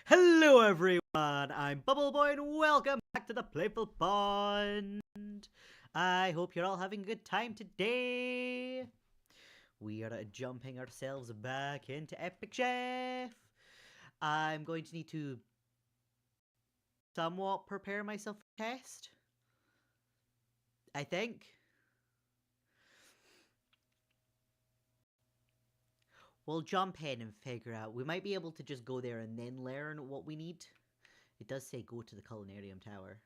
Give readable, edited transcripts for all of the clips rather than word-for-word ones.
Hello everyone, I'm BubbleBuoy and welcome back to the Playful Pond. I hope you're all having a good time today. We are jumping ourselves back into Epic Chef. I'm going to need to somewhat prepare myself for test, I think. We'll jump in and figure out. We might be able to just go there and then learn what we need. It does say go to the Culinarium Tower.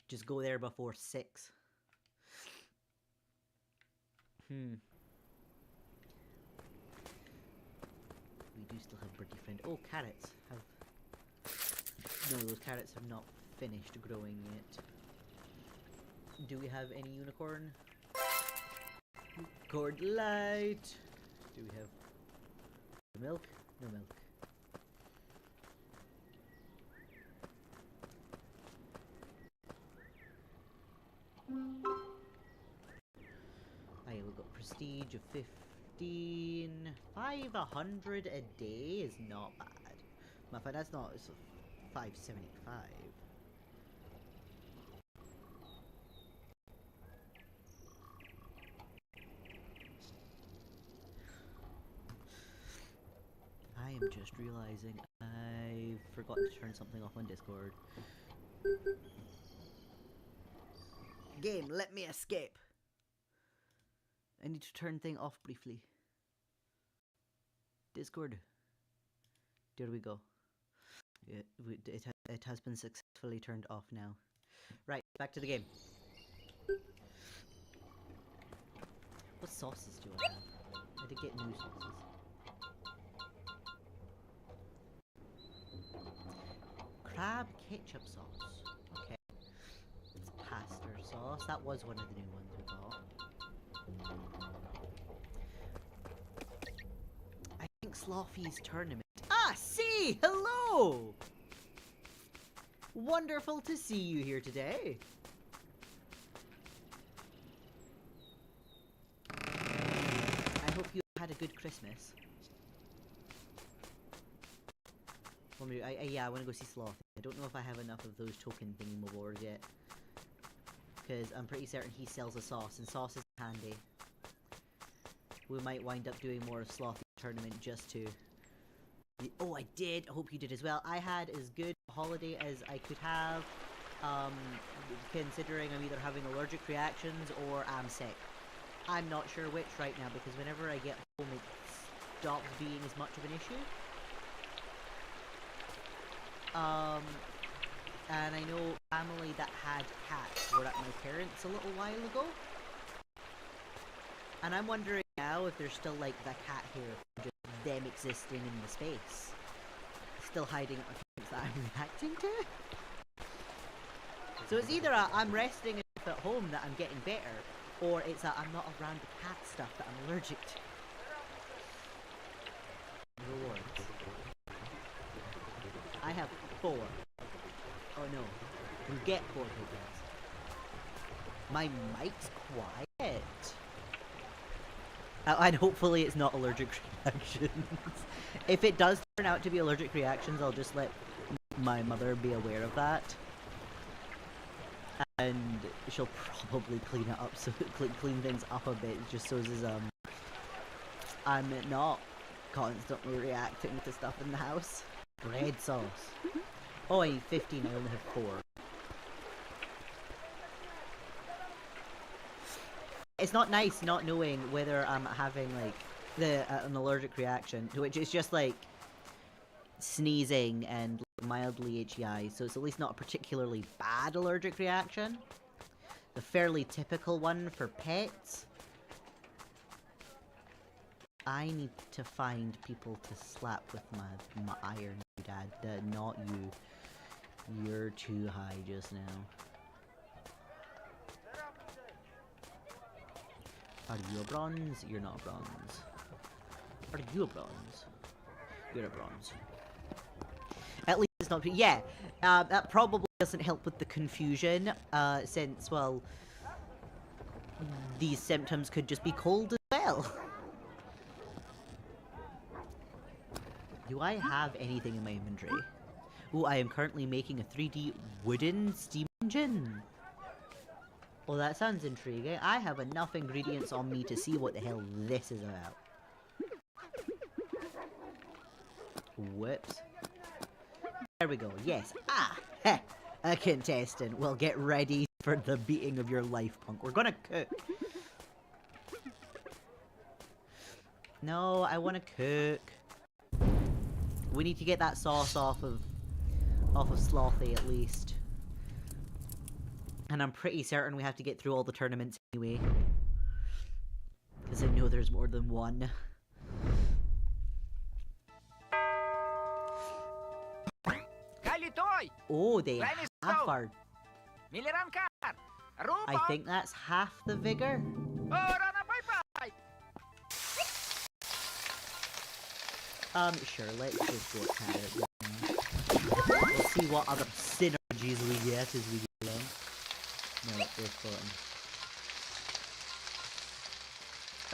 Just go there before 6. We do still have Birdie Friend. Oh, carrots. No, those carrots have not finished growing yet. Do we have any unicorn? Unicorn light! Do we have milk? No milk. We've got prestige of 15. 500 a day is not bad. That's not. It's 575. I am just realizing I forgot to turn something off on Discord. Game, let me escape. I need to turn thing off briefly. Discord. There we go. It has been successfully turned off now. Right, back to the game. What sauces do I have? I did get new sauces. Crab ketchup sauce. Okay. It's pasta sauce. That was one of the new ones we got. I think Slothy's tournament. Ah, see! Hello! Wonderful to see you here today. I hope you had a good Christmas. Yeah, I want to go see Slothy. I don't know if I have enough of those token thingy-maborbs yet. Because I'm pretty certain he sells a sauce, and sauce is handy. We might wind up doing more of Slothy's tournament just to... Oh, I did! I hope you did as well. I had as good a holiday as I could have, considering I'm either having allergic reactions or I'm sick. I'm not sure which right now, because whenever I get home it stops being as much of an issue. And I know family that had cats were at my parents' a little while ago. And I'm wondering now if there's still like the cat hair from just them existing in the space. Still hiding at my parents that I'm reacting to. So it's either I'm resting enough at home that I'm getting better, or it's that I'm not around the cat stuff that I'm allergic to. Rewards. I have 4. Oh no, you get 4 tokens. My mic's quiet. And hopefully it's not allergic reactions. If it does turn out to be allergic reactions, I'll just let my mother be aware of that. And she'll probably clean it up, so clean things up a bit, just so as I'm not constantly reacting to stuff in the house. Red sauce. Oh, I need 15, I only have 4. It's not nice not knowing whether I'm having, like, an allergic reaction, which is just, like, sneezing and mildly itchy eyes, so it's at least not a particularly bad allergic reaction. The fairly typical one for pets. I need to find people to slap with my iron, Dad. Not you. You're too high just now. Are you a bronze? You're not a bronze. Are you a bronze? You're a bronze. At least it's not... Yeah, that probably doesn't help with the confusion, since, well, these symptoms could just be cold as well. Do I have anything in my inventory? Ooh, I am currently making a 3D wooden steam engine. Well, that sounds intriguing. I have enough ingredients on me to see what the hell this is about. Whoops. There we go. Yes. Ah! Heh! A contestant. Well, get ready for the beating of your life, punk. We're gonna cook. No, I want to cook. We need to get that sauce off of Slothy at least. And I'm pretty certain we have to get through all the tournaments anyway. Because I know there's more than one. Oh, they half are... I think that's half the vigor. Sure, let's just go at it. We'll see what other synergies we get as we go along. No, they're floating.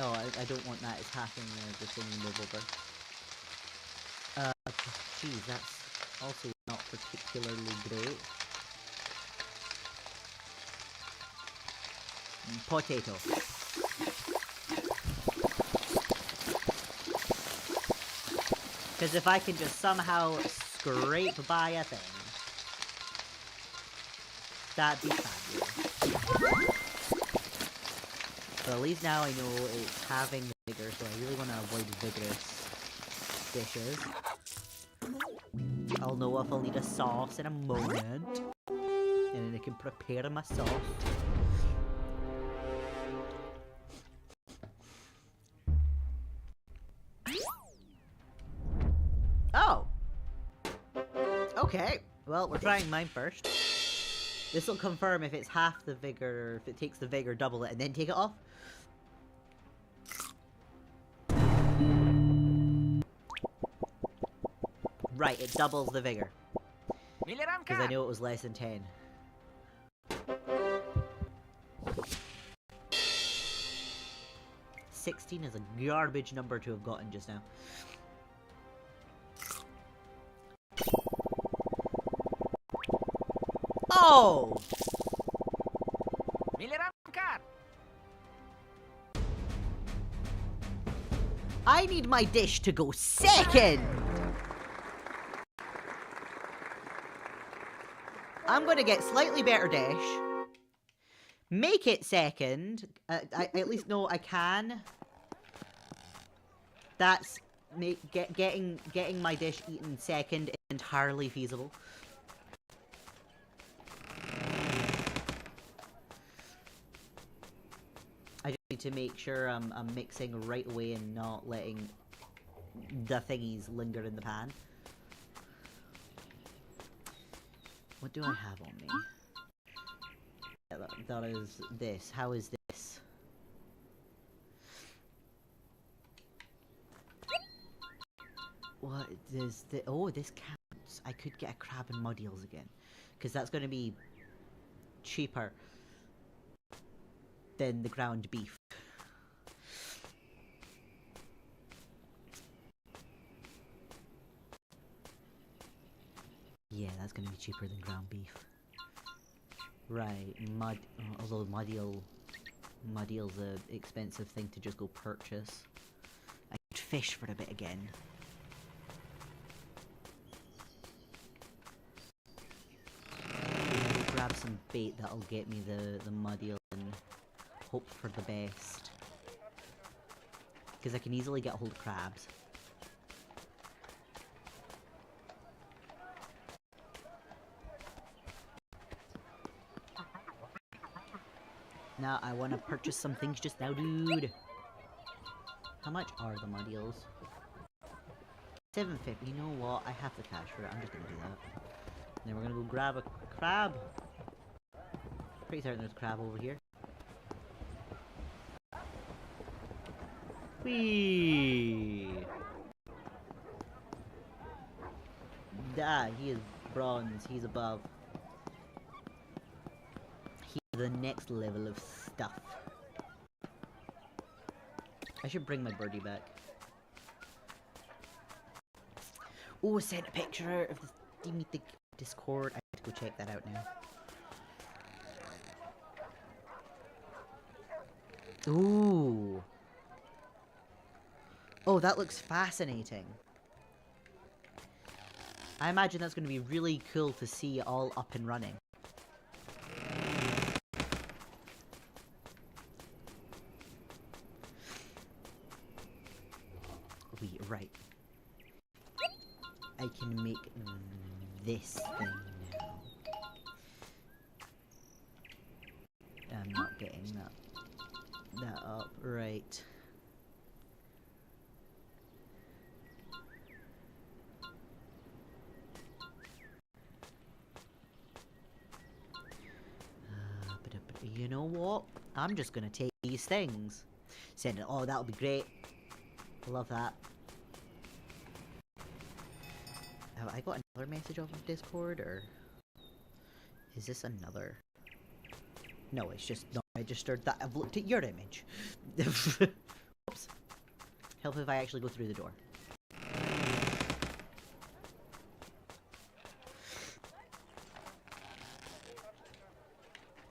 Oh, I don't want that. It's halving the thing move over. Geez, that's also not particularly great. Potato. Because if I can just somehow scrape by a thing, that'd be fabulous. But at least now I know it's having the vigor, so I really want to avoid vigorous dishes. I'll know if I'll need a sauce in a moment, and then I can prepare my sauce. Oh! Okay, well, we're trying mine first. This will confirm if it's half the vigor, or if it takes the vigor, double it, and then take it off. Right, it doubles the vigor. Because I knew it was less than 10. $16 is a garbage number to have gotten just now. Oh! I need my dish to go second! I'm gonna get slightly better dish. Make it second. I at least know I can. That's getting my dish eaten second is entirely feasible. I just need to make sure I'm mixing right away and not letting the thingies linger in the pan. What do I have on me? Yeah, that is this. How is this? What is the... Oh, this counts. I could get a crab and mud eels again. Because that's going to be cheaper than the ground beef. Yeah, that's going to be cheaper than ground beef. Right, although mud eel's an expensive thing to just go purchase. I could fish for a bit again. I'll grab some bait that'll get me the mud eel and hope for the best. Because I can easily get hold of crabs. Now, I want to purchase some things just now, dude. How much are the mud eels? $7.50. You know what? I have the cash for it. I'm just going to do that. And then we're going to go grab a crab. Pretty certain there's a crab over here. Whee! Ah, he is bronze. He's above. The next level of stuff. I should bring my birdie back. Oh, sent a picture of the Discord. I have to go check that out now. Ooh. Oh, that looks fascinating. I imagine that's going to be really cool to see all up and running. Wait, right. I can make this thing now. I'm not getting that up. Right. You know what? I'm just gonna take these things. Send it. Oh, that'll be great. I love that. Have I got another message off of Discord, or is this another? No, it's just not registered that I've looked at your image. Oops. Help if I actually go through the door.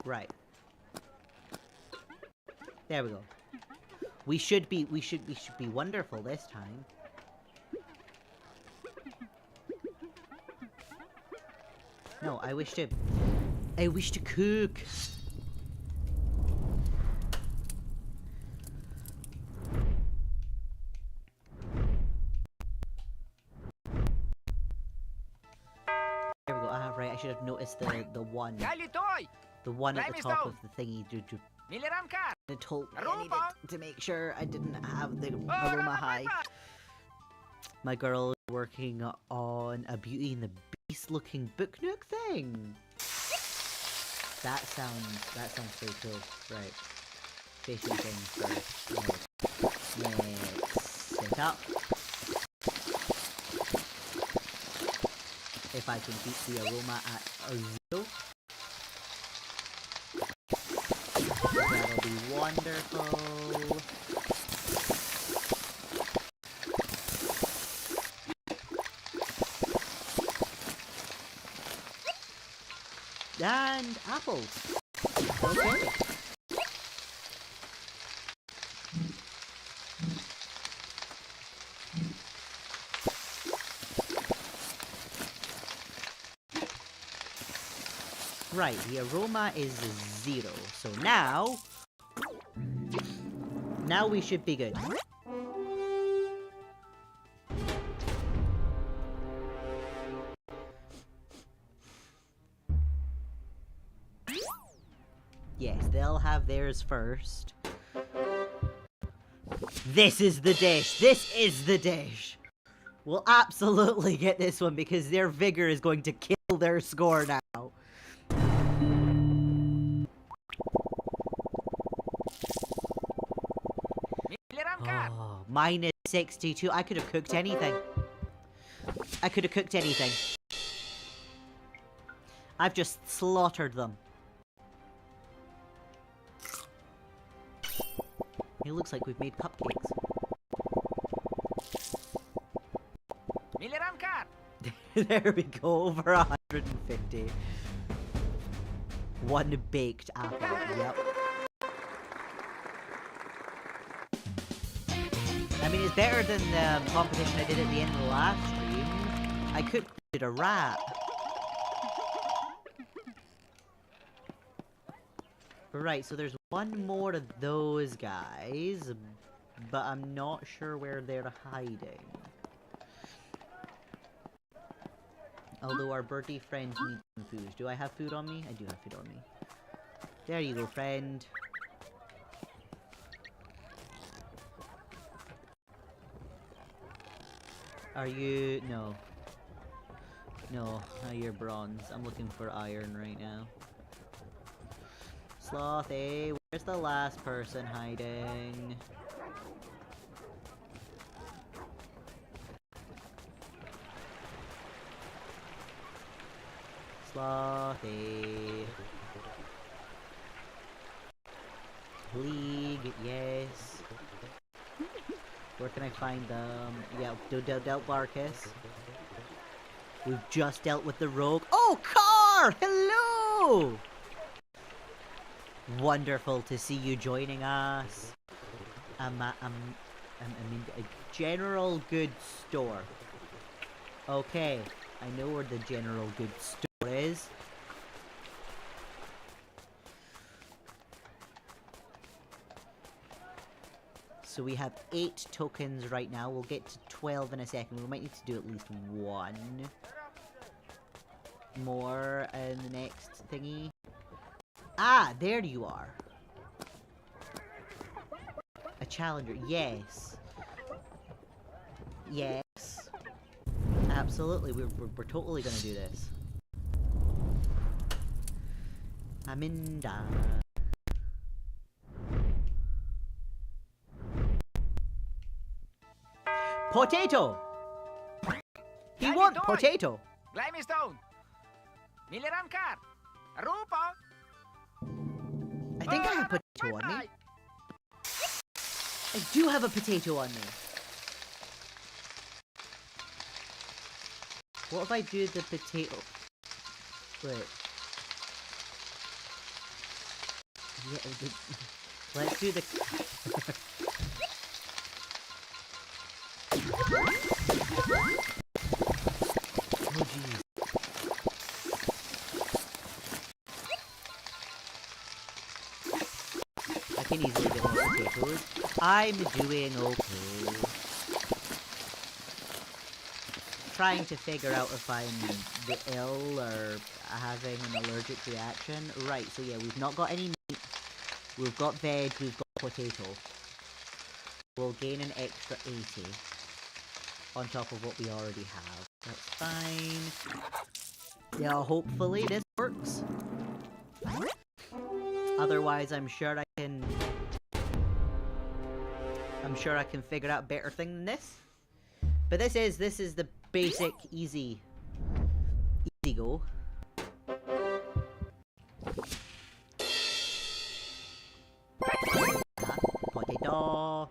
Right. There we go. We should be wonderful this time. No, I wish to cook. There we go. Ah, right. I should have noticed the one at the top of the thingy. It told me I needed to make sure I didn't have the aroma high. My girl is working on a Beauty and the Beast looking book nook thing. That sounds pretty cool. Right. Fishing thing first. Next. Set up. If I can keep the aroma at a 0. That'll be wonderful. And apples. Okay. Right, the aroma is 0. So now we should be good. Yes, they'll have theirs first. This is the dish! This is the dish! We'll absolutely get this one because their vigor is going to kill their score now. Oh, minus 62. I could have cooked anything. I've just slaughtered them. It looks like we've made cupcakes. There we go, over 150. One baked apple, yep. I mean, it's better than the competition I did at the end of the last stream. I cooked a rat. Right, so there's one more of those guys, but I'm not sure where they're hiding. Although our birdie friends need some food. Do I have food on me? I do have food on me. There you go, friend. Are you... No. No, you're bronze. I'm looking for iron right now. Slothy, where's the last person hiding? Slothy. League, yes. Where can I find them? Yeah, Del Barkis. We've just dealt with the rogue. Oh, Car! Hello! Wonderful to see you joining us. I mean, a general goods store. Okay, I know where the general goods store is. So we have 8 tokens right now. We'll get to 12 in a second. We might need to do at least one more in the next thingy. Ah, there you are. A challenger. Yes. Yes. Absolutely. We're totally gonna do this. Aminda. Potato! He wants potato! Glimestone! Milliram car! Rupo! I think I have a potato on me. I do have a potato on me. What if I do the potato? Wait. Yeah, let's do the... Oh jeez. I can easily get more potatoes. I'm doing okay. Trying to figure out if I'm ill or having an allergic reaction. Right, so yeah, we've not got any meat. We've got veg, we've got potato. We'll gain an extra 80 on top of what we already have. That's fine. Yeah, hopefully this works. Otherwise, I'm sure I can figure out a better thing than this. But this is the basic easy go. Potato.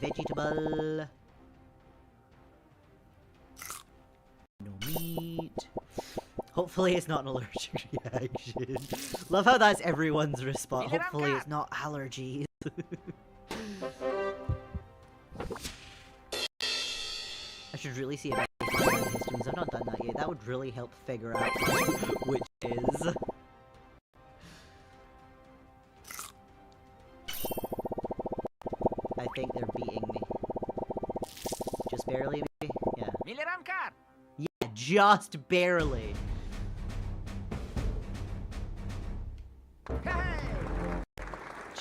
Vegetable. No meat. Hopefully it's not an allergic reaction. Love how that's everyone's response. Hopefully it's not allergies. I should really see about histories. I've not done that yet. That would really help figure out which is. I think they're beating me. Just barely, maybe? Yeah. Yeah, just barely.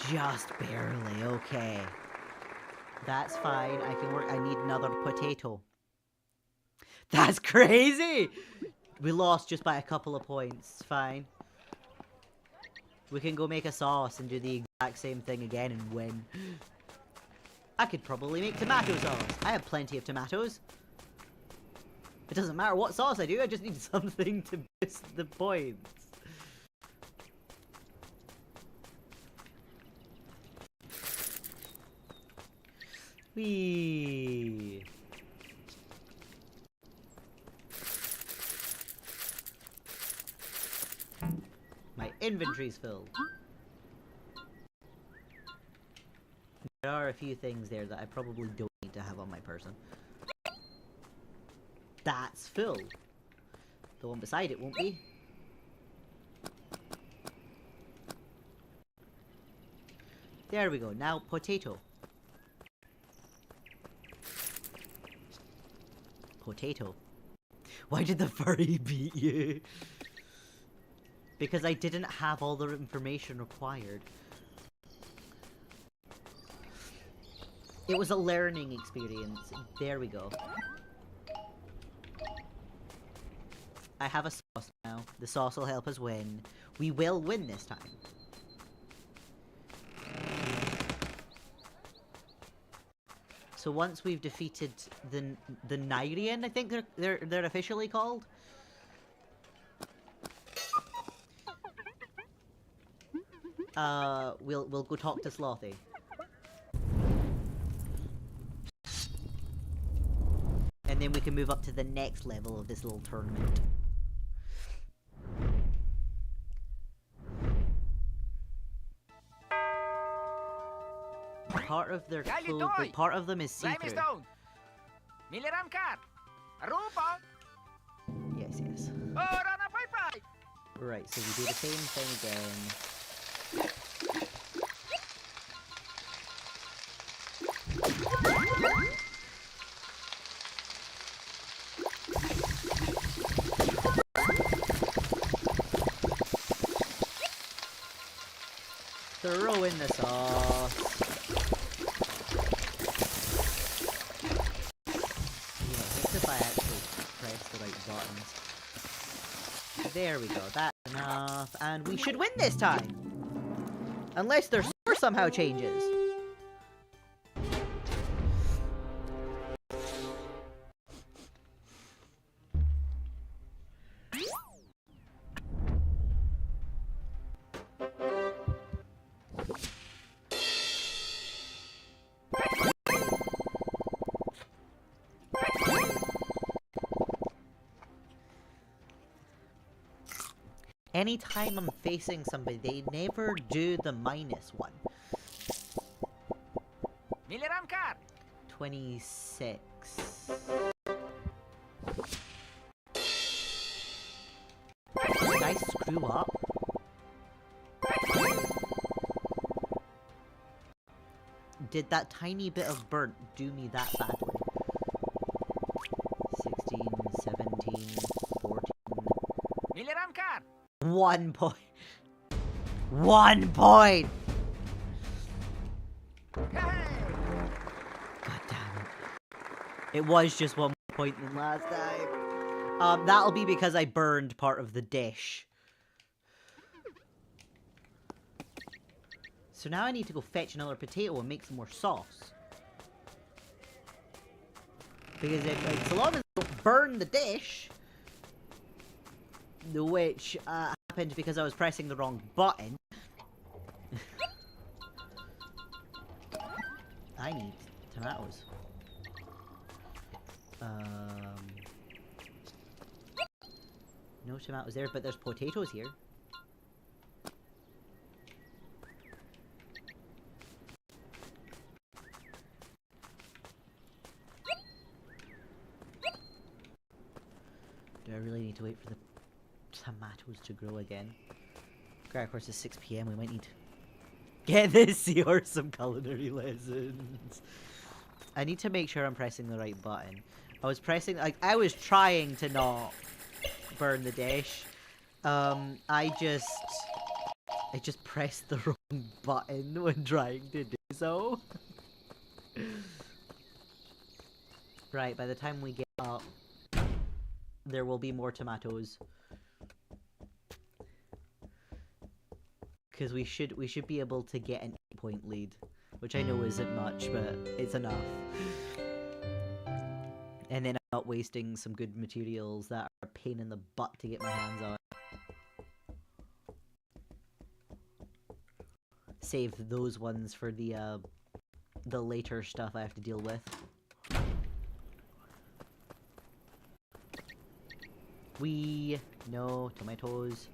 Just barely, okay. That's fine, I can work. I need another potato. That's crazy! We lost just by a couple of points. Fine. We can go make a sauce and do the exact same thing again and win. I could probably make tomato sauce. I have plenty of tomatoes. It doesn't matter what sauce I do, I just need something to boost the points. Whee! My inventory's filled. There are a few things there that I probably don't need to have on my person. That's full. The one beside it won't be. There we go. Now potato. Potato. Why did the furry beat you? Because I didn't have all the information required. It was a learning experience. There we go. I have a sauce now. The sauce will help us win. We will win this time. So once we've defeated the Nyrian, I think they're officially called. We'll go talk to Slothy. And and then we can move up to the next level of this little tournament. Part of their clothing, part of them is see-through. Yes, yes. Right, so we do the same thing again. Throw in the sauce. Yeah, just if I actually press the right buttons. There we go, that's enough. And we should win this time! Unless their score somehow changes. Anytime I'm facing somebody, they never do the -1. 26. Did I screw up? Did that tiny bit of burnt do me that badly? 16, 17, 14... 1 point. 1 point! God damn it. It was just 1 point than last time. That'll be because I burned part of the dish. So now I need to go fetch another potato and make some more sauce. Because if, so long as I don't burn the dish, which happened because I was pressing the wrong button. I need tomatoes. No tomatoes there, but there's potatoes here. Do I really need to wait for the tomatoes to grow again? Okay, of course it's 6 PM, we might need to get this seahorse some culinary lessons. I need to make sure I'm pressing the right button. I was pressing, like, I was trying to not burn the dish. I just pressed the wrong button when trying to do so. Right, by the time we get up, there will be more tomatoes. Because we should be able to get an 8-point lead, which I know isn't much, but it's enough. And then I'm not wasting some good materials that are a pain in the butt to get my hands on. Save those ones for the later stuff I have to deal with. No tomatoes.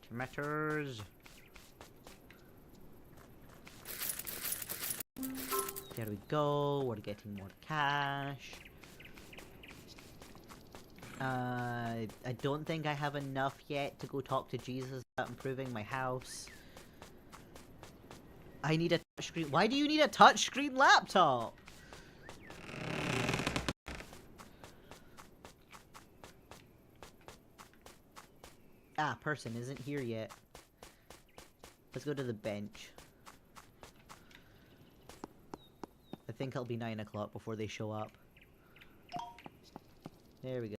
Tomatoes. There we go. We're getting more cash. I don't think I have enough yet to go talk to Jesus about improving my house. I need a touchscreen. Why do you need a touchscreen laptop? Ah, person isn't here yet. Let's go to the bench. I think it'll be 9 o'clock before they show up. There we go.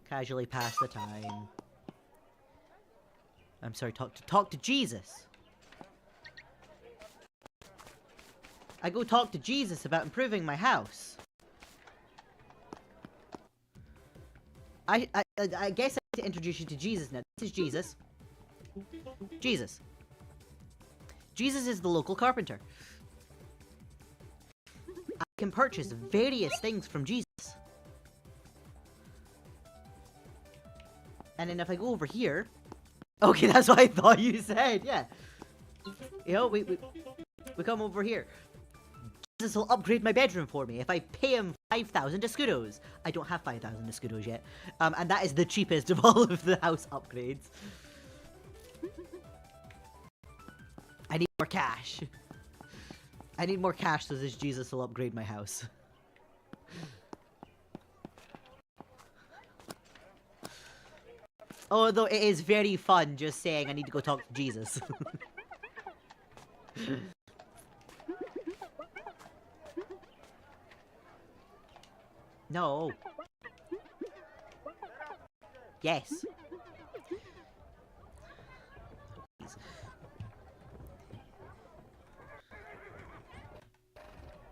Casually pass the time. I'm sorry, talk to Jesus! I go talk to Jesus about improving my house. I guess I need to introduce you to Jesus now. This is Jesus. Jesus. Jesus is the local carpenter. I can purchase various things from Jesus. And then if I go over here... Okay, that's what I thought you said, yeah. You know, we come over here. Jesus will upgrade my bedroom for me if I pay him 5,000 escudos. I don't have 5,000 escudos yet. And that is the cheapest of all of the house upgrades. I need more cash. I need more cash so this Jesus will upgrade my house. Although it is very fun just saying I need to go talk to Jesus. No. Yes.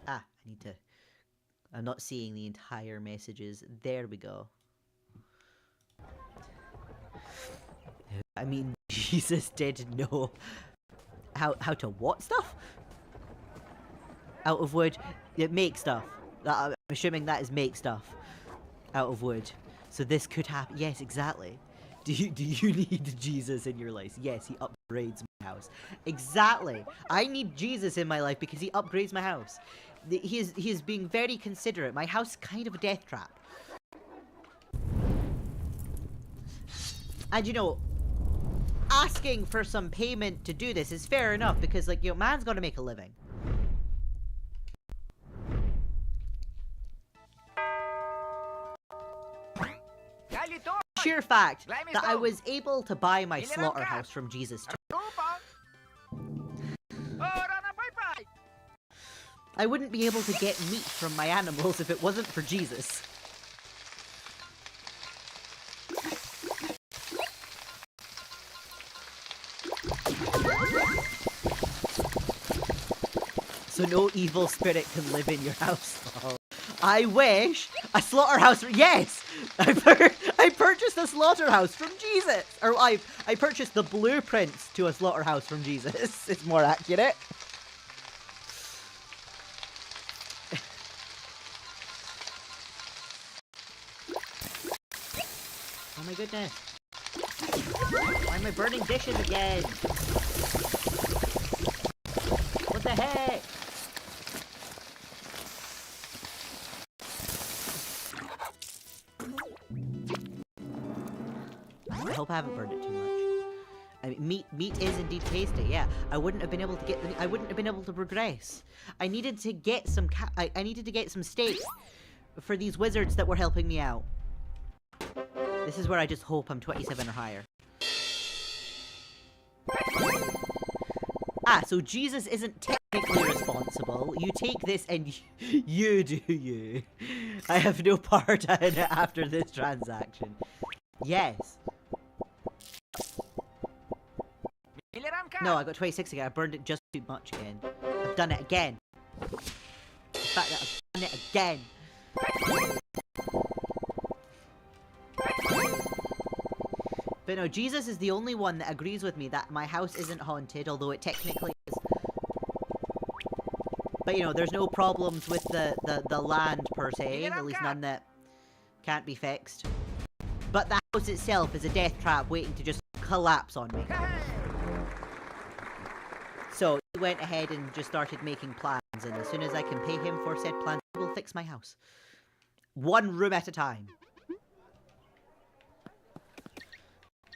Ah, I need to... I'm not seeing the entire messages. There we go. I mean, Jesus did know how to what stuff? Out of wood. Yeah, make stuff. I'm assuming that is make stuff out of wood. So this could happen. Yes, exactly. Do you need Jesus in your life? Yes, he upgrades my house. Exactly. I need Jesus in my life because he upgrades my house. He is being very considerate. My house is kind of a death trap. And you know, asking for some payment to do this is fair enough because, like, you know, man's got to make a living. Sheer fact that I was able to buy my slaughterhouse from Jesus too. I wouldn't be able to get meat from my animals if it wasn't for Jesus. So no evil spirit can live in your house. Oh. I wish a slaughterhouse. Yes, I purchased a slaughterhouse from Jesus, or I purchased the blueprints to a slaughterhouse from Jesus. It's more accurate. Oh my goodness! Why am I burning dishes again? What the heck? I hope I haven't burned it too much. I mean, meat is indeed tasty. Yeah, I wouldn't have been able to get. I wouldn't have been able to progress. I needed to get some. I needed to get some steak for these wizards that were helping me out. This is where I just hope I'm 27 or higher. Ah, so Jesus isn't technically responsible. You take this and you do you. I have no part in it after this transaction. Yes. No, I got 26 again. I burned it just too much again. I've done it again. The fact that I've done it again. But no, Jesus is the only one that agrees with me that my house isn't haunted, although it technically is. But you know, there's no problems with the land per se, at least none that can't be fixed. But the house itself is a death trap waiting to just collapse on me. So he went ahead and just started making plans, and as soon as I can pay him for said plans, he will fix my house. One room at a time.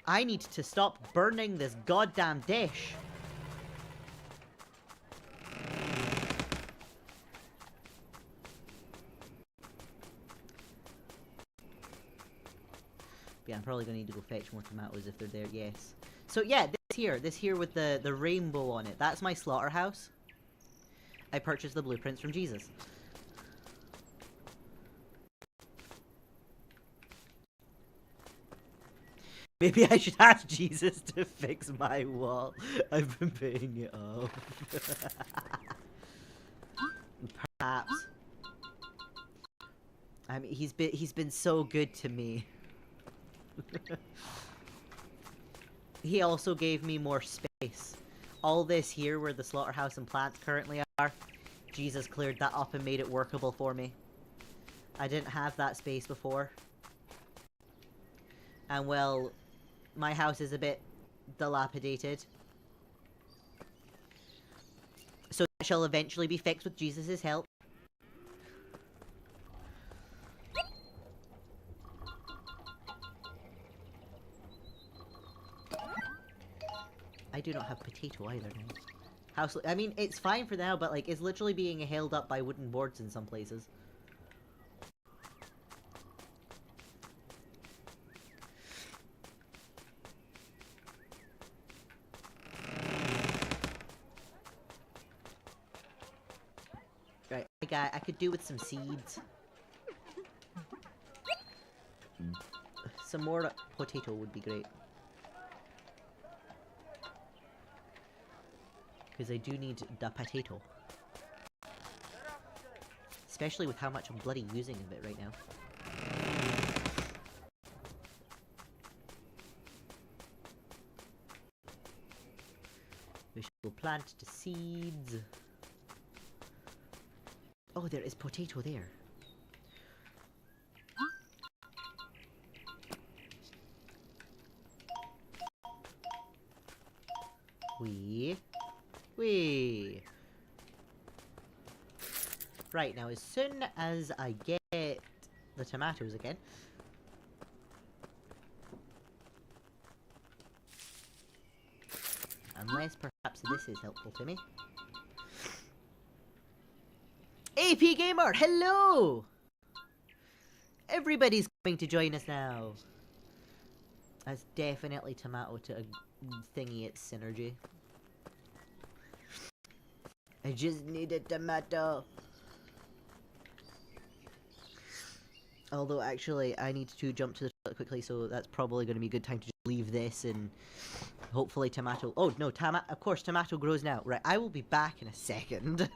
I need to stop burning this goddamn dish. Yeah, I'm probably gonna need to go fetch more tomatoes if they're there, yes. So yeah, this here with the rainbow on it, that's my slaughterhouse. I purchased the blueprints from Jesus. Maybe I should ask Jesus to fix my wall. I've been paying it off. Perhaps. I mean, he's been so good to me. He also gave me more space. All this here where the slaughterhouse and plants currently are, Jesus cleared that up and made it workable for me. I didn't have that space before. And well, my house is a bit dilapidated. So that shall eventually be fixed with Jesus' help. I do not have potato either now. House, I mean, it's fine for now, but like, it's literally being held up by wooden boards in some places. Right, I could do with some seeds. Some more potato would be great. Because I do need the potato. Especially with how much I'm bloody using of it right now. We shall plant the seeds. Oh, there is potato there. Wee. Right, now as soon as I get the tomatoes again. Unless perhaps this is helpful to me. AP Gamer, hello! Everybody's coming to join us now. That's definitely tomato to a thingy, it's synergy. I just need a tomato. Although, actually, I need to jump to the toilet quickly, so that's probably going to be a good time to just leave this and hopefully tomato... Oh, no, of course, tomato grows now. Right, I will be back in a second.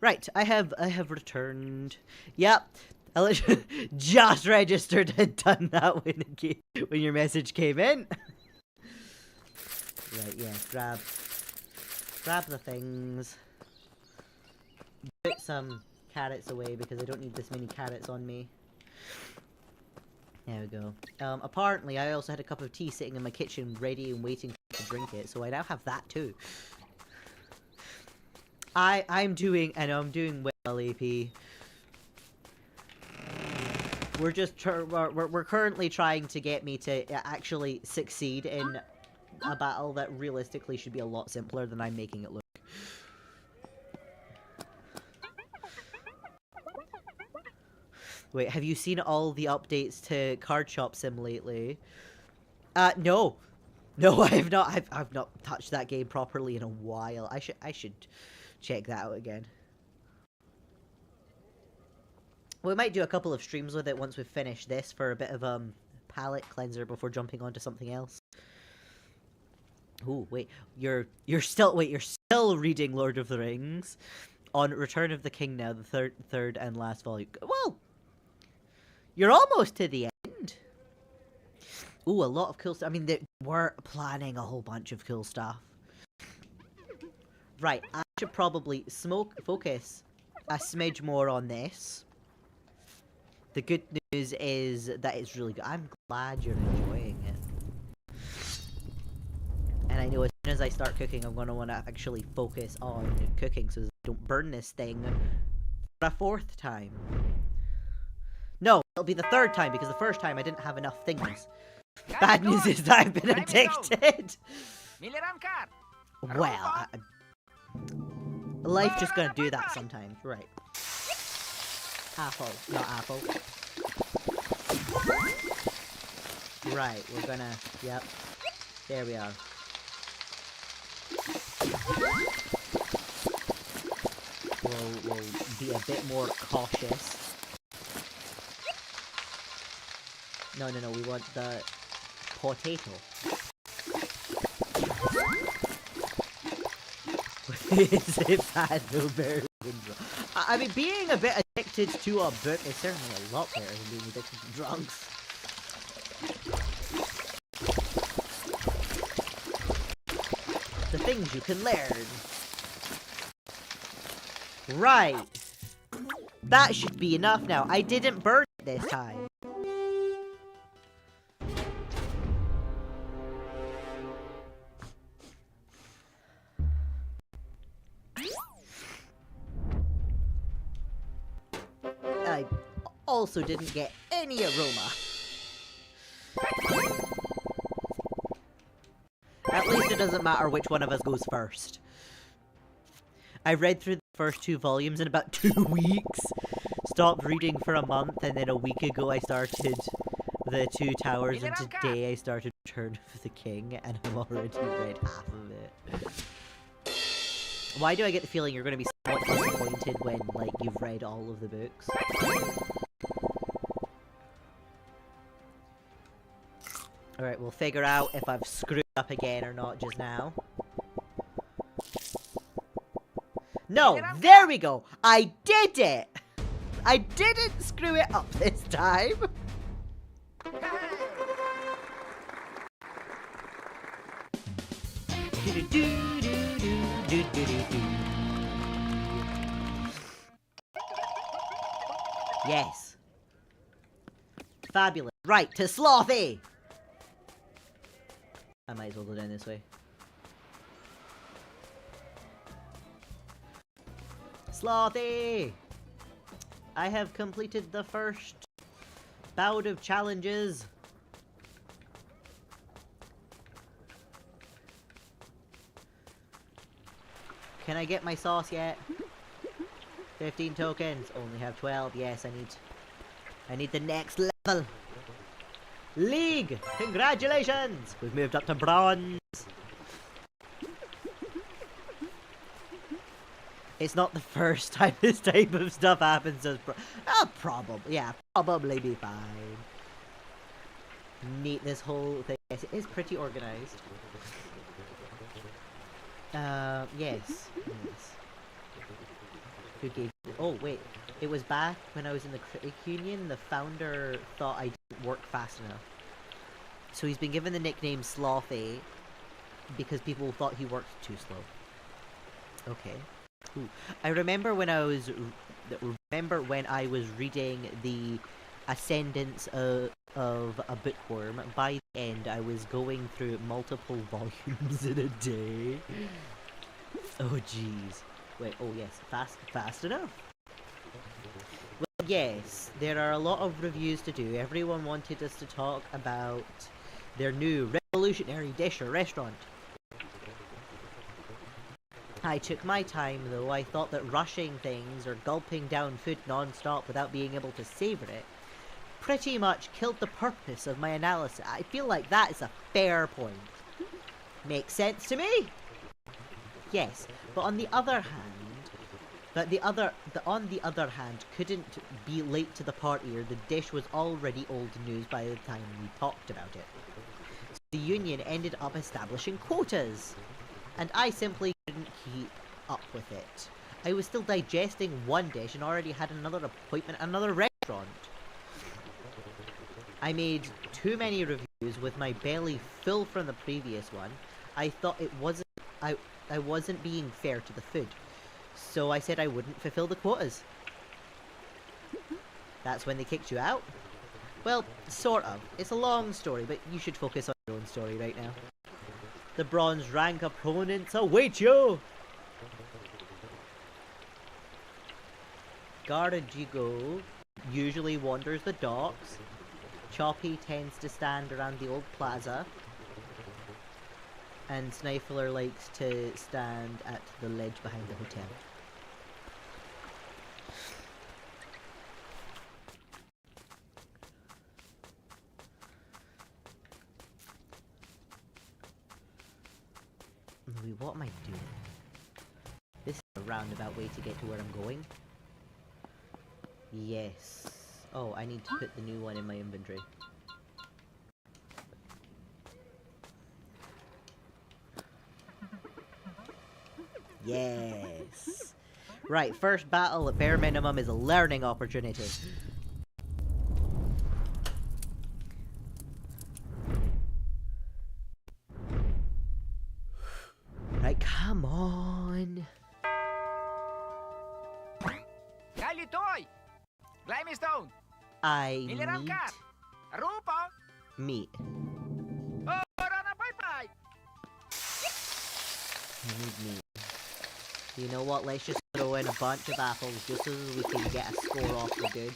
Right, I have returned. Yep, I just registered and done that when your message came in. Right, yeah, grab the things. Put some carrots away because I don't need this many carrots on me. There we go. Apparently I also had a cup of tea sitting in my kitchen ready and waiting to drink it, so I now have that too. I'm doing well, AP. We're currently trying to get me to actually succeed in a battle that realistically should be a lot simpler than I'm making it look. Wait, have you seen all the updates to Card Shop Sim lately? No. No, I have not. I've not touched that game properly in a while. I should check that out again. We might do a couple of streams with it once we've finished this for a bit of palate cleanser before jumping onto something else. Ooh, wait, you're still reading Lord of the Rings on Return of the King now, the third and last volume. Well, you're almost to the end. Ooh, a lot of cool stuff. I mean, we're planning a whole bunch of cool stuff. Right, I should probably focus a smidge more on this. The good news is that it's really good. I'm glad you're enjoying it. And I know as soon as I start cooking, I'm going to want to actually focus on cooking so I don't burn this thing for a fourth time. No, it'll be the third time because the first time I didn't have enough things. Bad news is that I've been addicted. Well, life just gonna do that sometimes, right? Apple, not apple. Right, we're gonna, yep. There we are. We'll be a bit more cautious. No, we want the potato. Is it bad? No, very I mean, being a bit addicted to a book is certainly a lot better than being addicted to drugs. The things you can learn. Right. That should be enough now. I didn't burn it this time. I also didn't get any aroma. At least it doesn't matter which one of us goes first. I read through the first 2 volumes in about 2 weeks. Stopped reading for a month, and then a week ago I started the 2 Towers, and today I started Return of the King, and I've already read half of it. Why do I get the feeling you're going to be somewhat disappointed when, like, you've read all of the books? Alright, we'll figure out if I've screwed up again or not just now. No, there we go! I did it! I didn't screw it up this time! Yes. Fabulous. Right, to Slothy! I might as well go down this way. Slothy! I have completed the first bout of challenges. Can I get my sauce yet? 15 tokens. Only have 12. Yes, I need the next level. League! Congratulations! We've moved up to bronze. It's not the first time this type of stuff happens. So probably be fine. Neat, this whole thing. Yes, it is pretty organized. Yes. Who gave? Oh wait, it was back when I was in the Critic Union. The founder thought I didn't work fast enough, so he's been given the nickname Slothy because people thought he worked too slow. Okay. Ooh. I remember when I was reading the Ascendance of a Bookworm. By the end, I was going through multiple volumes in a day. Oh jeez. Wait. Oh yes. Fast enough. Well, yes. There are a lot of reviews to do. Everyone wanted us to talk about their new revolutionary dish or restaurant. I took my time, though. I thought that rushing things or gulping down food non-stop without being able to savor it pretty much killed the purpose of my analysis. I feel like that is a fair point. Makes sense to me? Yes, but on the other hand, couldn't be late to the party or the dish was already old news by the time we talked about it. So the union ended up establishing quotas, and I simply couldn't keep up with it. I was still digesting one dish and already had another appointment at another restaurant. I made too many reviews with my belly full from the previous one. I thought I wasn't being fair to the food, so I said I wouldn't fulfill the quotas. That's when they kicked you out? Well, sort of. It's a long story, but you should focus on your own story right now. The bronze rank opponents await you! Garajigo usually wanders the docks. Choppy tends to stand around the old plaza. And Snifler likes to stand at the ledge behind the hotel. What am I doing? This is a roundabout way to get to where I'm going. Yes. Oh, I need to put the new one in my inventory. Yes. Right, first battle at bare minimum is a learning opportunity. Right, come on. Galitoy! Glimestone! I need Miliramkar! Rupo! meat. Oh, Rana Pai! I need meat. You know what? Let's just throw in a bunch of apples just so that we can get a score off the good.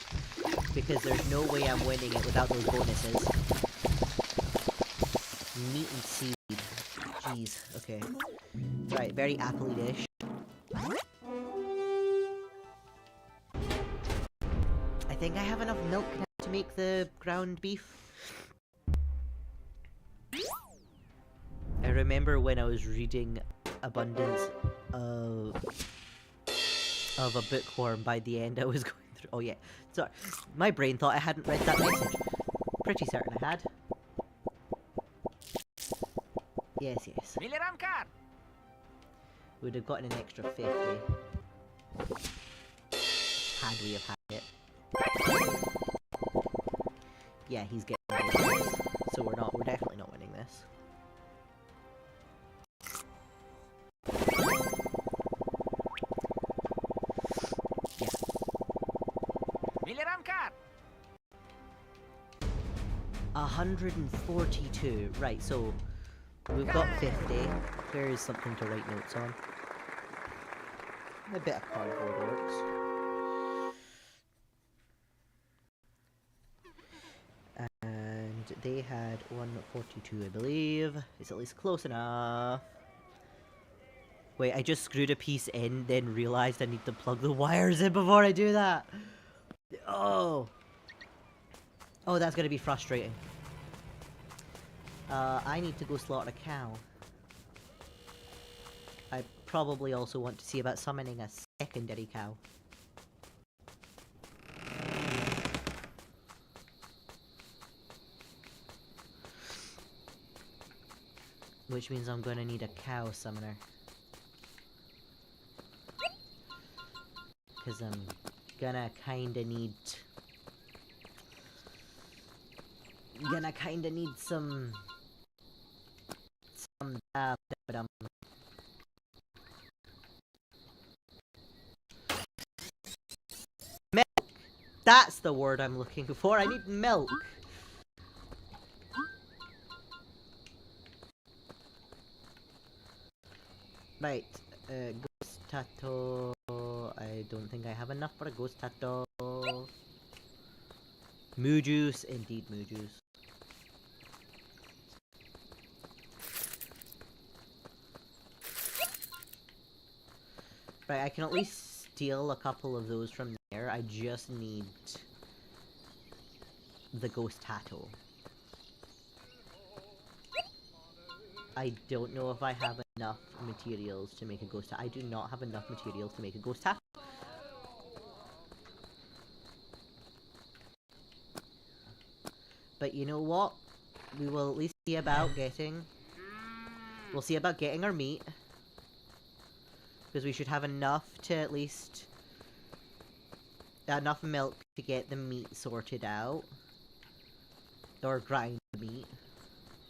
Because there's no way I'm winning it without those bonuses. Meat and seaweed. Jeez. Okay. Right, very appley dish. I think I have enough milk now to make the ground beef. I remember when I was reading Abundance of a bookworm, by the end I was going through— oh yeah, sorry, my brain thought I hadn't read that message. Pretty certain I had. Yes, yes. Miliramkar! Would have gotten an extra 50. Had we have had it. Yeah, he's getting this. So we're definitely not winning this. Yeah. Miliramkar! 142. Right, so we've got 50. There is something to write notes on. A bit of cardboard works. And they had 142, I believe. It's at least close enough. Wait, I just screwed a piece in, then realized I need to plug the wires in before I do that. Oh. Oh, that's gonna be frustrating. I need to go slaughter a cow. I probably also want to see about summoning a secondary cow. Which means I'm gonna need a cow summoner. Because I'm gonna kinda need some milk. That's the word I'm looking for. I need milk. Right, ghost tattoo. I don't think I have enough for a ghost tattoo. Moo juice, indeed moo juice. Right, I can at least steal a couple of those from there. I just need the ghost tatto. I don't know if I have enough materials to make a ghost tatto. I do not have enough materials to make a ghost tatto. But you know what? We will at least see about getting... We'll see about getting our meat. Because we should have enough to at least... enough milk to get the meat sorted out. Or grind the meat.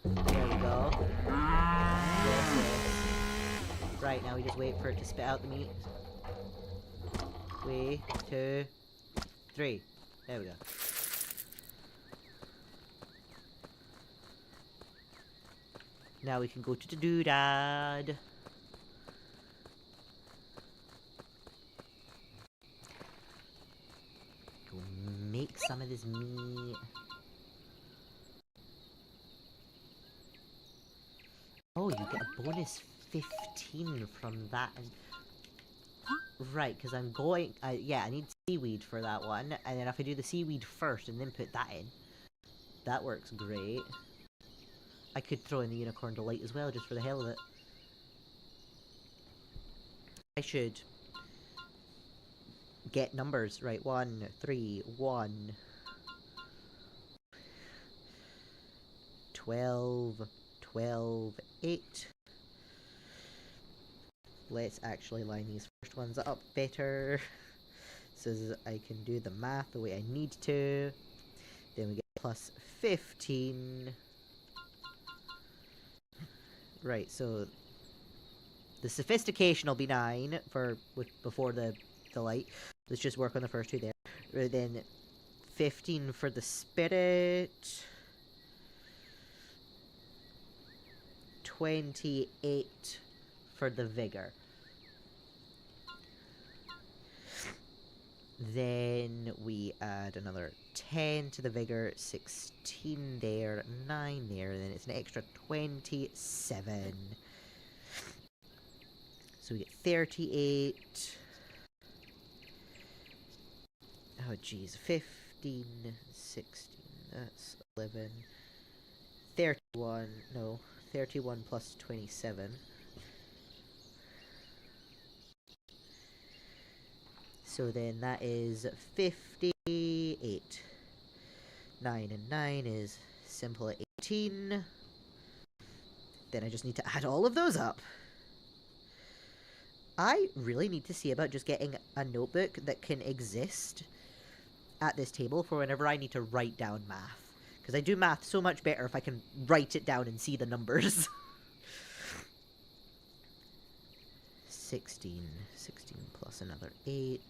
There we go. Yes, yes. Right, now we just wait for it to spit out the meat. 3, 2, 3. There we go. Now we can go to the doodad. Go make some of this meat. Oh, you get a bonus 15 from that. Right, because I'm going... yeah, I need seaweed for that one. And then if I do the seaweed first and then put that in, that works great. I could throw in the unicorn delight as well, just for the hell of it. I should get numbers. Right, 1, 3, 1. 12, 12, 8. Let's actually line these first ones up better, so I can do the math the way I need to. Then we get plus 15. Right, so the sophistication will be 9 before the light. Let's just work on the first two there. Then 15 for the spirit. 28 for the vigor. Then we add another 10 to the vigor, 16 there, 9 there, and then it's an extra 27. So we get 38. Oh geez, 15, 16, that's 11. 31, no, 31 plus 27. So then that is 58. 9 and 9 is simple 18. Then I just need to add all of those up. I really need to see about just getting a notebook that can exist at this table for whenever I need to write down math. Because I do math so much better if I can write it down and see the numbers. 16 plus another 8.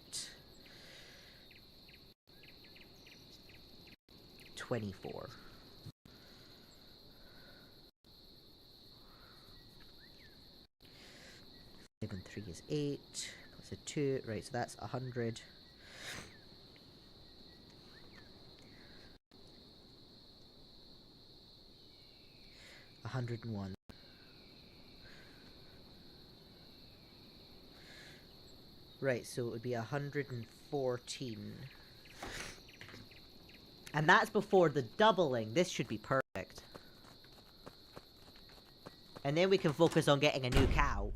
24. 5 and 3 is 8, plus a 2, right, so that's 100. $101. Right, so it would be 114. And that's before the doubling. This should be perfect. And then we can focus on getting a new cow.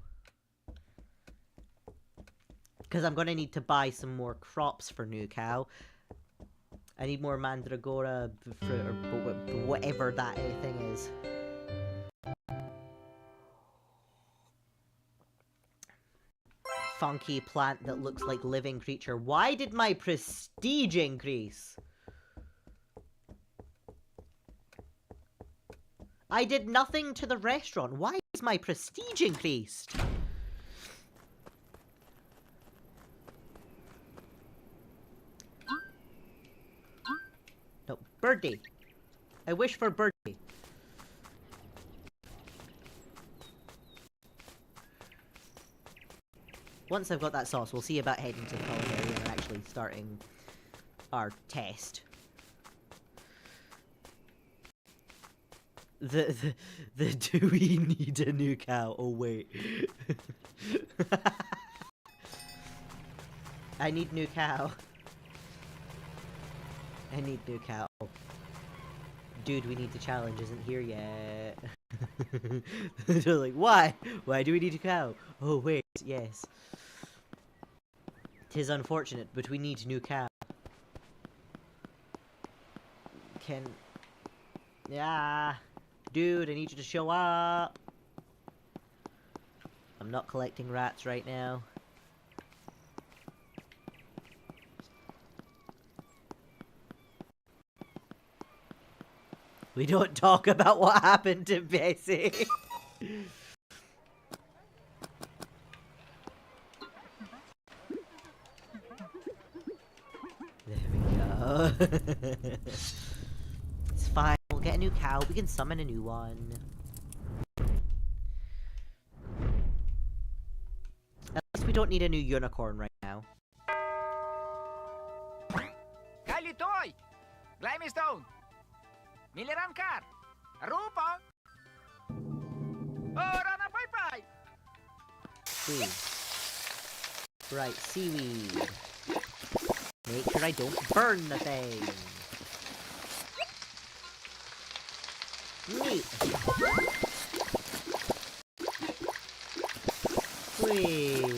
Because I'm going to need to buy some more crops for new cow. I need more mandragora fruit, or whatever that thing is. Funky plant that looks like living creature. Why did my prestige increase? I did nothing to the restaurant. Why is my prestige increased? No, birdie. I wish for birdie. Once I've got that sauce, we'll see about heading to the culinary and actually starting our test. The do we need a new cow? Oh wait. I need new cow. I need new cow. Dude, we need the challenge isn't here yet. They're like, why? Why do we need a cow? Oh, wait, yes. 'Tis unfortunate, but we need new cow. Yeah. Dude, I need you to show up. I'm not collecting rats right now. We don't talk about what happened to Bessie. There we go. It's fine. We'll get a new cow. We can summon a new one. At least we don't need a new unicorn right now. Kalitoy! Limestone! Miliran kar! Rupa! Ora na bye-bye! Seaweed. Right, seaweed. Make sure I don't burn the thing. Neat. Whee.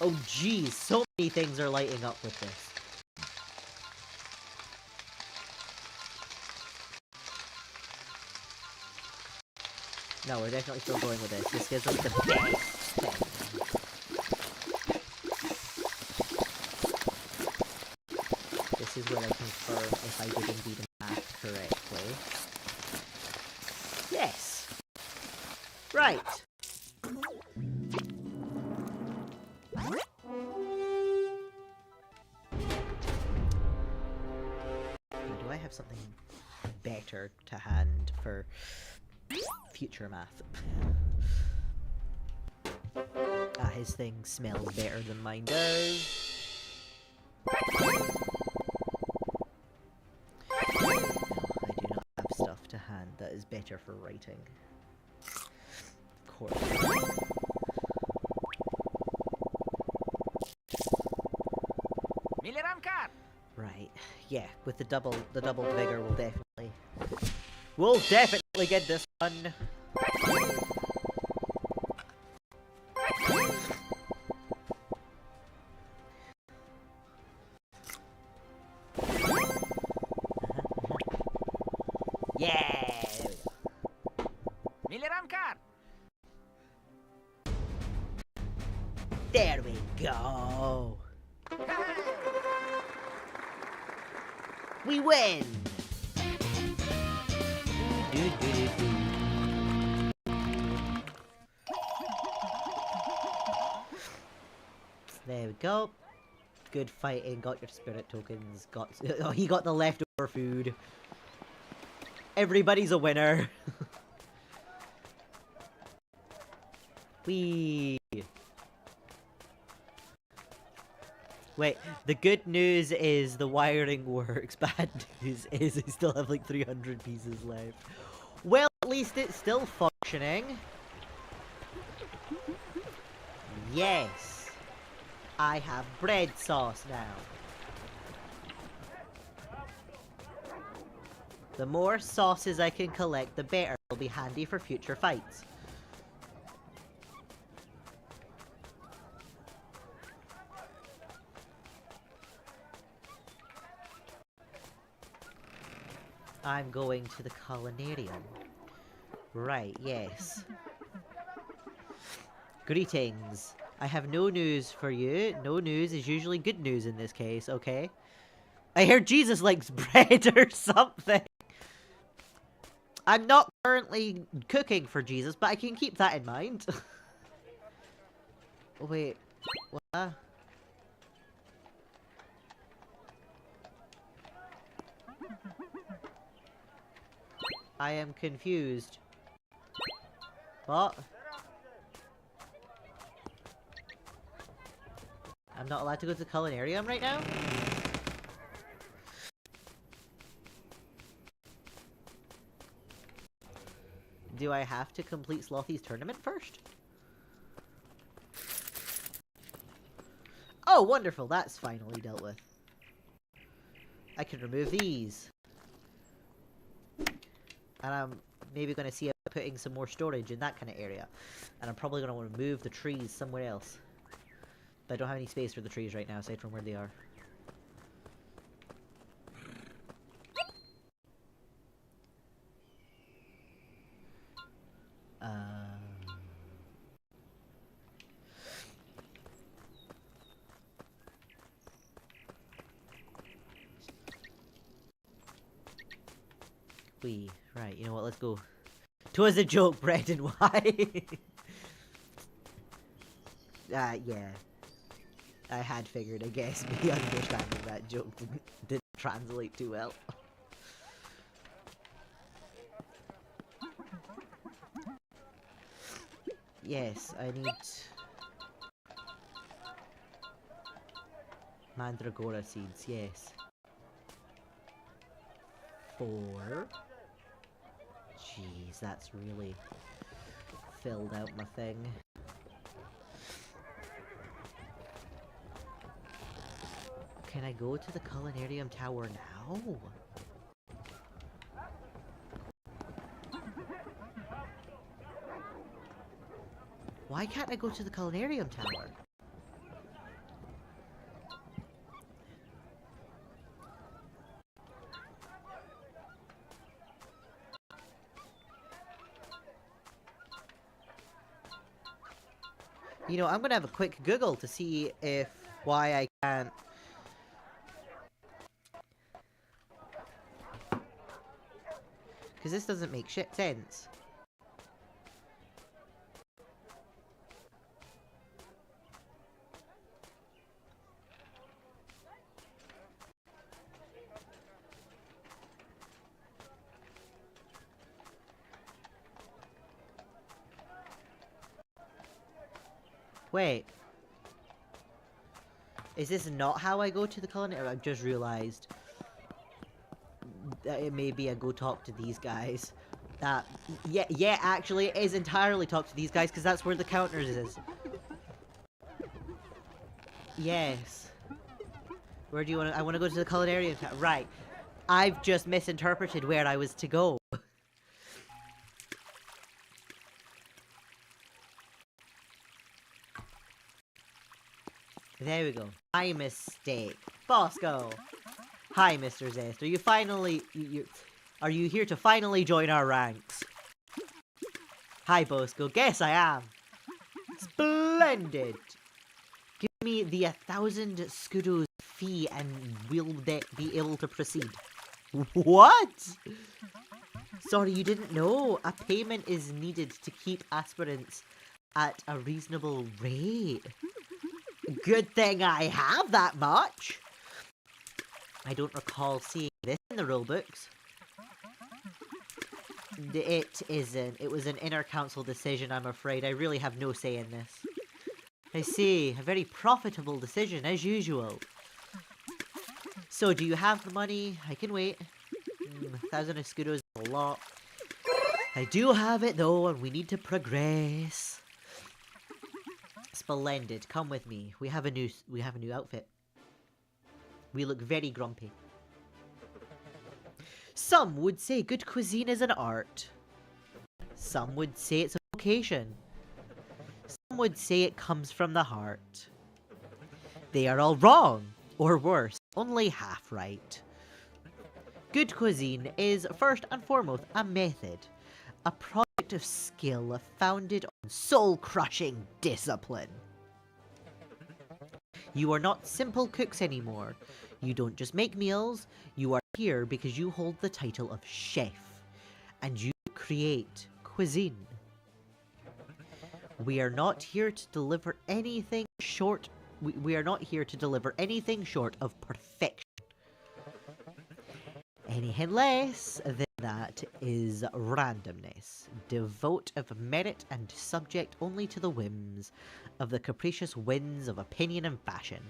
Oh geez, so many things are lighting up with this. No, we're definitely still going with this. This gives us the best thing. This is where I confirm if I did indeed math correctly. Yes! Right! Do I have something better to hand for future math? His thing smells better than mine does. No, I do not have stuff to hand that is better for writing. Of course. Right. Yeah, with the double vigor we'll definitely get this one. Yeah! There we go! We win! There we go. Good fighting, got your spirit tokens, oh, he got the leftover food. Everybody's a winner. Whee! Wait, the good news is the wiring works. Bad news is I still have like 300 pieces left. Well, at least it's still functioning. Yes! I have bread sauce now. The more sauces I can collect, the better. It'll be handy for future fights. I'm going to the culinarium. Right, yes. Greetings. I have no news for you. No news is usually good news in this case, okay? I hear Jesus likes bread or something. I'm not currently cooking for Jesus, but I can keep that in mind. Oh, wait. What? I am confused. What? I'm not allowed to go to the culinarium right now? Do I have to complete Slothy's tournament first? Oh, wonderful. That's finally dealt with. I can remove these. And I'm maybe going to see about putting some more storage in that kind of area. And I'm probably going to want to move the trees somewhere else. But I don't have any space for the trees right now, aside from where they are. Right, you know what, let's go. 'Twas a joke, Brendan, why? Yeah. I had figured, I guess, me understanding that joke didn't translate too well. Yes, I need... Mandragora seeds, yes. 4. Jeez, that's really filled out my thing. Can I go to the Culinarium Tower now? Why can't I go to the Culinarium Tower? You know, I'm gonna have a quick Google to see if why I can't. Because this doesn't make shit sense. Wait. Is this not how I go to the culinary? I've just realised that it may be I go talk to these guys. Yeah, actually, it is entirely talk to these guys, because that's where the counters is. Yes. Where do you want to... I want to go to the culinary... Right. I've just misinterpreted where I was to go. There we go. My mistake. Bosco! Hi, Mr. Zest. Are you finally... Are you here to finally join our ranks? Hi, Bosco. Guess I am. Splendid! Give me the 1,000 scudos fee and we'll be able to proceed. What? Sorry, you didn't know. A payment is needed to keep aspirants at a reasonable rate. Good thing I have that much. I don't recall seeing this in the rulebooks. It isn't. It was an inner council decision, I'm afraid. I really have no say in this. I see. A very profitable decision, as usual. So, do you have the money? I can wait. 1,000 escudos is a lot. I do have it, though, and we need to progress. Splendid. Come with me. We have a new outfit. We look very grumpy. Some would say good cuisine is an art. Some would say it's a vocation. Some would say it comes from the heart. They are all wrong, or worse, only half right. Good cuisine is first and foremost a method, a product of skill founded on soul-crushing discipline. You are not simple cooks anymore. You don't just make meals, you are here because you hold the title of chef, and you create cuisine. We are not here to deliver anything short. We are not here to deliver anything short of perfection. Anything less than that is randomness, devote of merit and subject only to the whims of the capricious winds of opinion and fashion.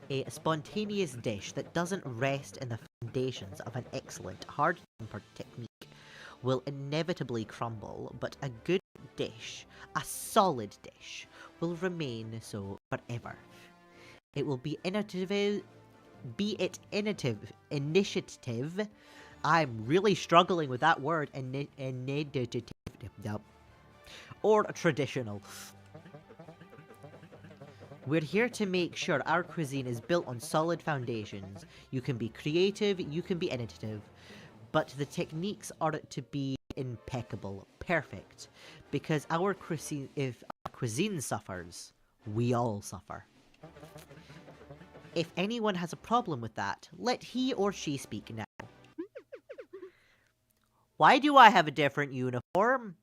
A spontaneous dish that doesn't rest in the foundations of an excellent, hard-tempered technique will inevitably crumble, but a good dish, a solid dish, will remain so forever. It will be initiative. I'm really struggling with that word. Initiative. Or traditional. We're here to make sure our cuisine is built on solid foundations. You can be creative, you can be innovative, but the techniques are to be impeccable, perfect. Because our cuisine, if our cuisine suffers, we all suffer. If anyone has a problem with that, let he or she speak now. Why do I have a different uniform?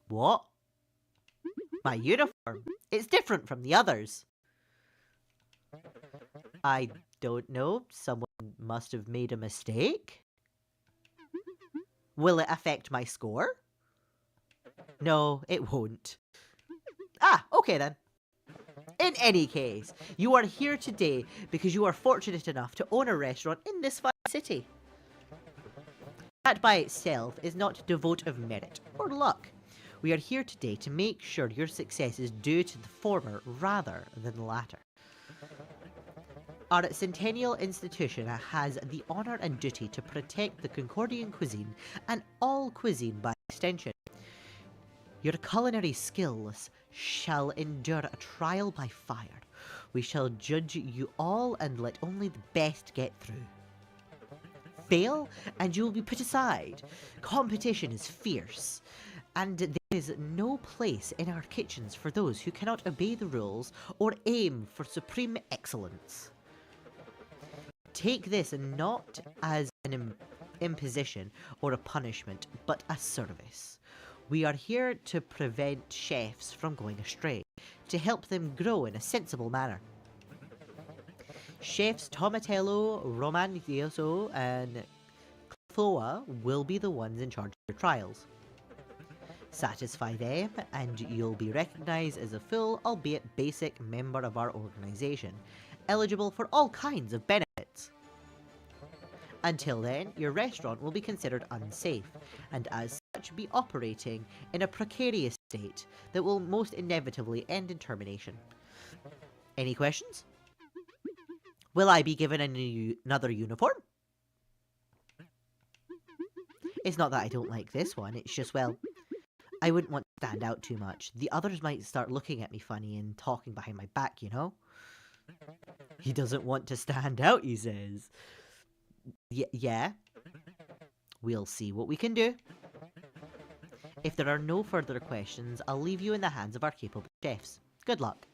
What? My uniform? It's different from the others. I don't know. Someone must have made a mistake. Will it affect my score? No, it won't. Ah, okay then. In any case, you are here today because you are fortunate enough to own a restaurant in this fine city. That by itself is not devote of merit or luck. We are here today to make sure your success is due to the former rather than the latter. Our Centennial Institution has the honour and duty to protect the Concordian cuisine and all cuisine by extension. Your culinary skills shall endure a trial by fire. We shall judge you all and let only the best get through. Fail and you will be put aside. Competition is fierce, and there is no place in our kitchens for those who cannot obey the rules or aim for supreme excellence. Take this not as an imposition or a punishment, but a service. We are here to prevent chefs from going astray, to help them grow in a sensible manner. Chefs Tomatello, Romagnoso, and Cloa will be the ones in charge of your trials. Satisfy them, and you'll be recognized as a full, albeit basic, member of our organization, eligible for all kinds of benefits. Until then, your restaurant will be considered unsafe, and as such be operating in a precarious state that will most inevitably end in termination. Any questions? Will I be given another uniform? It's not that I don't like this one, it's just, well, I wouldn't want to stand out too much. The others might start looking at me funny and talking behind my back, you know? He doesn't want to stand out, he says. Yeah. We'll see what we can do. If there are no further questions, I'll leave you in the hands of our capable chefs. Good luck.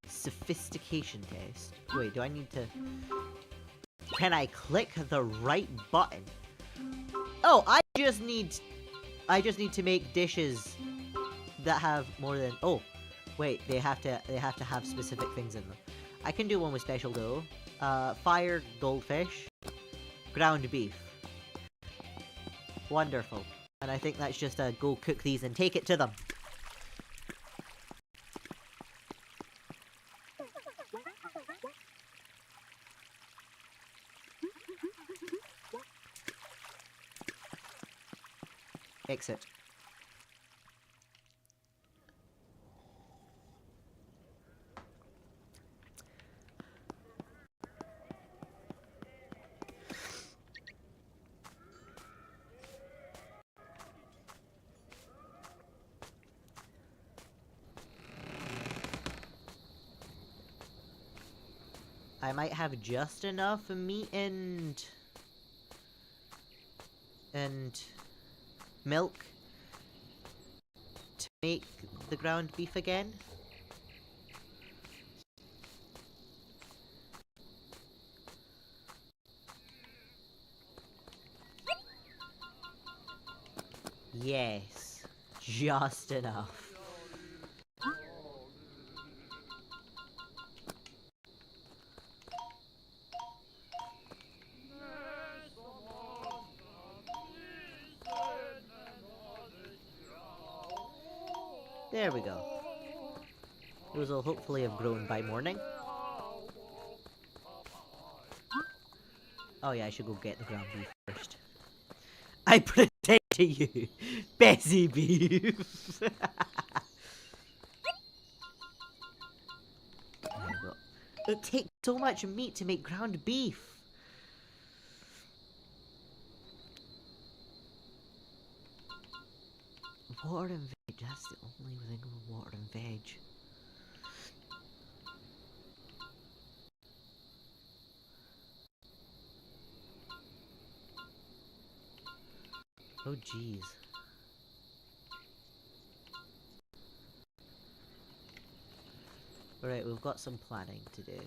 Sophistication test. Wait, do I need to... Can I click the right button? Oh, I just need to make dishes that have more than... Oh, wait, they have to have specific things in them. I can do one with special dough. Fire goldfish. Ground beef. Wonderful. And I think that's just a go cook these and take it to them. Exit. I might have just enough meat and milk to make the ground beef again. Yes, just enough. There we go. Those will hopefully have grown by morning. Oh yeah, I should go get the ground beef first. I protect you, Bessie Beef. It takes so much meat to make ground beef. Water and veg, that's the only thing with water and veg. Oh jeez. Alright, we've got some planning to do.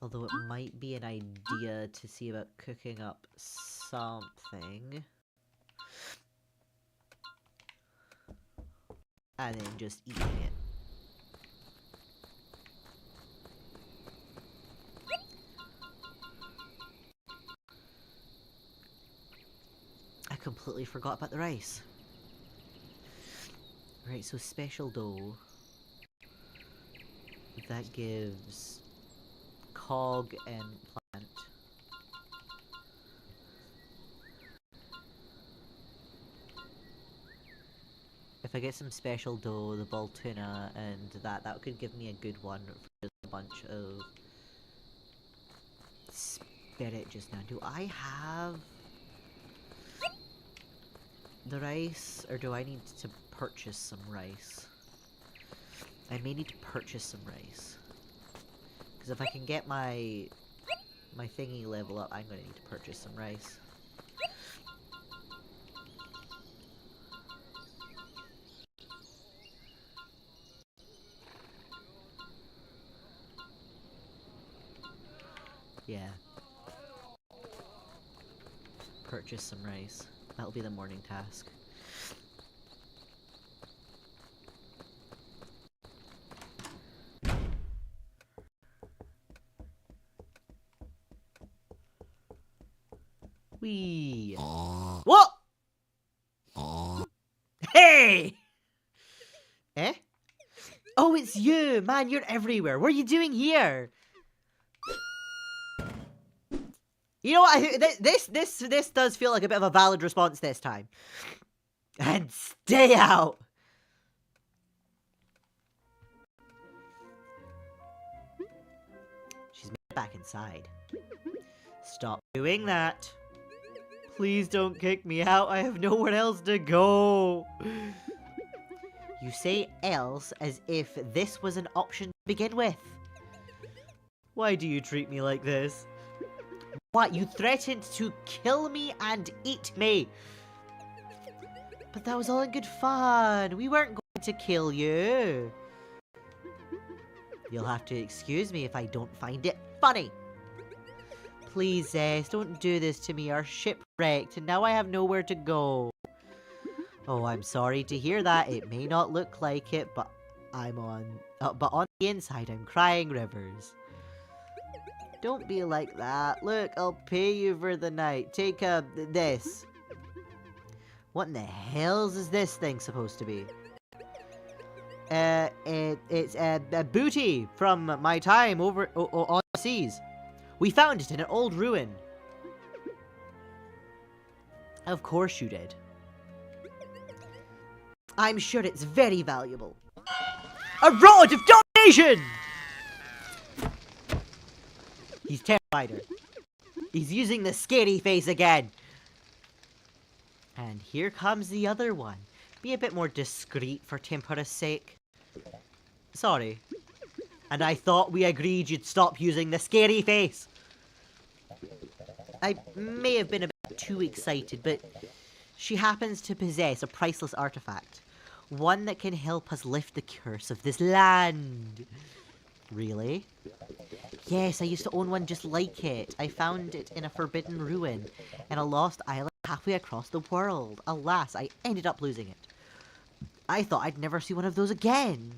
Although it might be an idea to see about cooking up something. And then just eating it. I completely forgot about the rice. Right, so special dough. That gives cog and plant. If I get some special dough, the ball tuna, and that could give me a good one for just a bunch of spirit just now. Do I have the rice, or do I need to purchase some rice? I may need to purchase some rice. Because if I can get my thingy level up, I'm going to need to purchase some rice. Yeah. Purchase some rice. That'll be the morning task. Wee. What? Hey! Eh? Oh, it's you! Man, you're everywhere. What are you doing here? You know what? This does feel like a bit of a valid response this time. And stay out! She's made it back inside. Stop doing that. Please don't kick me out. I have nowhere else to go. You say else as if this was an option to begin with. Why do you treat me like this? What, you threatened to kill me and eat me? But that was all in good fun. We weren't going to kill you. You'll have to excuse me if I don't find it funny. Please, Zest, don't do this to me. Our ship wrecked, and now I have nowhere to go. Oh, I'm sorry to hear that. It may not look like it, but but on the inside, I'm crying rivers. Don't be like that. Look, I'll pay you for the night. Take this. What in the hells is this thing supposed to be? It's a booty from my time over on the seas. We found it in an old ruin. Of course you did. I'm sure it's very valuable. A rod of domination! He's terrified her. He's using the scary face again. And here comes the other one. Be a bit more discreet for Tempera's sake. Sorry. And I thought we agreed you'd stop using the scary face. I may have been a bit too excited, but she happens to possess a priceless artifact. One that can help us lift the curse of this land. Really? Yes, I used to own one just like it. I found it in a forbidden ruin in a lost island halfway across the world. Alas, I ended up losing it. I thought I'd never see one of those again.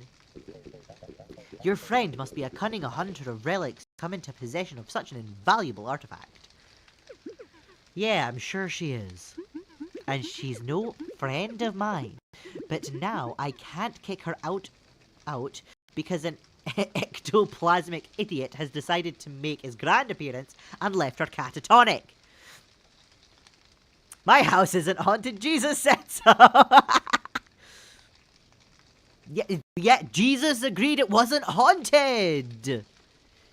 Your friend must be a cunning hunter of relics to come into possession of such an invaluable artifact. Yeah, I'm sure she is. And she's no friend of mine. But now I can't kick her out because an ectoplasmic idiot has decided to make his grand appearance and left her catatonic. My house isn't haunted, Jesus said so. Yeah, Jesus agreed it wasn't haunted.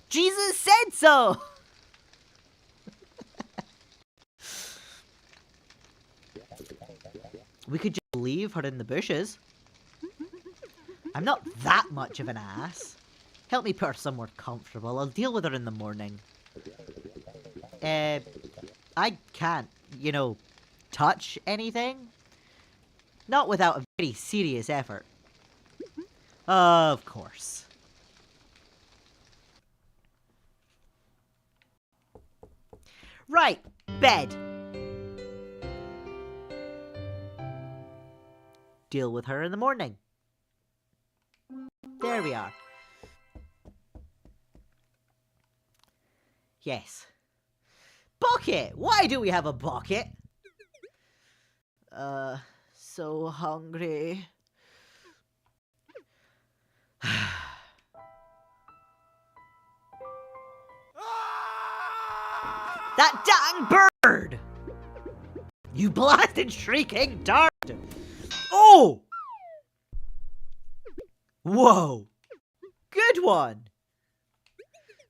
Jesus said so. We could just leave her in the bushes. I'm not that much of an ass. Help me put her somewhere comfortable. I'll deal with her in the morning. I can't, you know, touch anything. Not without a very serious effort. Of course. Right, bed. Deal with her in the morning. There we are. Yes. Bucket! Why do we have a bucket? So hungry. That dang bird! You blasted shrieking dart! Oh! Whoa! Good one!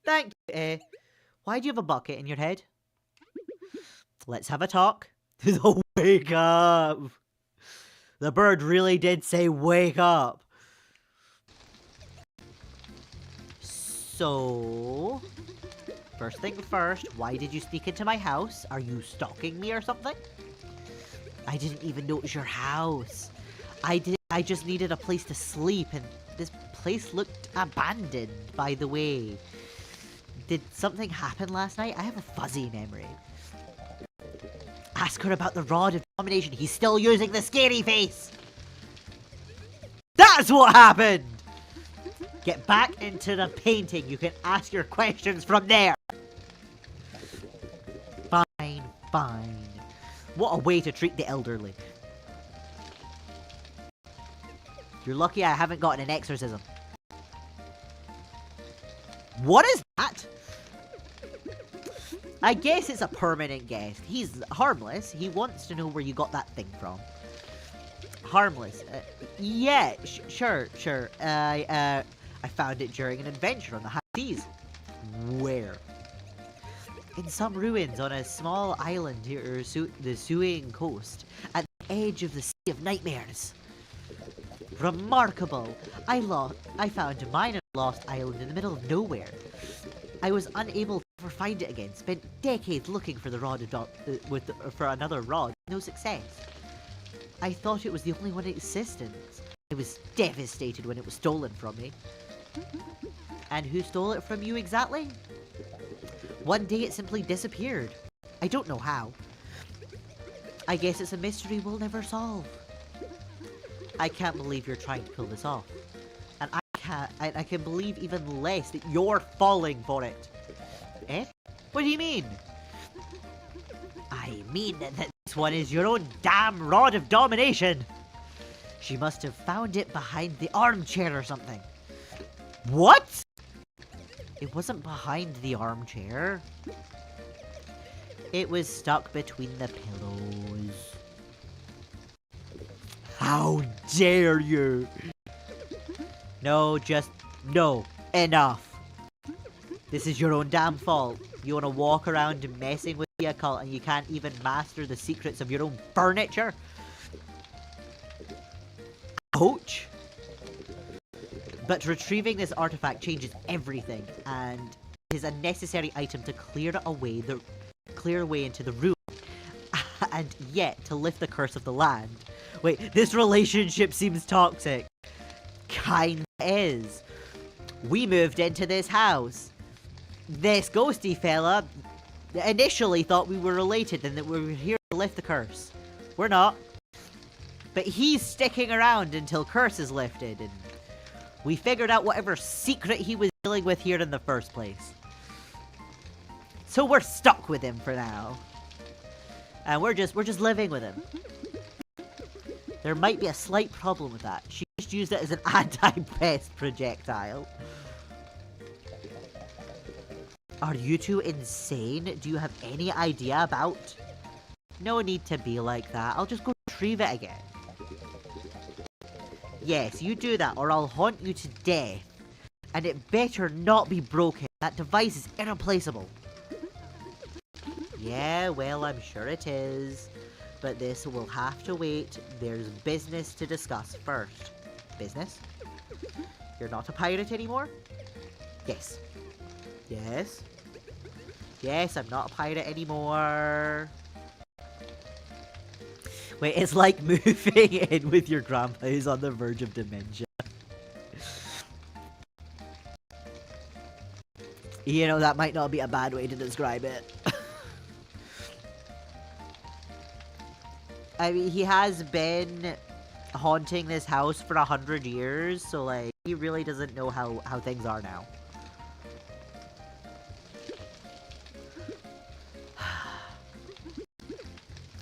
Thank you. Why do you have a bucket in your head? Let's have a talk. Wake up! The bird really did say wake up. So... First thing first, why did you sneak into my house? Are you stalking me or something? I didn't even notice your house. I just needed a place to sleep, and this place looked abandoned, by the way. Did something happen last night? I have a fuzzy memory. Ask her about the rod of domination. He's still using the scary face. That's what happened! Get back into the painting. You can ask your questions from there. Fine, fine. What a way to treat the elderly. You're lucky I haven't gotten an exorcism. What is that? I guess it's a permanent guest. He's harmless. He wants to know where you got that thing from. Harmless. Yeah, sure. I found it during an adventure on the high seas. Where? In some ruins on a small island near the Suing coast, at the edge of the Sea of Nightmares. Remarkable. I found mine on a lost island in the middle of nowhere. I was unable to ever find it again. Spent decades looking for the rod for another rod. No success. I thought it was the only one in existence. I was devastated when it was stolen from me. And who stole it from you exactly? One day it simply disappeared. I don't know how. I guess it's a mystery we'll never solve. I can't believe you're trying to pull this off. And I can believe even less that you're falling for it. Eh? What do you mean? I mean that this one is your own damn rod of domination. She must have found it behind the armchair or something. What? It wasn't behind the armchair. It was stuck between the pillows. How dare you? No, enough. This is your own damn fault. You want to walk around messing with the occult and you can't even master the secrets of your own furniture? Ouch. But retrieving this artifact changes everything, and it is a necessary item to clear a way into the room, and yet to lift the curse of the land. Wait, this relationship seems toxic. Kinda is. We moved into this house. This ghosty fella initially thought we were related and that we were here to lift the curse. We're not. But he's sticking around until curse is lifted, and we figured out whatever secret he was dealing with here in the first place. So we're stuck with him for now. And we're just living with him. There might be a slight problem with that. She just used it as an anti-pest projectile. Are you two insane? Do you have any idea about? No need to be like that. I'll just go retrieve it again. Yes, you do that or I'll haunt you to death. And it better not be broken. That device is irreplaceable. Yeah, well, I'm sure it is. But this will have to wait. There's business to discuss first. Business? You're not a pirate anymore? Yes. Yes. Yes, I'm not a pirate anymore. Wait, it's like moving in with your grandpa who's on the verge of dementia. You know, that might not be a bad way to describe it. I mean, he has been haunting this house for 100 years, so, like, he really doesn't know how things are now.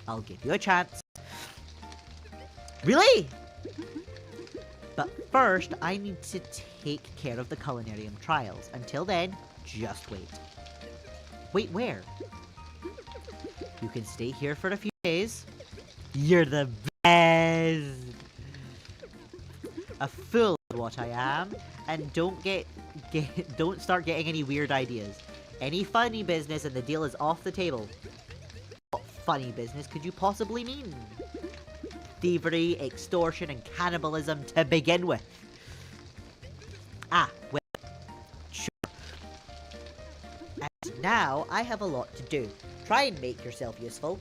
I'll give you a chance. Really? But first, I need to take care of the culinarium trials. Until then, just wait. Wait, where? You can stay here for a few days. You're the best! A fool is what I am. And don't don't start getting any weird ideas. Any funny business and the deal is off the table. What funny business could you possibly mean? Thievery, extortion, and cannibalism to begin with. Ah, well, sure. And now I have a lot to do. Try and make yourself useful.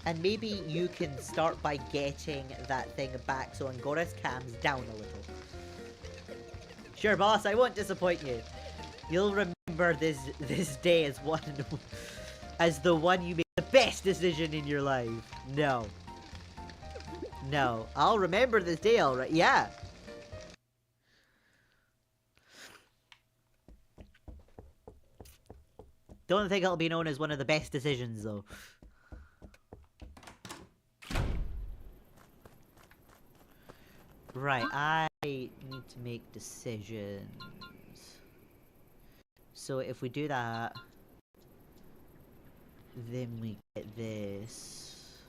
And maybe you can start by getting that thing back so Angoras calms down a little. Sure, boss, I won't disappoint you. You'll remember this day as the one you made the best decision in your life. No. No, I'll remember this day alright. Yeah. Don't think it'll be known as one of the best decisions, though. Right, I need to make decisions. So if we do that, then we get this.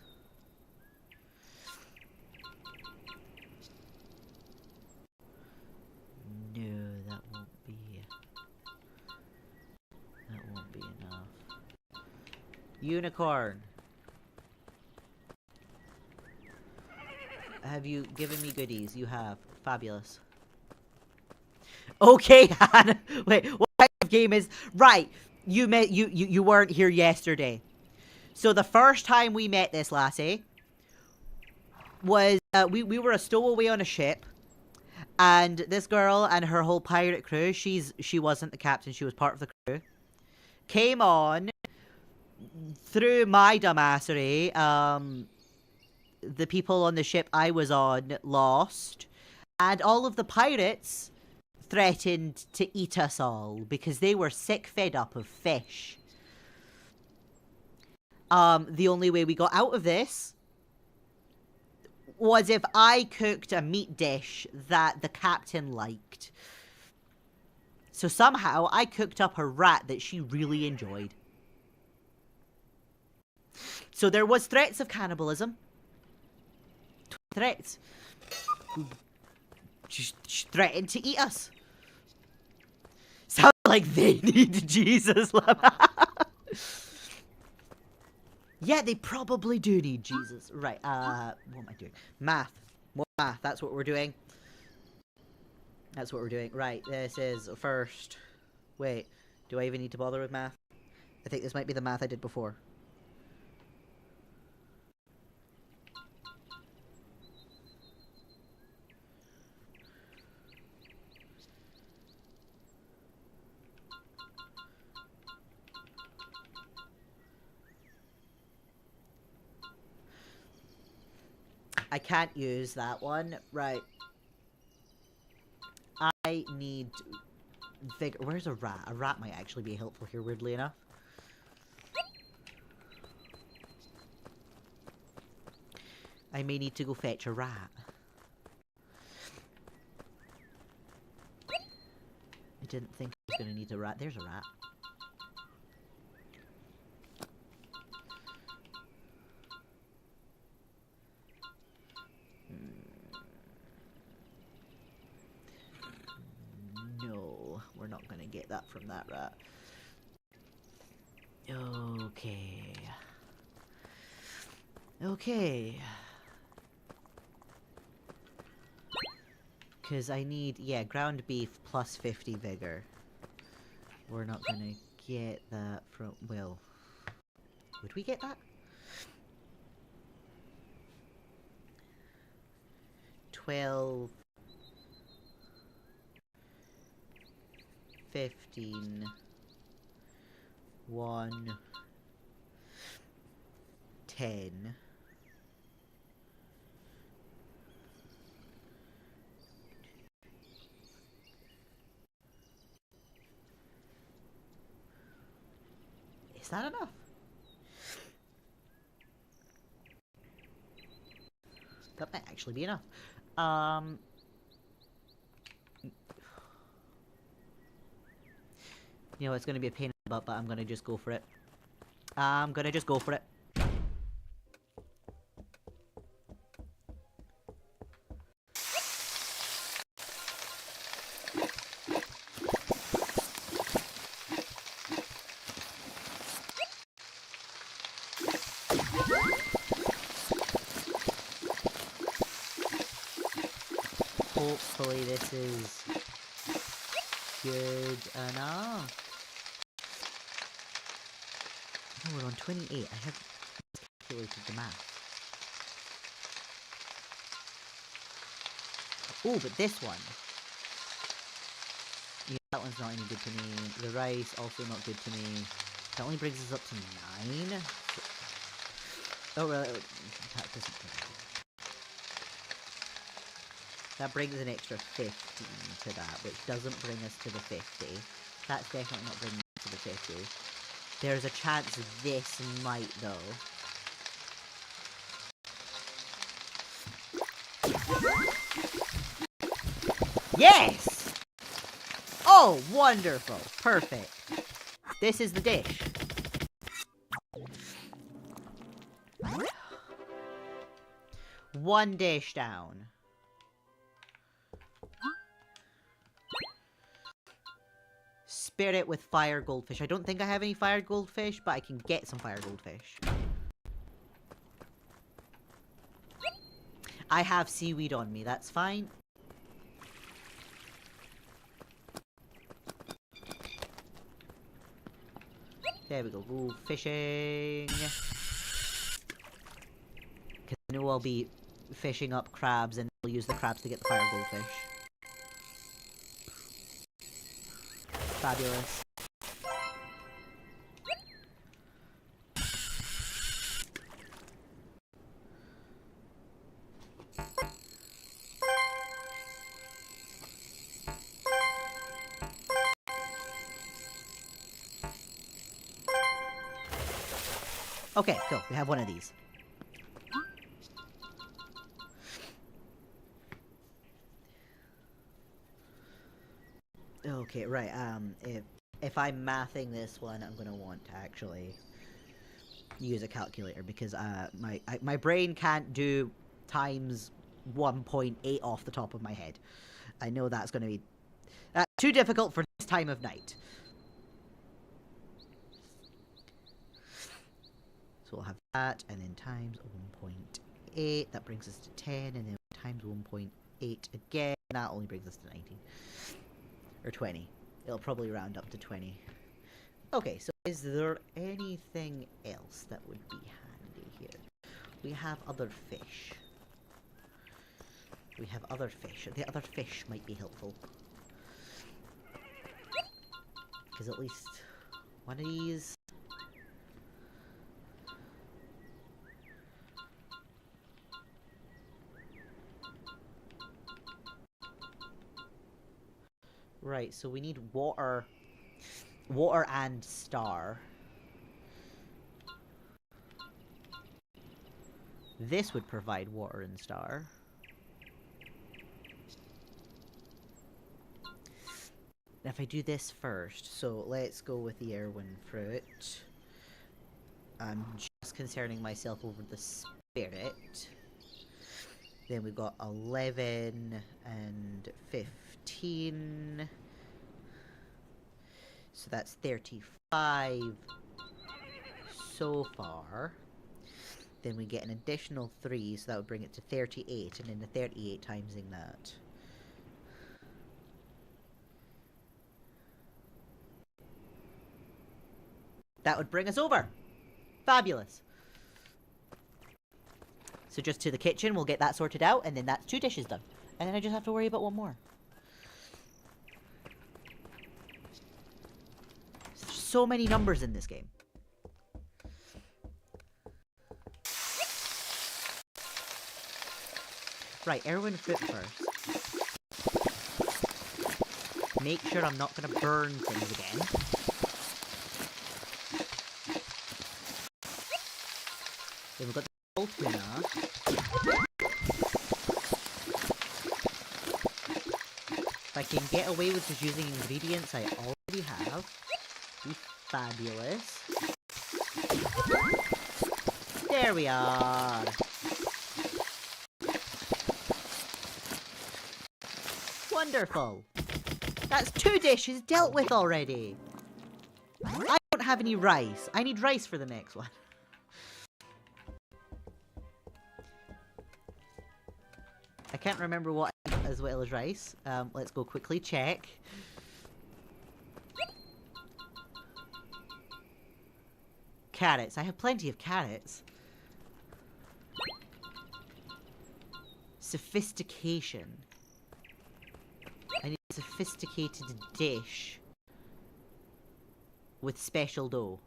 No, that won't be enough. Unicorn. Have you given me goodies? You have. Fabulous. Okay, Hannah. Wait, what type of game is... Right, you weren't here yesterday. So the first time we met this lassie was, we were a stowaway on a ship. And this girl and her whole pirate crew, she wasn't the captain, she was part of the crew, came on, through my dumbassery, the people on the ship I was on lost, and all of the pirates threatened to eat us all because they were sick fed up of fish. The only way we got out of this was if I cooked a meat dish that the captain liked. So somehow I cooked up a rat that she really enjoyed. So there was threats of cannibalism. Threats. She threatened to eat us. Sounds like they need Jesus. Yeah, they probably do need Jesus. Right, what am I doing? Math. More math, that's what we're doing. That's what we're doing. Right, this is first. Wait, do I even need to bother with math? I think this might be the math I did before. I can't use that one. Right. I need vigor. Where's a rat? A rat might actually be helpful here, weirdly enough. I may need to go fetch a rat. I didn't think I was going to need a rat. There's a rat. No, we're not going to get that from that rat. Okay. Okay. Because I need, yeah, ground beef plus 50 vigor. We're not gonna get that from, well, would we get that? 12, 15, 1, 10. Is that enough? That might actually be enough. You know, it's gonna be a pain in the butt, but I'm gonna just go for it. I'm gonna just go for it. Hopefully this is good enough. Oh, we're on 28. I have calculated the math. Oh, but this one. Yeah, that one's not any good to me. The rice, also not good to me. That only brings us up to 9. Oh, well, that doesn't bring. That brings an extra 15 to that, which doesn't bring us to the 50. That's definitely not bringing us to the 50. There's a chance this might, though. Yes! Oh, wonderful. Perfect. This is the dish. One dish down. Spirit with fire goldfish. I don't think I have any fire goldfish, but I can get some fire goldfish. I have seaweed on me, that's fine. There we go, go fishing. Because I know I'll be fishing up crabs and I'll use the crabs to get the fire goldfish. Fabulous. Okay, cool. We have one of these. Okay, right, if I'm mathing this one, I'm gonna want to actually use a calculator because my brain can't do times 1.8 off the top of my head. I know that's gonna be too difficult for this time of night. So we'll have that, and then times 1.8, that brings us to 10, and then times 1.8 again, that only brings us to 19. Or 20. It'll probably round up to 20. Okay, so is there anything else that would be handy here? We have other fish. We have other fish. The other fish might be helpful. Because at least one of these... Right, so we need water. Water and star. This would provide water and star. If I do this first, so let's go with the Erwin fruit. I'm just concerning myself over the spirit. Then we've got 11 and 15. So that's 35 so far. Then we get an additional 3, so that would bring it to 38, and then the 38 timesing that. That would bring us over! Fabulous! So just to the kitchen, we'll get that sorted out, and then that's 2 dishes done. And then I just have to worry about 1 more. There's so many numbers in this game. Right, Erwin fruit first. Make sure I'm not going to burn things again. Then we've got the whole tuna. If I can get away with just using ingredients I already have, be fabulous. There we are. Wonderful. That's 2 dishes dealt with already. I don't have any rice. I need rice for the next one. I can't remember what I need as well as rice. Let's go quickly check. Carrots. I have plenty of carrots. Sophistication. I need a sophisticated dish with special dough.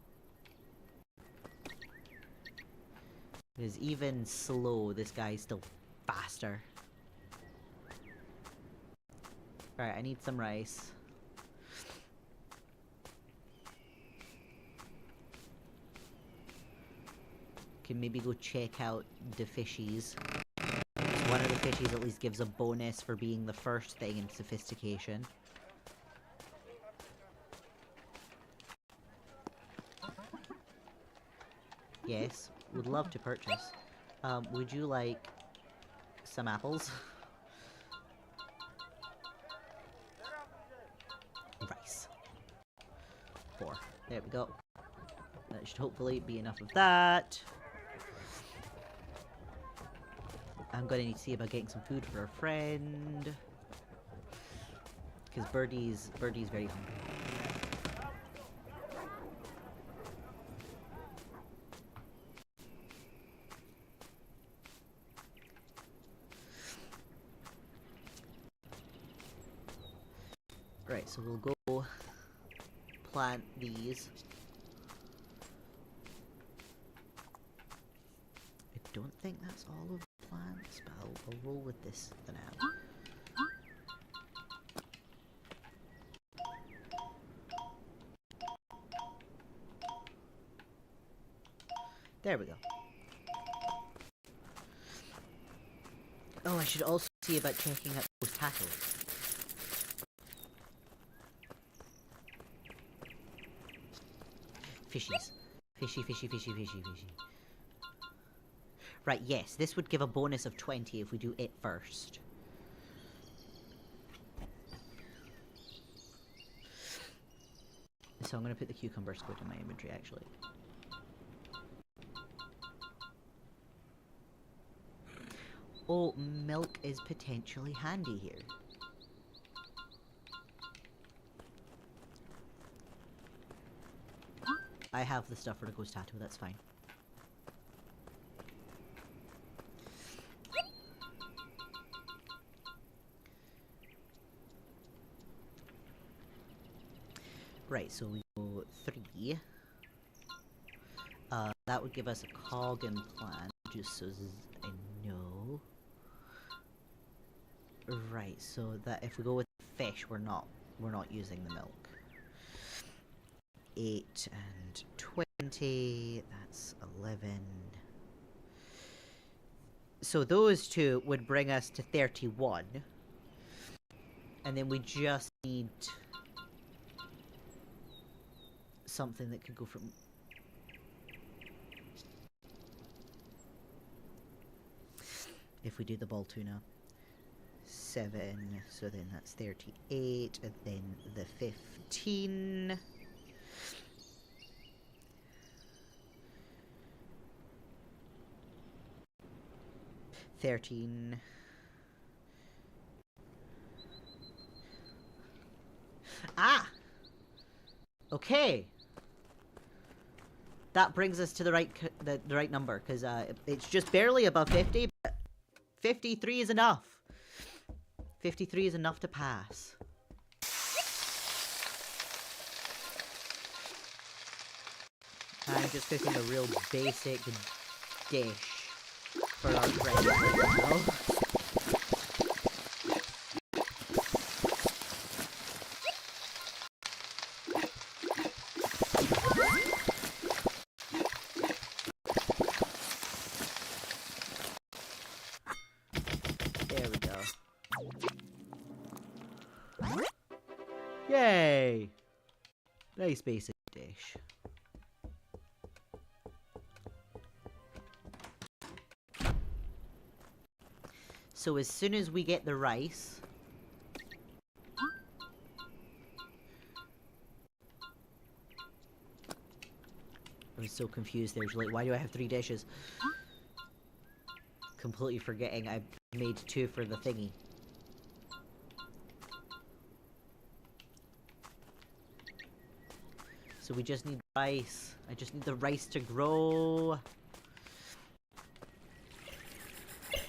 Because even slow, this guy's still faster. Right, I need some rice. Can maybe go check out the fishies. One of the fishies at least gives a bonus for being the first thing in sophistication. Yes, would love to purchase. Would you like some apples? Rice. 4. There we go. That should hopefully be enough of that. I'm gonna need to see about getting some food for a friend. Because Birdie's very hungry. Right, so we'll go plant these. I don't think that's all of the plants, but I'll roll with this for now. There we go. Oh, I should also see about checking out those tackles. Fishies. Fishy, fishy, fishy, fishy, fishy. Right, yes, this would give a bonus of 20 if we do it first. So I'm going to put the cucumber squid in my inventory, actually. Oh, milk is potentially handy here. I have the stuff for the ghost tattoo, that's fine. Right, so we go 3. That would give us a cog implant, just so I know. Right, so that if we go with fish, we're not using the milk. 8 and 20, that's 11. So those two would bring us to 31. And then we just need something that could go from... If we do the ball tuna. 7, so then that's 38, and then the 15. $13. Ah! Okay. That brings us to the right number, because it's just barely above 50, but 53 is enough. 53 is enough to pass. I'm just cooking a real basic dish for our friends right now. There we go. Yay! Nice basic dish. So as soon as we get the rice... I was so confused there. Like, why do I have 3 dishes? Completely forgetting I made 2 for the thingy. So we just need rice. I just need the rice to grow. Is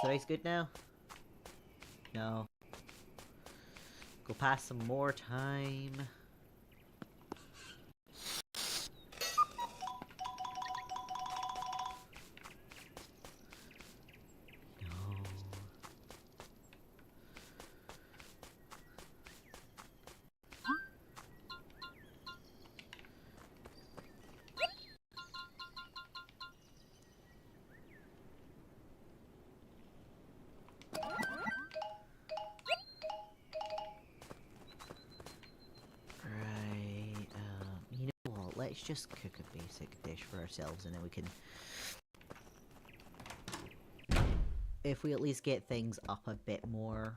the rice good now? No. Go pass some more time. Let's just cook a basic dish for ourselves and then we can... If we at least get things up a bit more...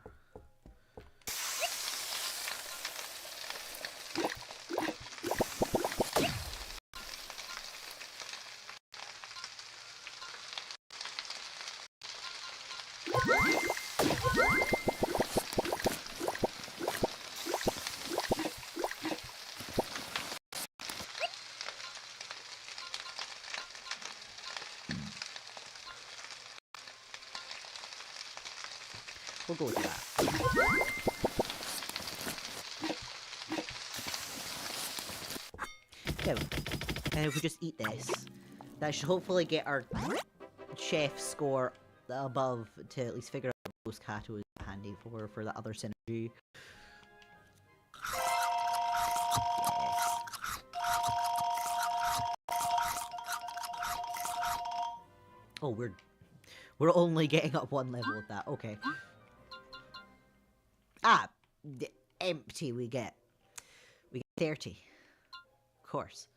We'll go with that. There we go. And if we just eat this, that should hopefully get our chef score above to at least figure out what Kato is handy for the other synergy. Oh, we're only getting up 1 level with that. Okay. Ah, empty we get 30. Of course.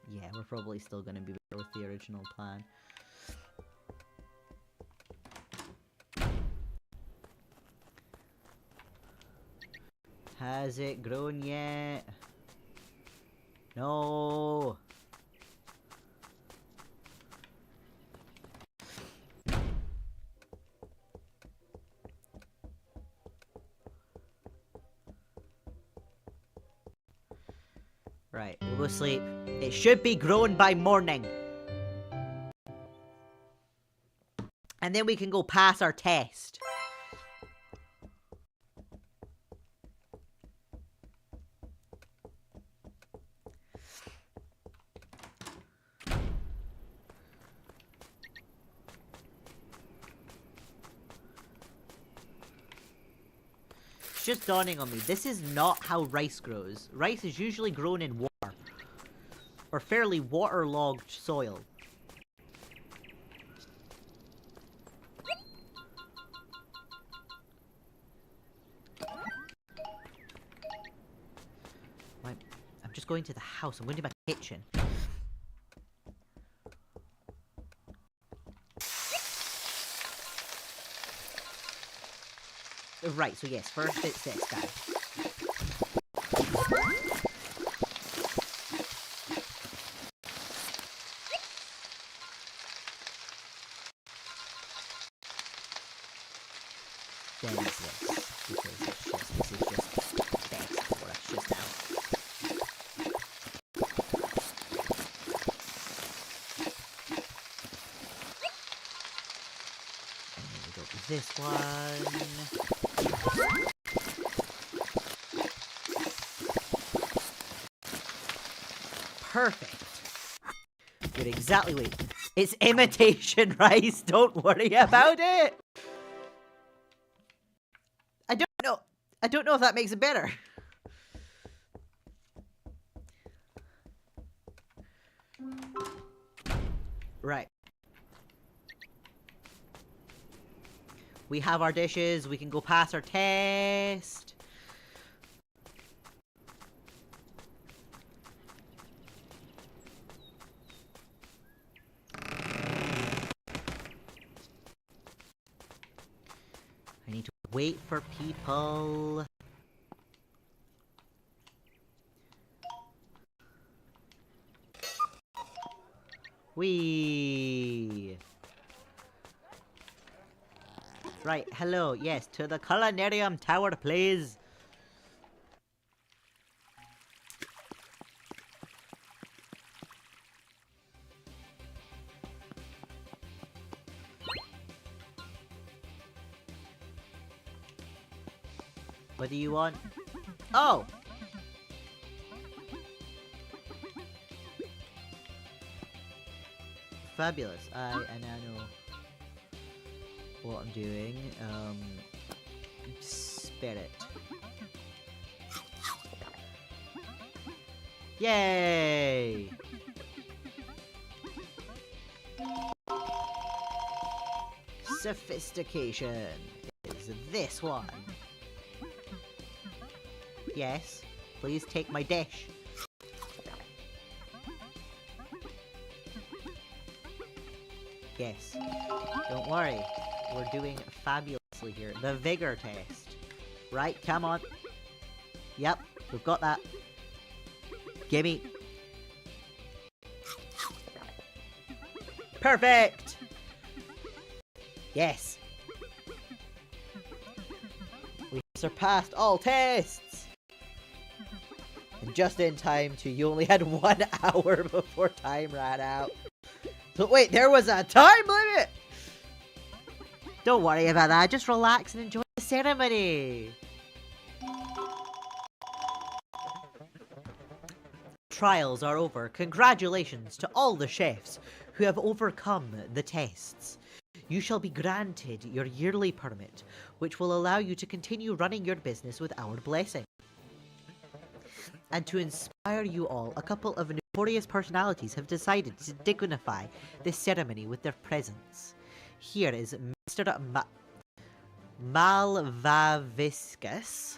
Yeah, we're probably still going to be better with the original plan. Has it grown yet? No! Right, we'll go sleep. It should be grown by morning. And then we can go pass our test. just dawning on me. This is not how rice grows. Rice is usually grown in water. Or fairly waterlogged soil. Right. I'm just going to the house. I'm going to my kitchen. Right, so yes, first it's this guy. Then it's this, because it's just, this is just best for us just now. And then we go to this one. Perfect. You're exactly right. It's imitation rice. Don't worry about it. I don't know if that makes it better. Right. We have our dishes. We can go pass our test. I need to wait for people. Whee! Right, hello, yes, to the Culinarium Tower, please. What do you want? Oh! Fabulous. I now know what I'm doing. Spirit. Yay! Sophistication is this one. Yes, please take my dish. Yes. Don't worry. We're doing fabulously here. The vigor test. Right, come on. Yep, we've got that. Gimme. Perfect! Yes. We surpassed all tests! And just in time to, you only had 1 hour before time ran out. So wait, there was a time limit! Don't worry about that, just relax and enjoy the ceremony! Trials are over. Congratulations to all the chefs who have overcome the tests. You shall be granted your yearly permit, which will allow you to continue running your business with our blessing. And to inspire you all, a couple of notorious personalities have decided to dignify this ceremony with their presence. Here is Mr. Malvaviscus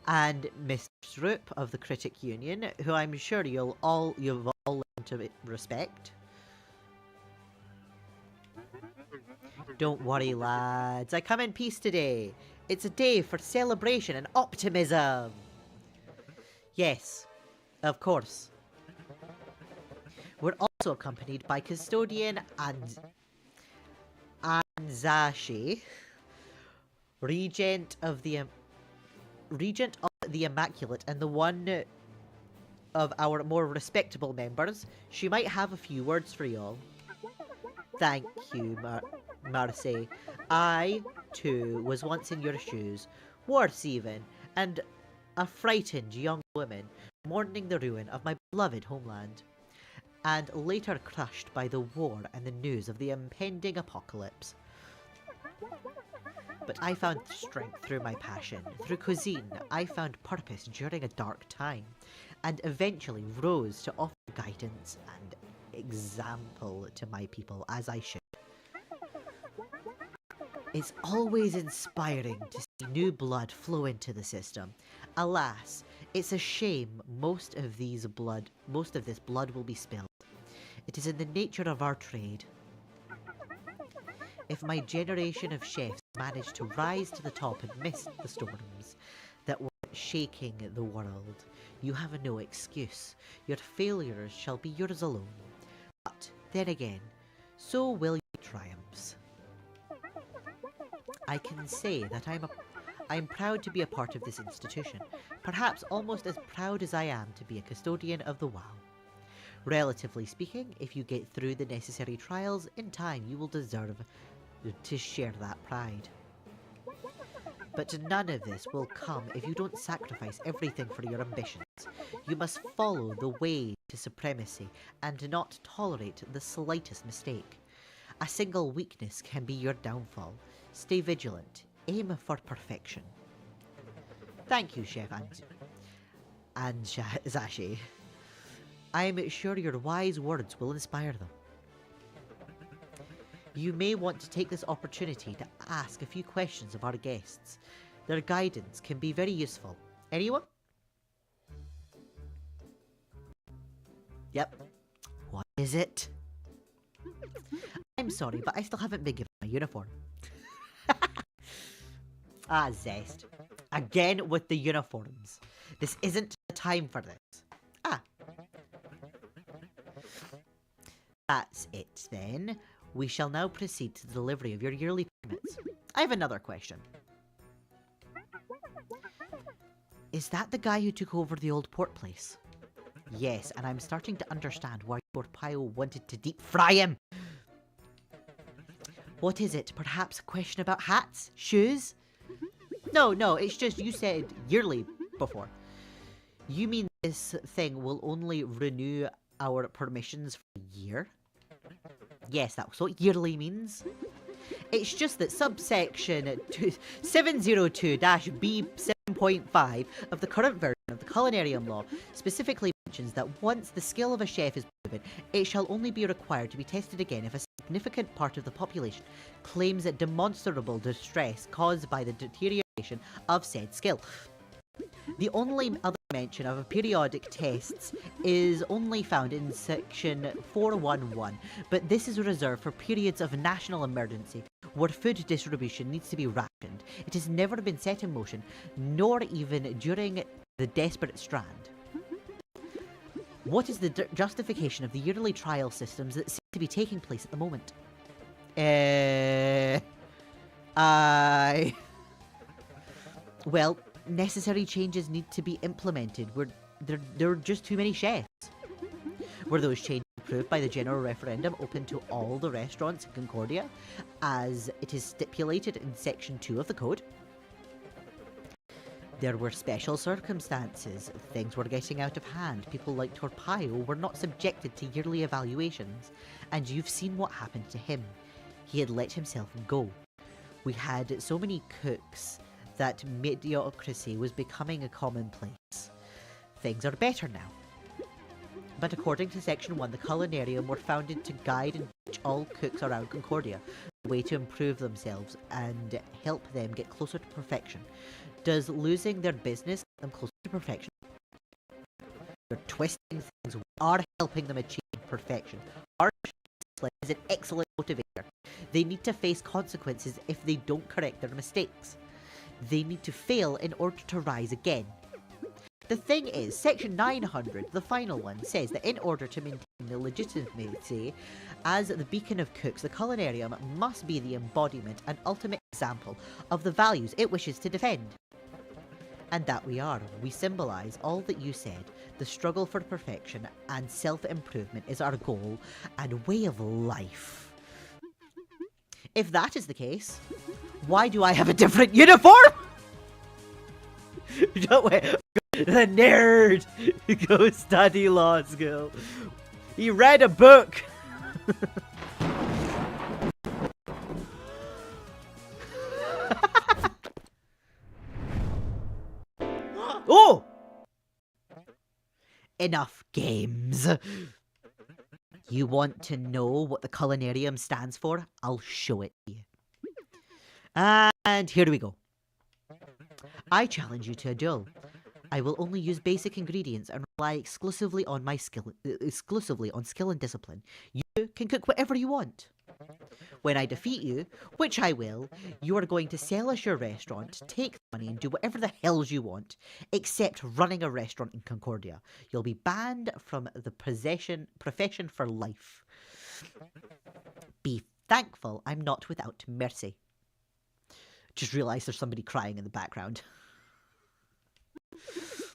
and Miss Roop of the Critic Union, who I'm sure you've all learned to respect. Don't worry, lads. I come in peace today. It's a day for celebration and optimism. Yes, of course. We're also accompanied by Custodian Anzashi, Regent of the Immaculate, and the one of our more respectable members. She might have a few words for y'all. Thank you, Marseille. I, too, was once in your shoes, worse even, and a frightened young woman, mourning the ruin of my beloved homeland, and later crushed by the war and the news of the impending apocalypse. But I found strength through my passion. Through cuisine, I found purpose during a dark time, and eventually rose to offer guidance and example to my people as I should. It's always inspiring to see new blood flow into the system. Alas, it's a shame most of this blood will be spilled. It is in the nature of our trade. If my generation of chefs managed to rise to the top and miss the storms that were shaking the world, you have no excuse. Your failures shall be yours alone. But then again, so will your triumphs. I can say that I'm proud to be a part of this institution, perhaps almost as proud as I am to be a custodian of the WoW. Relatively speaking, if you get through the necessary trials, in time you will deserve to share that pride. But none of this will come if you don't sacrifice everything for your ambitions. You must follow the way to supremacy and not tolerate the slightest mistake. A single weakness can be your downfall. Stay vigilant. Aim for perfection. Thank you, Chef Zashi. I am sure your wise words will inspire them. You may want to take this opportunity to ask a few questions of our guests. Their guidance can be very useful. Anyone? Yep. What is it? I'm sorry, but I still haven't been given my uniform. Ah, Zest. Again with the uniforms. This isn't the time for this. Ah. That's it then. We shall now proceed to the delivery of your yearly permits. I have another question. Is that the guy who took over the old port place? Yes, and I'm starting to understand why Torpio wanted to deep fry him. What is it? Perhaps a question about hats? Shoes? No, it's just you said yearly before. You mean this thing will only renew our permissions for a year? Yes, that's what yearly means. It's just that subsection 702-B7.5 of the current version of the Culinarium Law specifically mentions that once the skill of a chef is proven, it shall only be required to be tested again if a significant part of the population claims demonstrable distress caused by the deterioration of said skill. The only other mention of periodic tests is only found in section 411, but this is reserved for periods of national emergency where food distribution needs to be rationed. It has never been set in motion, nor even during the desperate strand. What is the justification of the yearly trial systems that seem to be taking place at the moment? Well, necessary changes need to be implemented. There are just too many chefs. Were those changes approved by the general referendum open to all the restaurants in Concordia, as it is stipulated in Section 2 of the Code? There were special circumstances. Things were getting out of hand. People like Torpio were not subjected to yearly evaluations, and you've seen what happened to him. He had let himself go. We had so many cooks that mediocrity was becoming a commonplace. Things are better now. But according to Section 1, the Culinarium were founded to guide and teach all cooks around Concordia the way to improve themselves and help them get closer to perfection. Does losing their business get them closer to perfection? They're twisting things. We are helping them achieve perfection. Our discipline is an excellent motivator. They need to face consequences if they don't correct their mistakes. They need to fail in order to rise again. The thing is, Section 900, the final one, says that in order to maintain the legitimacy as the beacon of cooks, the Culinarium must be the embodiment and ultimate example of the values it wishes to defend. And that we are. We symbolise all that you said. The struggle for perfection and self-improvement is our goal and way of life. If that is the case, why do I have a different uniform? Don't wait. The nerd go study law school. He read a book. enough games. You want to know what the culinarium stands for? I'll show it to you. And here we go. I challenge you to a duel. I will only use basic ingredients and rely exclusively on skill and discipline. You can cook whatever you want. When I defeat you, which I will, you are going to sell us your restaurant, take the money and do whatever the hells you want, except running a restaurant in Concordia. You'll be banned from the profession for life. Be thankful I'm not without mercy. Just realised there's somebody crying in the background.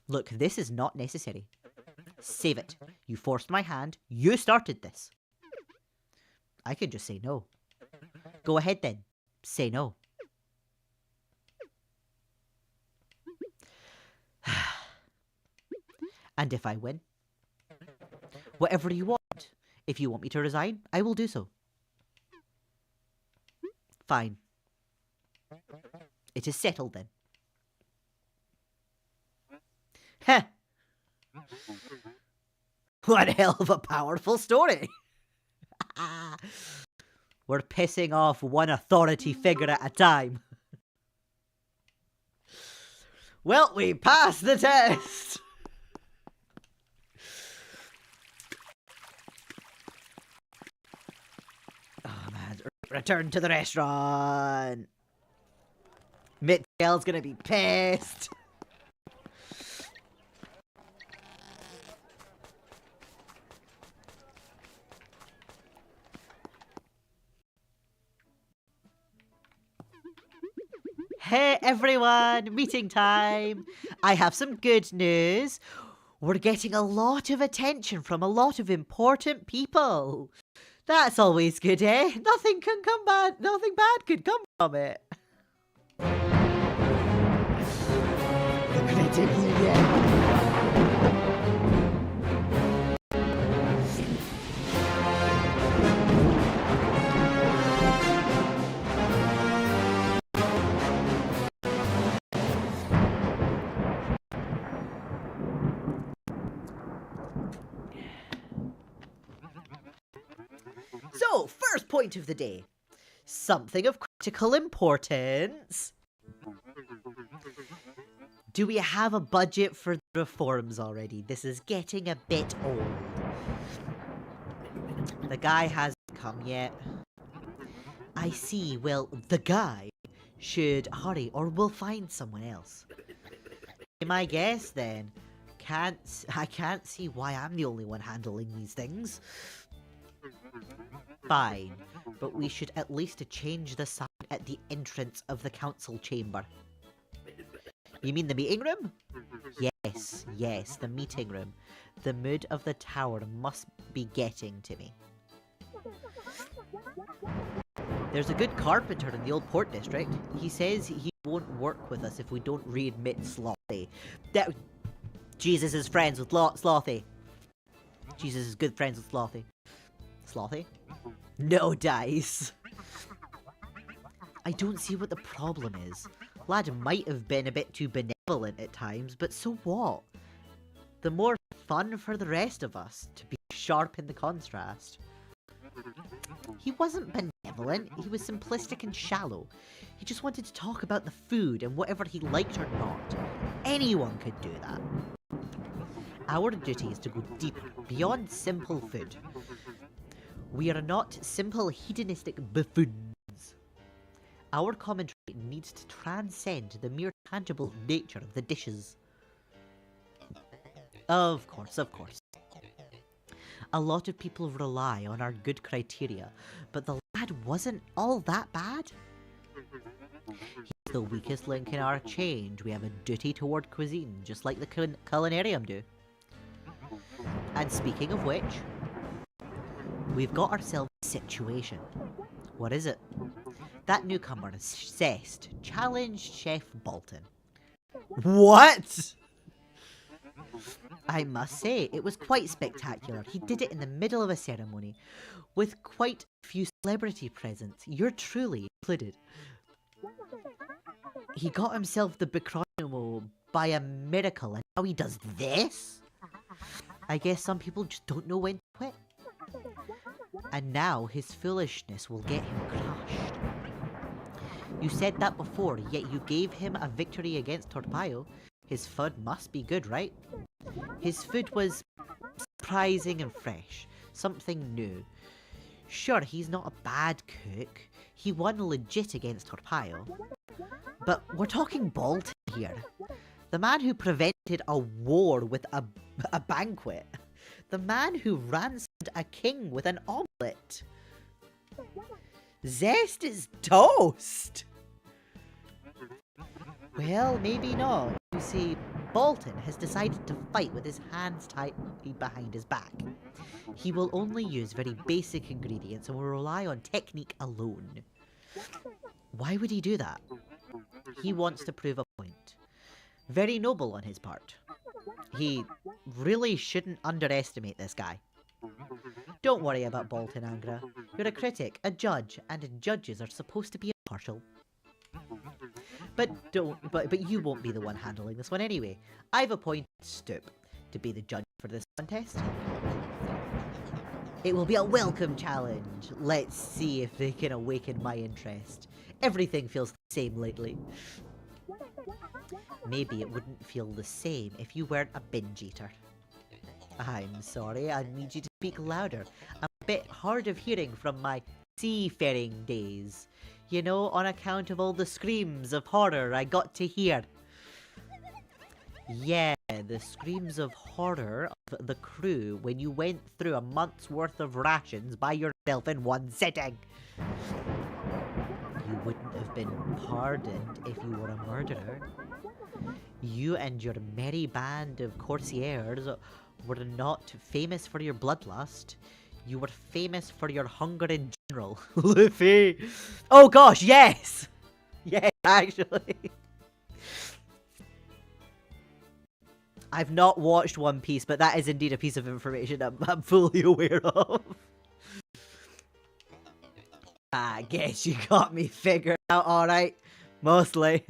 Look, this is not necessary. Save it. You forced my hand. You started this. I can just say no. Go ahead then. Say no. And if I win? Whatever you want. If you want me to resign, I will do so. Fine. It is settled then. Heh. What a hell of a powerful story. We're pissing off one authority figure at a time. Well, we passed the test. Oh man, return to the restaurant. Mitchell's gonna be pissed. Hey everyone, meeting time. I have some good news. We're getting a lot of attention from a lot of important people. That's always good, eh? Nothing bad could come from it. The critics again. So, first point of the day. Something of critical importance. Do we have a budget for the reforms already? This is getting a bit old. The guy hasn't come yet. I see. Well, the guy should hurry or we'll find someone else. My guess then. I can't see why I'm the only one handling these things. Fine, but we should at least change the sign at the entrance of the council chamber. You mean the meeting room? Yes, the meeting room. The mood of the tower must be getting to me. There's a good carpenter in the old port district. He says he won't work with us if we don't readmit Slothy. Jesus is friends with Slothy. Jesus is good friends with Slothy. Slothy? No dice. I don't see what the problem is. Lad might have been a bit too benevolent at times, but so what? The more fun for the rest of us, to be sharp in the contrast. He wasn't benevolent, he was simplistic and shallow. He just wanted to talk about the food and whatever he liked or not. Anyone could do that. Our duty is to go deeper, beyond simple food. We are not simple hedonistic buffoons. Our commentary needs to transcend the mere tangible nature of the dishes. Of course. A lot of people rely on our good criteria, but the lad wasn't all that bad. He's the weakest link in our change. We have a duty toward cuisine, just like the culinarium do. And speaking of which, we've got ourselves a situation. What is it? That newcomer, Cest, challenged Chef Bolton. What? I must say, it was quite spectacular. He did it in the middle of a ceremony, with quite a few celebrity presents, you're truly included. He got himself the Bicronimo by a miracle, and now he does this? I guess some people just don't know when to quit. And now his foolishness will get him crushed. You said that before, yet you gave him a victory against Torpaio. His food must be good, right? His food was surprising and fresh. Something new. Sure, he's not a bad cook. He won legit against Torpaio. But we're talking Bolton here. The man who prevented a war with a banquet. The man who ransomed a king with an omelette. Zest is toast! Well, maybe not. You see, Bolton has decided to fight with his hands tied behind his back. He will only use very basic ingredients and will rely on technique alone. Why would he do that? He wants to prove a point. Very noble on his part. He really shouldn't underestimate this guy. Don't worry about Bolton, Angra. You're a critic, a judge, and judges are supposed to be impartial. But you won't be the one handling this one anyway. I've appointed Stoop to be the judge for this contest. It will be a welcome challenge. Let's see if they can awaken my interest. Everything feels the same lately. Maybe it wouldn't feel the same if you weren't a binge eater. I'm sorry, I need you to speak louder. I'm a bit hard of hearing from my seafaring days. You know, on account of all the screams of horror I got to hear. Yeah, the screams of horror of the crew when you went through a month's worth of rations by yourself in one sitting. You wouldn't have been pardoned if you were a murderer. You and your merry band of courtiers were not famous for your bloodlust. You were famous for your hunger in general. Luffy! Oh gosh, yes! Yes, actually. I've not watched One Piece, but that is indeed a piece of information I'm fully aware of. I guess you got me figured out alright. Mostly.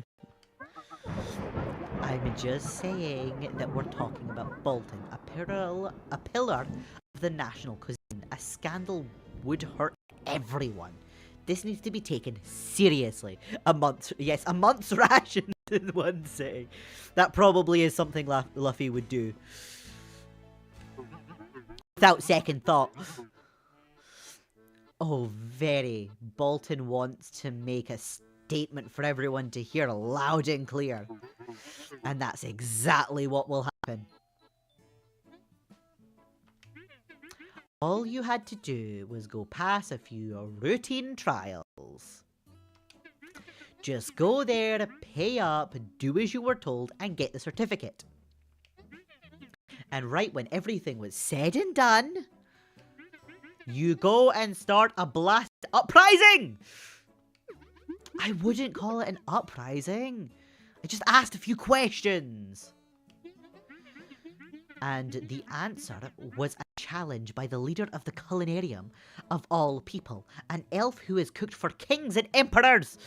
I'm just saying that we're talking about Bolton, a pillar of the national cuisine. A scandal would hurt everyone. This needs to be taken seriously. A month's ration in one sitting. That probably is something Luffy would do. Without second thought. Oh, very. Bolton wants to make a statement for everyone to hear loud and clear. And that's exactly what will happen. All you had to do was go pass a few routine trials. Just go there, pay up, do as you were told, and get the certificate. And right when everything was said and done, you go and start a blast uprising! I wouldn't call it an uprising. I just asked a few questions. And the answer was a challenge by the leader of the culinarium of all people, an elf who has cooked for kings and emperors.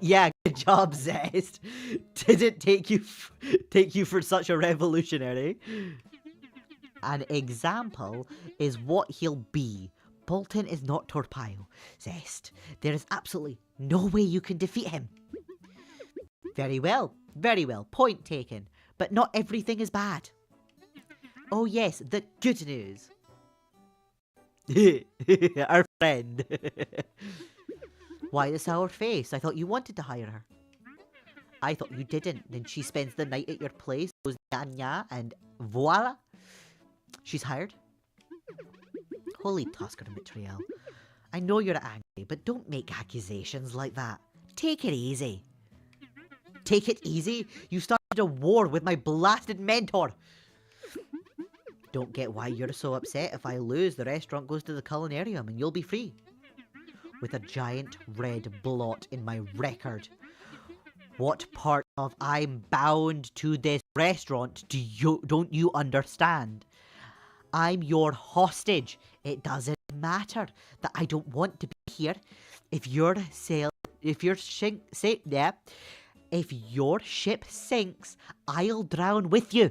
Yeah, good job, Zest. Didn't take you for such a revolutionary. An example is what he'll be. Bolton is not Torpaio. Zest, there is absolutely no way you can defeat him. Very well, point taken. But not everything is bad. Oh yes, the good news. Our friend. Why the sour face? I thought you wanted to hire her. I thought you didn't. Then she spends the night at your place, goes nya, and voila. She's hired. Holy Tusker Mitriel. I know you're angry, but don't make accusations like that. Take it easy. Take it easy? You started a war with my blasted mentor. Don't get why you're so upset. If I lose, the restaurant goes to the culinarium and you'll be free. With a giant red blot in my record. What part of I'm bound to this restaurant don't you understand? I'm your hostage. It doesn't matter that I don't want to be here. If your ship sinks, I'll drown with you.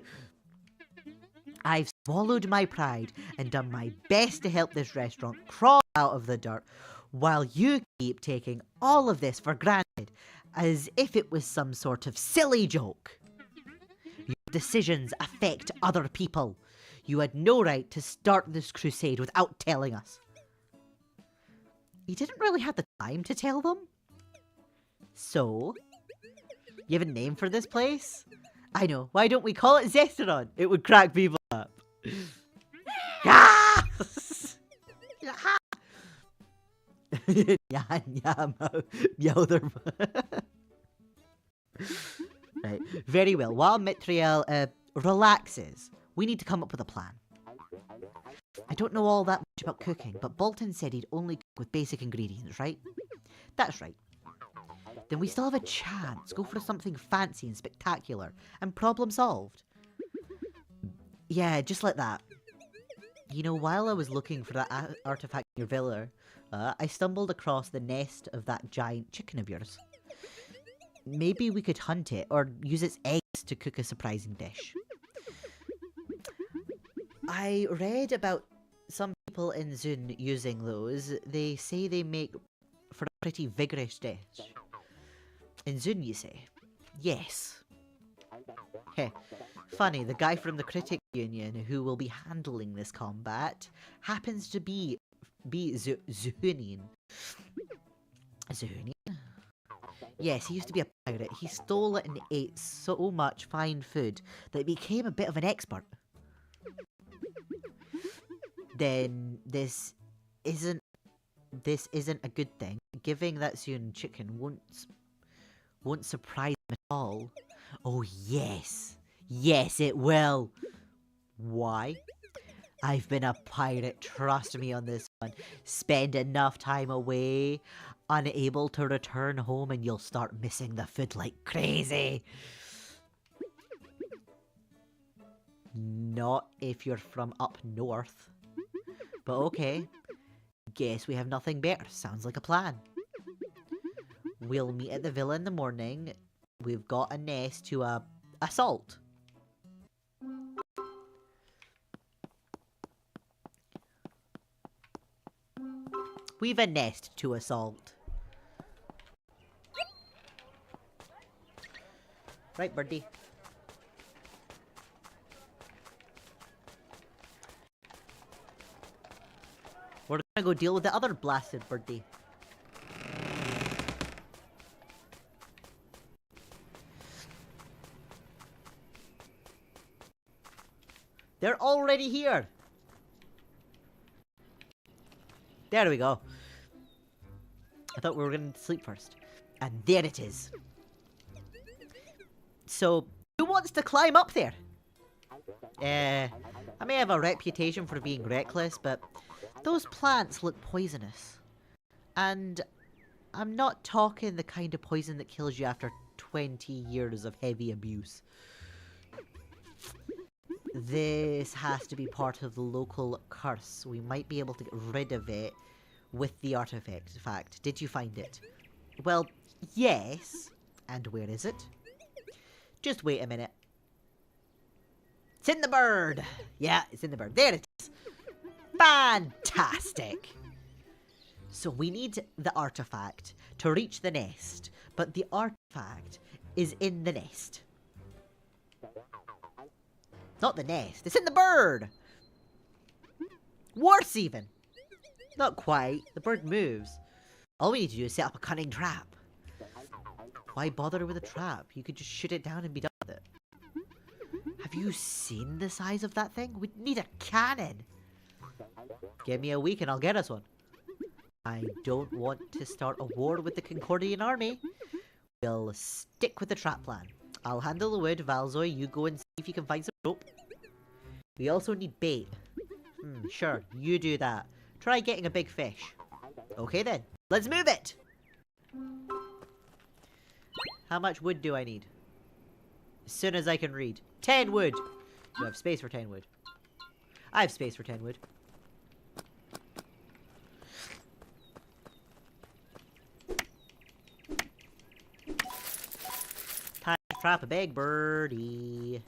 I've swallowed my pride and done my best to help this restaurant crawl out of the dirt, while you keep taking all of this for granted, as if it was some sort of silly joke. Your decisions affect other people. You had no right to start this crusade without telling us. You didn't really have the time to tell them? So, you have a name for this place? I know, why don't we call it Zestaurant? It would crack people up. Ah! Right, very well. While Mitriel relaxes, we need to come up with a plan. I don't know all that much about cooking, but Bolton said he'd only cook with basic ingredients, right? That's right. Then we still have a chance. Go for something fancy and spectacular, and problem solved. Yeah, just like that. You know, while I was looking for that artifact in your villa, I stumbled across the nest of that giant chicken of yours. Maybe we could hunt it, or use its eggs to cook a surprising dish. I read about some people in Zun using those. They say they make for a pretty vigorous dish. In Zun, you say? Yes. Heh. Funny, the guy from the Critic Union who will be handling this combat happens to be Zunin. Zunin? Yes, he used to be a pirate. He stole it and ate so much fine food that he became a bit of an expert. Then this isn't a good thing. Giving that Zun chicken won't surprise him at all. Oh yes. Yes, it will. Why? I've been a pirate, trust me on this one. Spend enough time away, unable to return home, and you'll start missing the food like crazy. Not if you're from up north. But okay. Guess we have nothing better. Sounds like a plan. We'll meet at the villa in the morning. We've got a nest to assault. We've a nest to assault. Right, birdie. We're gonna go deal with the other blasted birdie. They're already here. There we go. I thought we were going to sleep first. And there it is. So, who wants to climb up there? I may have a reputation for being reckless, but those plants look poisonous. And I'm not talking the kind of poison that kills you after 20 years of heavy abuse. This has to be part of the local curse. We might be able to get rid of it with the artifact. In fact, did you find it? Well, yes. And where is it? Just wait a minute. It's in the bird! Yeah, it's in the bird. There it is. Fantastic! So we need the artifact to reach the nest, but the artifact is in the nest. Not the nest, it's in the bird! Worse even! Not quite, the bird moves. All we need to do is set up a cunning trap. Why bother with a trap? You could just shoot it down and be done with it. Have you seen the size of that thing? We'd need a cannon! Give me a week and I'll get us one. I don't want to start a war with the Concordian army. We'll stick with the trap plan. I'll handle the wood. Valzoy, you go and see if you can find some rope. We also need bait. Sure, you do that. Try getting a big fish. Okay then, let's move it! How much wood do I need? As soon as I can read. 10 wood! Do I have space for 10 wood? I have space for 10 wood. Time to trap a big birdie.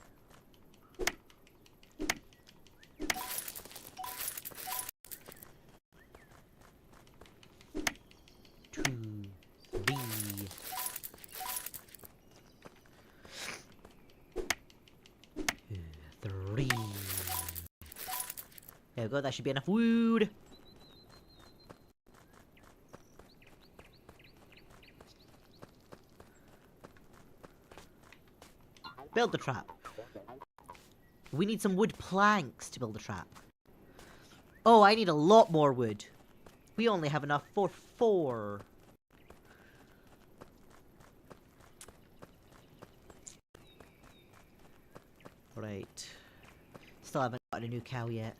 There we go, that should be enough wood. Build the trap. We need some wood planks to build a trap. Oh, I need a lot more wood. We only have enough for 4. Right. Still haven't got a new cow yet.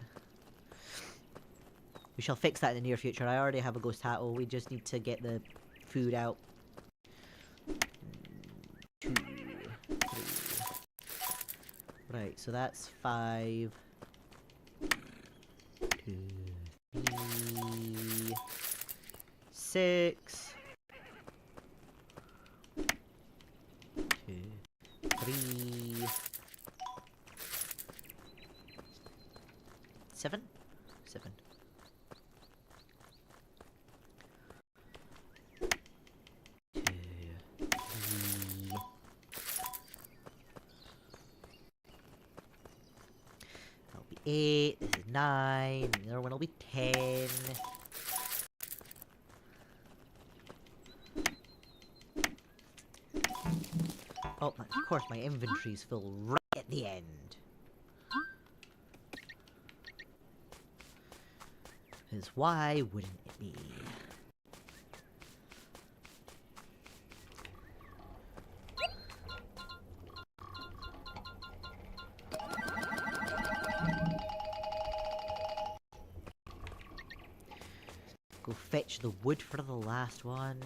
We shall fix that in the near future. I already have a ghost hat. We just need to get the food out. 2, 3. Right, so that's 5. 2, 3, 6. 2, 3. 7? 7. 2, 3. That'll be 8. This is 9. The other one will be 10. Oh, of course, my inventory's full right at the end. Because why wouldn't it be? Go fetch the wood for the last one.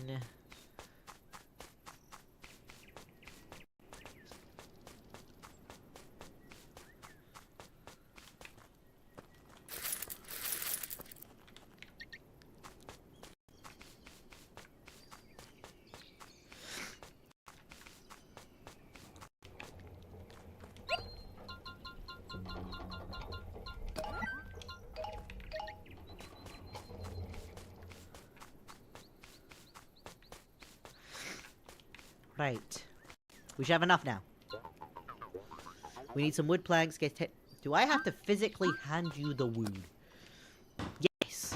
Right. We should have enough now. We need some wood planks. Do I have to physically hand you the wood? Yes.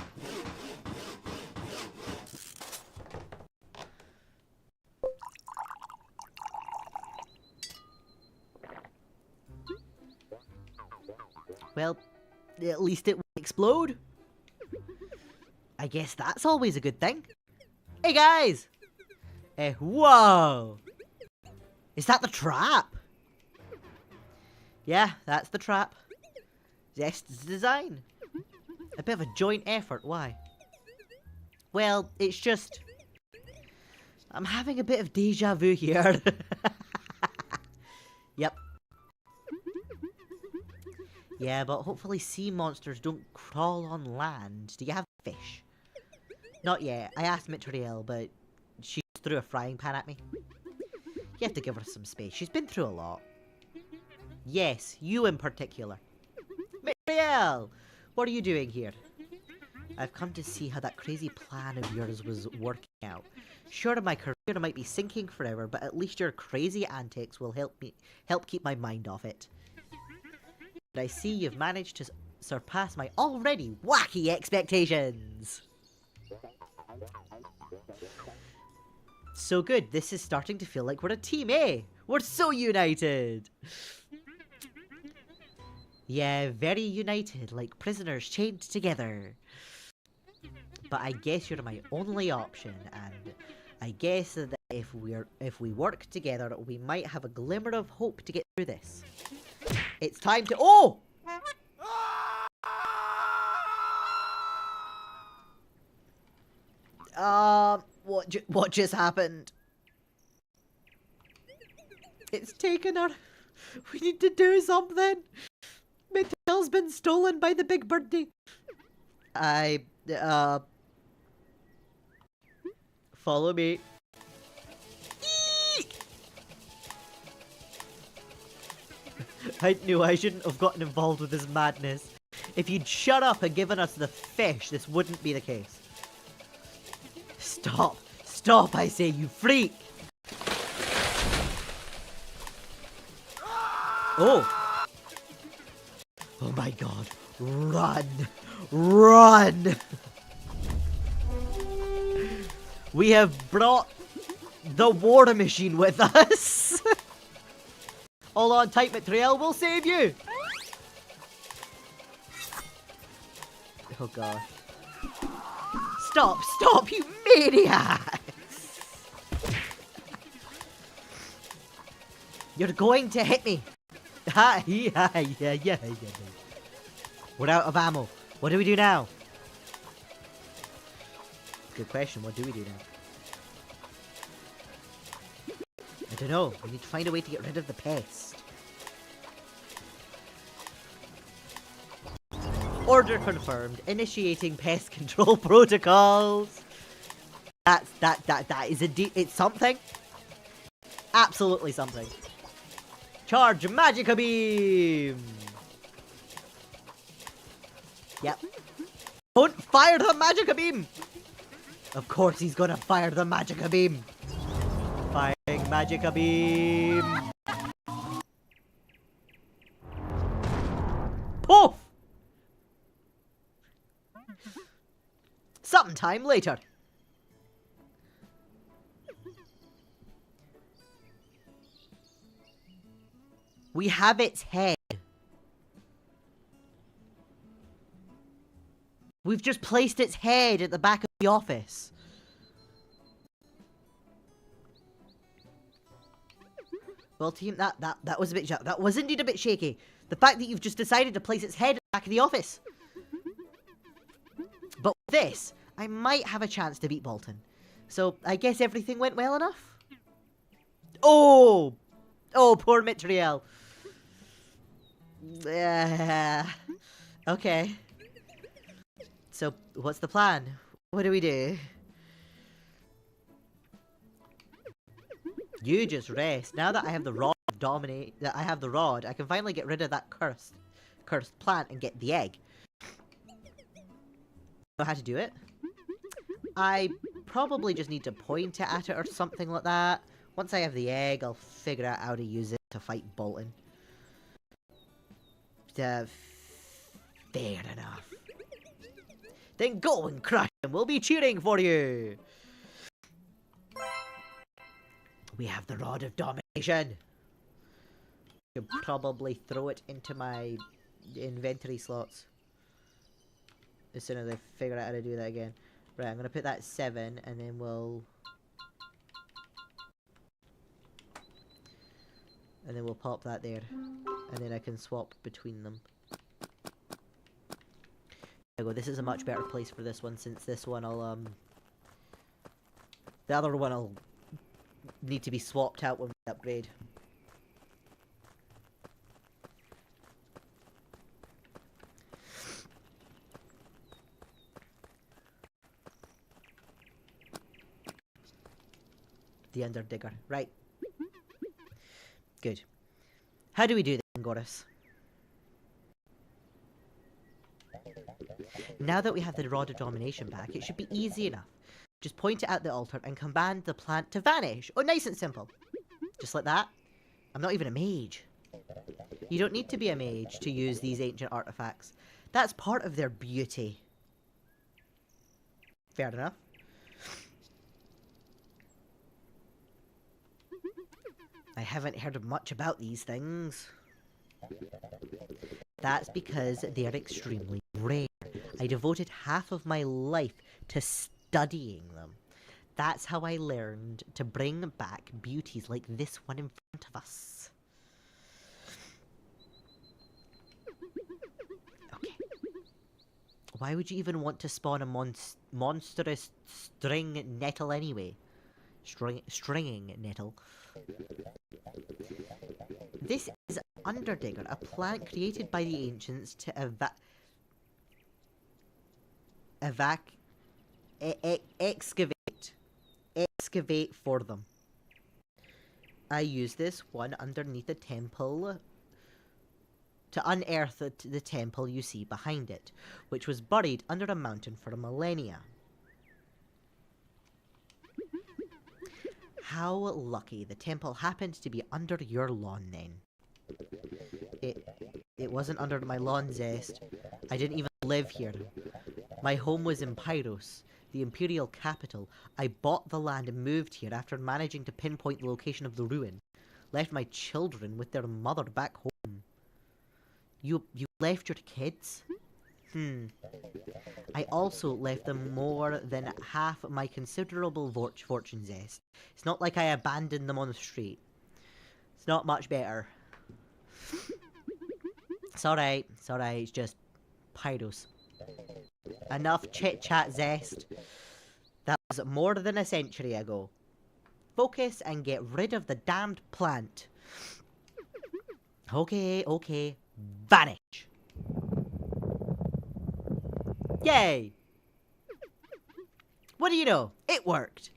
Well, at least it won't explode. I guess that's always a good thing. Hey guys! Whoa! Is that the trap? Yeah, that's the trap. Yes, it's the design. A bit of a joint effort, why? Well, it's just... I'm having a bit of deja vu here. Yep. Yeah, but hopefully sea monsters don't crawl on land. Do you have fish? Not yet. I asked Mitriel, but she threw a frying pan at me. You have to give her some space. She's been through a lot. Yes, you in particular. Mitriel! What are you doing here? I've come to see how that crazy plan of yours was working out. Sure, my career might be sinking forever, but at least your crazy antics will help keep my mind off it. But I see you've managed to surpass my already wacky expectations. So good, this is starting to feel like we're a team, eh? We're so united! Yeah, very united, like prisoners chained together. But I guess you're my only option, and I guess that if we work together, we might have a glimmer of hope to get through this. It's time to— oh! What just happened? It's taken her. We need to do something. Mitel's been stolen by the big birdie. Follow me. Eek! I knew I shouldn't have gotten involved with his madness. If you'd shut up and given us the fish, this wouldn't be the case. Stop! Stop, I say, you freak! Oh! Oh my god. Run! Run! We have brought the war machine with us! Hold on tight, Mitriel, we'll save you! Oh gosh. Stop! Stop, you maniacs! You're going to hit me! Ha! Yeah. We're out of ammo. What do we do now? Good question. What do we do now? I don't know. We need to find a way to get rid of the pest. Order confirmed. Initiating pest control protocols. That is indeed. It's something. Absolutely something. Charge Magica Beam. Yep. Don't fire the Magica Beam. Of course he's gonna fire the Magica Beam. Firing Magica Beam. Poof! Sometime later. We have its head. We've just placed its head at the back of the office. Well, team, that was a bit that was indeed a bit shaky. The fact that you've just decided to place its head at the back of the office. But with this, I might have a chance to beat Bolton. So I guess everything went well enough. Oh, poor Mitriel. Okay. So, what's the plan? What do we do? You just rest. Now that I have the rod I can finally get rid of that cursed plant and get the egg. Know how to do it? I probably just need to point it at it or something like that. Once I have the egg, I'll figure out how to use it to fight Bolton. Fair enough. Then go and crush him. We'll be cheering for you. We have the Rod of Domination. Should probably throw it into my inventory slots as soon as I figure out how to do that again. Right, I'm gonna put that 7, and then we'll pop that there, and then I can swap between them. There we go. This is a much better place for this one, since this one I'll the other one will need to be swapped out when we upgrade. The Underdigger. Right. Good. How do we do this, Goris? Now that we have the Rod of Domination back, it should be easy enough. Just point it at the altar and command the plant to vanish. Oh, nice and simple. Just like that. I'm not even a mage. You don't need to be a mage to use these ancient artifacts. That's part of their beauty. Fair enough. I haven't heard much about these things. That's because they're extremely rare. I devoted half of my life to studying them. That's how I learned to bring back beauties like this one in front of us. Okay. Why would you even want to spawn a monstrous string nettle anyway? Stringing nettle. This is Underdigger, a plant created by the ancients to excavate for them. I use this one underneath the temple to unearth the temple you see behind it, which was buried under a mountain for millennia. How lucky the temple happened to be under your lawn then. It wasn't under my lawn, Zest. I didn't even live here. My home was in Pyros, the imperial capital. I bought the land and moved here after managing to pinpoint the location of the ruin. Left my children with their mother back home. You left your kids? I also left them more than half my considerable fortune, Zest. It's not like I abandoned them on the street. It's not much better. It's alright, it's just Pyros. Enough chit-chat, Zest. That was more than a century ago. Focus and get rid of the damned plant. Okay. Vanish. Yay! What do you know? It worked.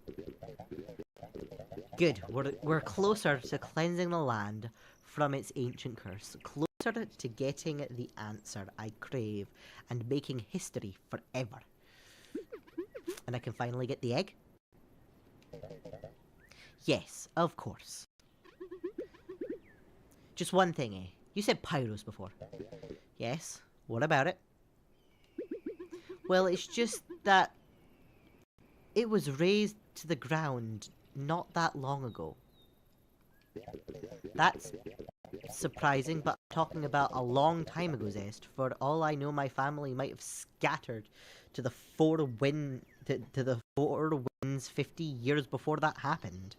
Good. We're closer to cleansing the land from its ancient curse. Closer to getting the answer I crave and making history forever. And I can finally get the egg? Yes, of course. Just one thing, eh? You said Pyros before. Yes, what about it? Well, it's just that it was raised to the ground not that long ago. That's surprising, but I'm talking about a long time ago, Zest. For all I know, my family might have scattered to the four winds 50 years before that happened.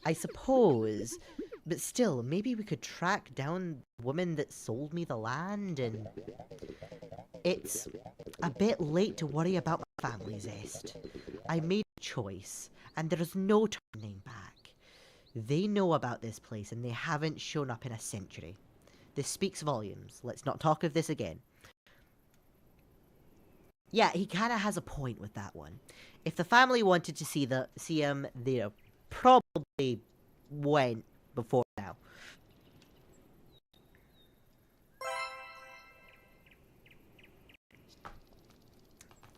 I suppose, but still, maybe we could track down the woman that sold me the land and... It's a bit late to worry about my family, Zest. I made a choice, and there's no turning back. They know about this place, and they haven't shown up in a century. This speaks volumes. Let's not talk of this again. Yeah, he kind of has a point with that one. If the family wanted to see him, they probably went before now.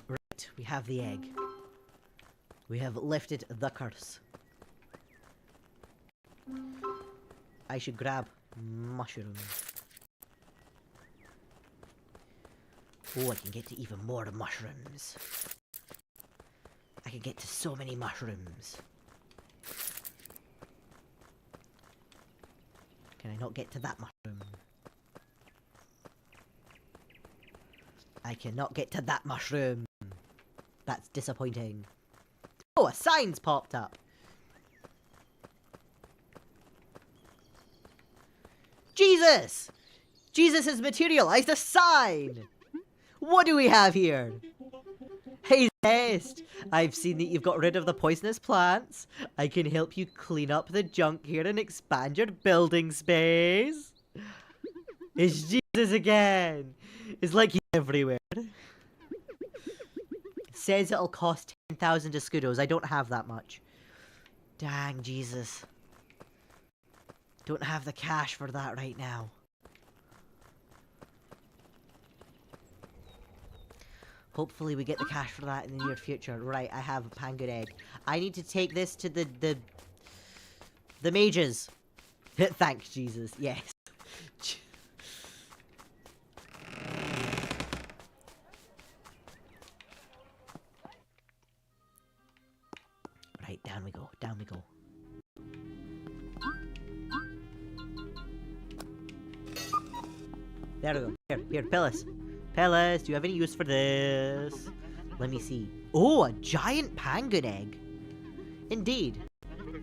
Right, we have the egg. We have lifted the curse. I should grab mushrooms. Oh, I can get to even more mushrooms. I can get to so many mushrooms. Can I not get to that mushroom? I cannot get to that mushroom. That's disappointing. Oh, a sign's popped up. Jesus! Jesus has materialized a sign! What do we have here? Hey Zest! I've seen that you've got rid of the poisonous plants. I can help you clean up the junk here and expand your building space. It's Jesus again! It's like he's everywhere. It says it'll cost 10,000 escudos. I don't have that much. Dang, Jesus. Don't have the cash for that right now. Hopefully we get the cash for that in the near future. Right, I have a penguin egg. I need to take this to the mages. Thanks, Jesus. Yes. Right, down we go. Down we go. There we go. Here, Pillis. Pillis, do you have any use for this? Let me see. Oh, a giant penguin egg. Indeed.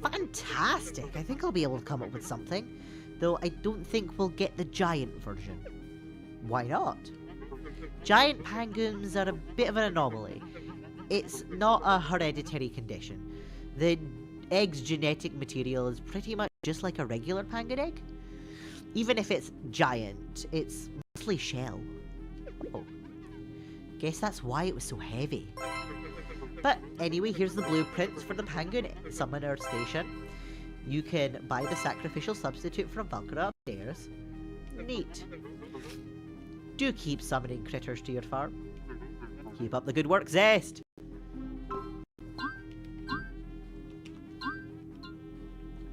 Fantastic. I think I'll be able to come up with something. Though I don't think we'll get the giant version. Why not? Giant penguins are a bit of an anomaly. It's not a hereditary condition. The egg's genetic material is pretty much just like a regular penguin egg. Even if it's giant, it's mostly shell. Oh. Guess that's why it was so heavy. But anyway, here's the blueprints for the penguin summoner station. You can buy the sacrificial substitute from Valkyra upstairs. Neat. Do keep summoning critters to your farm. Keep up the good work, Zest!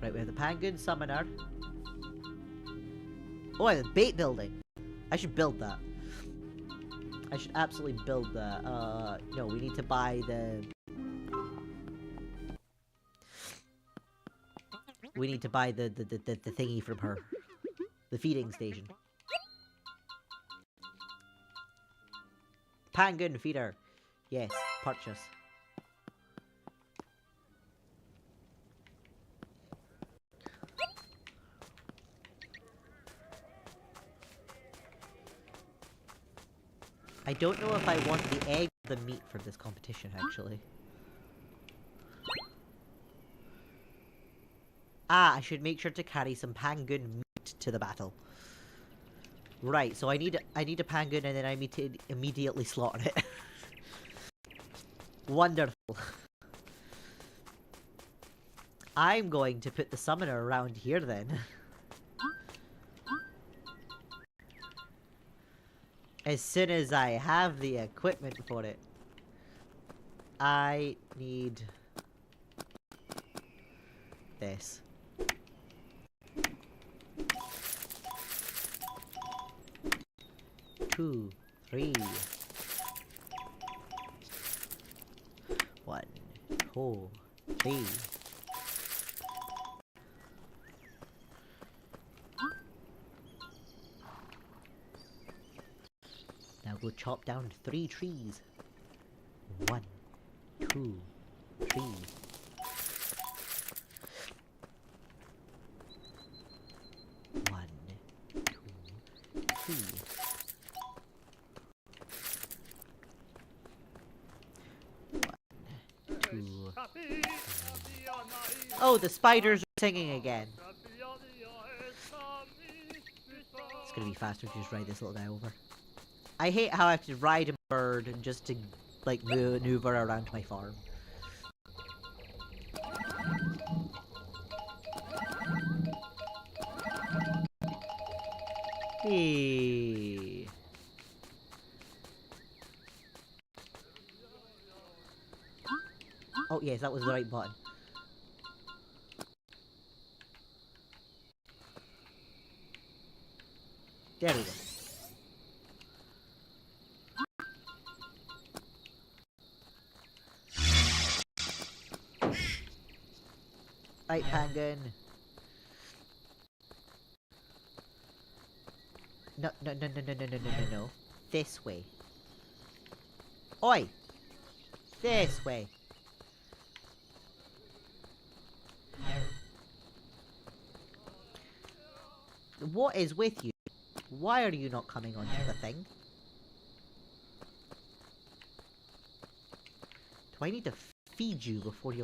Right, we have the penguin summoner. Oh, the bait building. I should build that. I should absolutely build that. No, we need to buy the... We need to buy the thingy from her. The feeding station. Penguin feeder. Yes, purchase. I don't know if I want the egg or the meat for this competition, actually. Ah, I should make sure to carry some penguin meat to the battle. Right, so I need a penguin and then I need to immediately slaughter it. Wonderful. I'm going to put the summoner around here then. As soon as I have the equipment for it. I need this. Two, three. 1, 2, 3. Now go chop down 3 trees. 1, 2, 3. 1, 2, 3. Oh, the spiders are singing again. It's gonna be faster to just ride this little guy over. I hate how I have to ride a bird and just to, like, maneuver around my farm. Hey. Oh, yes, that was the right button. There we go. Right, penguin. No. This way. Oi! This way. What is with you? Why are you not coming onto the thing? Do I need to feed you before you...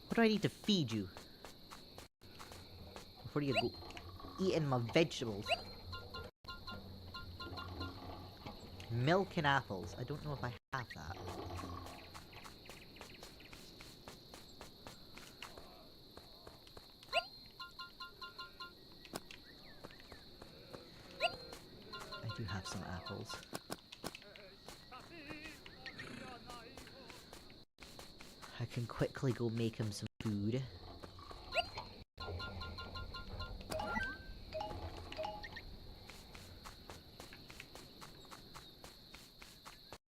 What do I need to feed you? Before you go eating my vegetables. Milk and apples. I don't know if I have that. I do have some apples. I can quickly go make him some food.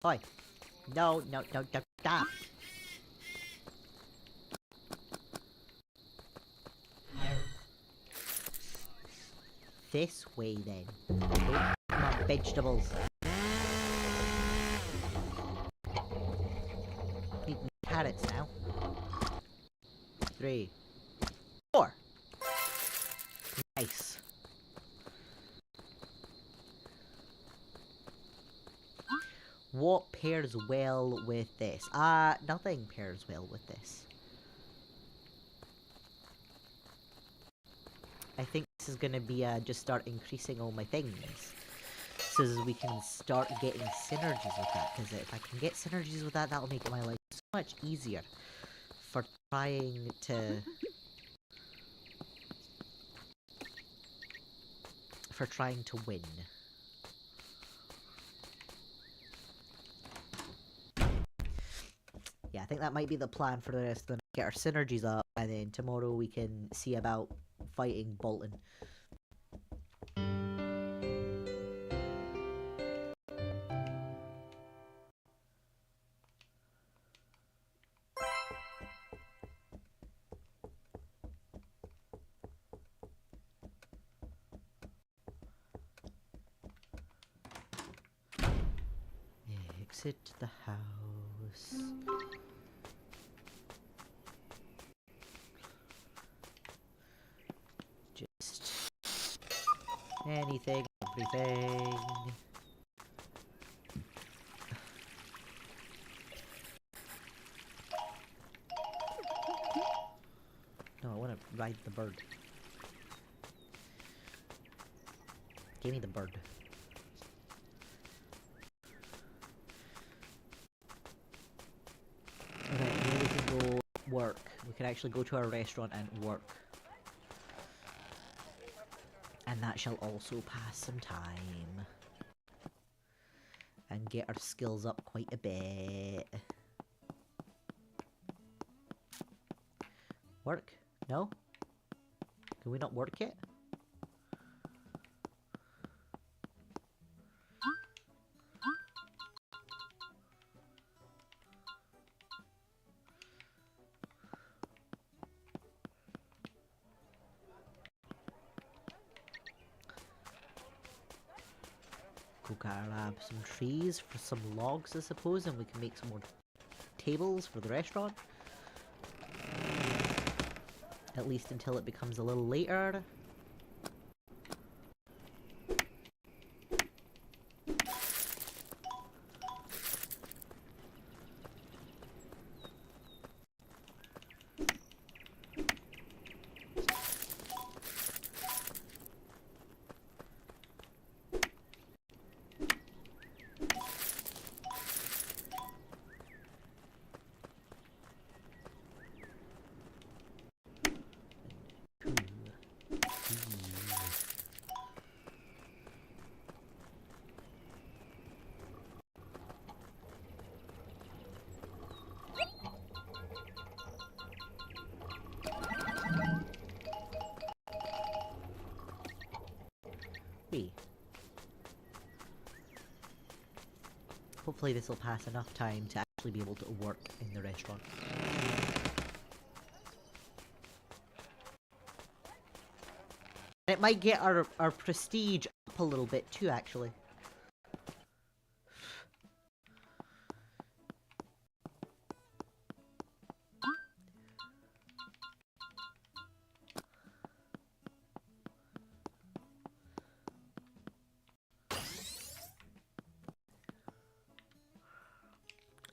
Oi! No, stop! This way then. Don't eat my vegetables. Need carrots now. 3, 4. Nice. What pairs well with this? Nothing pairs well with this. I think this is gonna be just start increasing all my things. So as we can start getting synergies with that. Because if I can get synergies with that, that'll make my life so much easier. For trying to... win. Yeah, I think that might be the plan for the rest of the get our synergies up, and then tomorrow we can see about fighting Bolton. Exit the house. Just anything, everything. No, I want to ride the bird. Give me the bird. Okay, now we can go work. We can actually go to our restaurant and work. And that shall also pass some time. And get our skills up quite a bit. Work? No? Can we not work yet? Go grab some trees for some logs, I suppose, and we can make some more tables for the restaurant. At least until it becomes a little later. Hopefully this will pass enough time to actually be able to work in the restaurant. It might get our prestige up a little bit too, actually.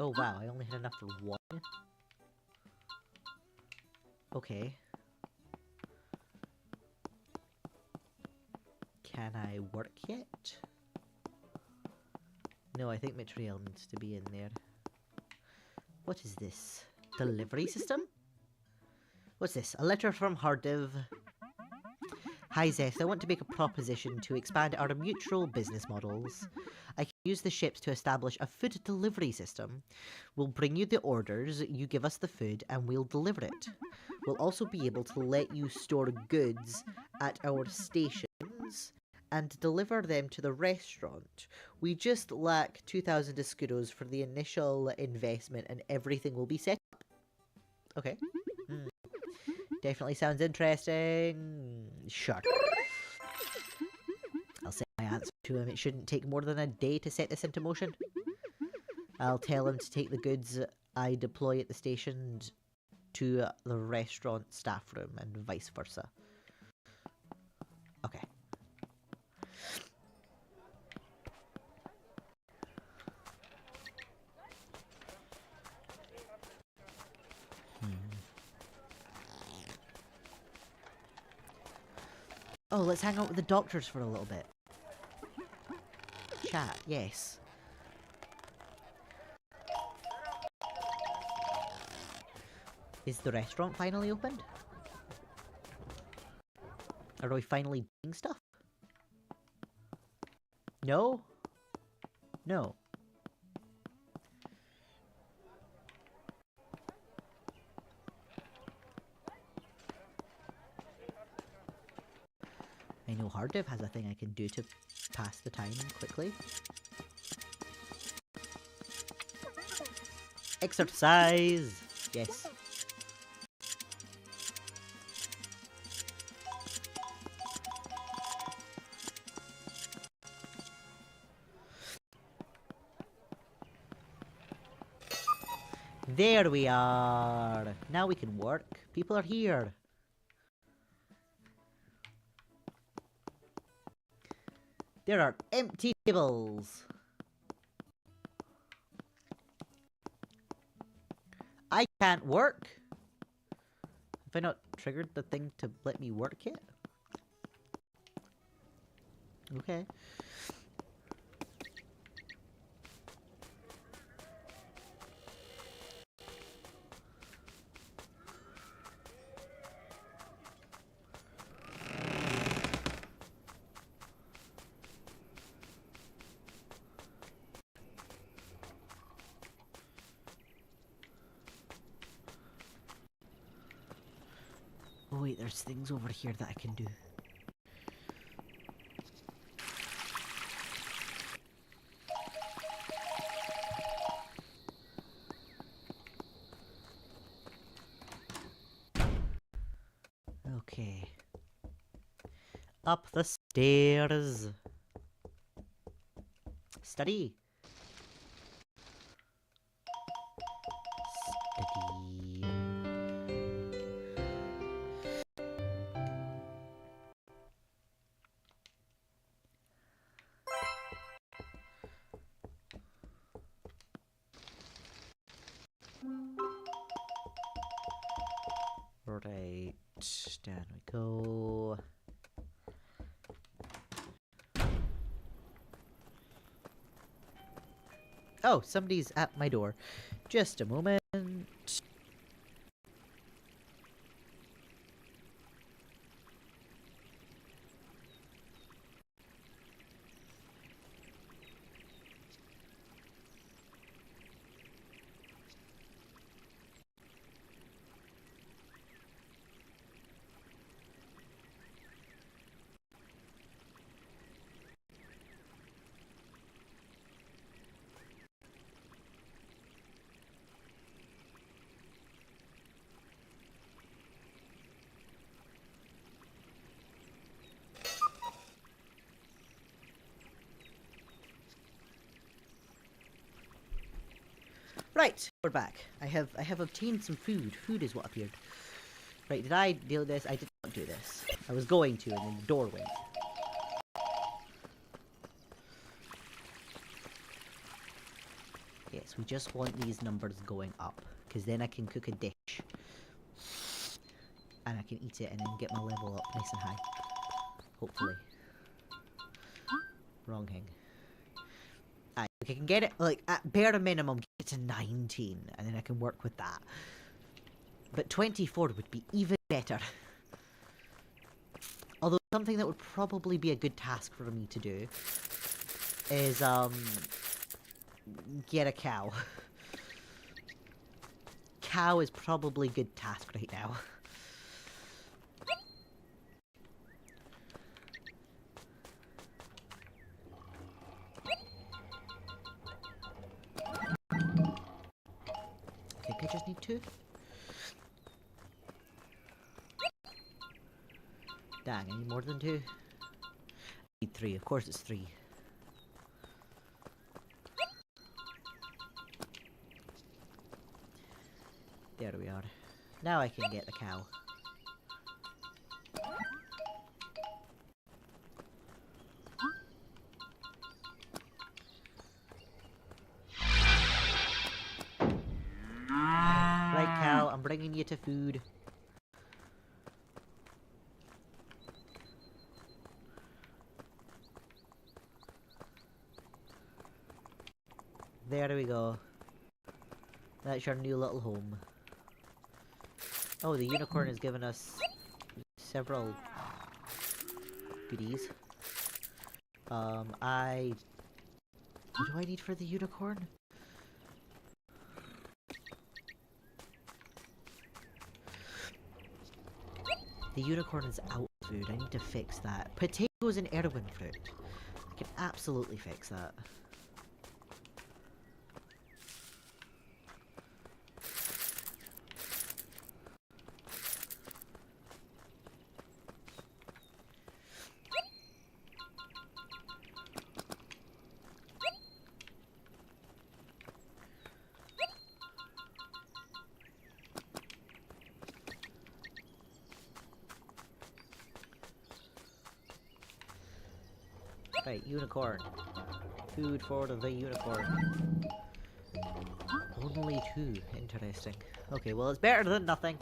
Oh wow, I only had enough for one. Okay. Can I work yet? No, I think material needs to be in there. What is this? Delivery system? What's this? A letter from Hardiv. Hi Zeth, I want to make a proposition to expand our mutual business models. I can use the ships to establish a food delivery system. We'll bring you the orders, you give us the food, and we'll deliver it. We'll also be able to let you store goods at our stations and deliver them to the restaurant. We just lack 2,000 escudos for the initial investment and everything will be set up. Okay. Definitely sounds interesting. Sure. I'll send my answer to him. It shouldn't take more than a day to set this into motion. I'll tell him to take the goods I deploy at the station to the restaurant staff room and vice versa. Okay. Oh, let's hang out with the doctors for a little bit. Chat, yes. Is the restaurant finally opened? Are we finally doing stuff? No? No. I know Harddiv has a thing I can do to pass the time quickly. Exercise! Yes. There we are! Now we can work. People are here. There are empty tables. I can't work. Have I not triggered the thing to let me work yet? Okay. Oh wait, there's things over here that I can do. Okay. Up the stairs. Study. Study. Right, down we go. Oh, somebody's at my door. Just a moment. Right, we're back. I have obtained some food. Food is what appeared. Right, did I deal with this? I did not do this. I was going to, and then the door went. Yes, we just want these numbers going up, because then I can cook a dish. And I can eat it and then get my level up nice and high. Hopefully. Wrong thing. I can get it, like, at bare minimum, get it to 19, and then I can work with that. But 24 would be even better. Although, something that would probably be a good task for me to do is, get a cow. Cow is probably a good task right now. I just need 2. Dang, I need more than 2. I need 3, of course it's 3. There we are. Now I can get the cow. Right, cow, I'm bringing you to food. There we go. That's your new little home. Oh, the unicorn has given us several goodies. What do I need for the unicorn? The unicorn is out of food. I need to fix that. Potatoes and Erwin fruit. I can absolutely fix that. Right, unicorn. Food for the unicorn. Only 2. Interesting. Okay, well it's better than nothing.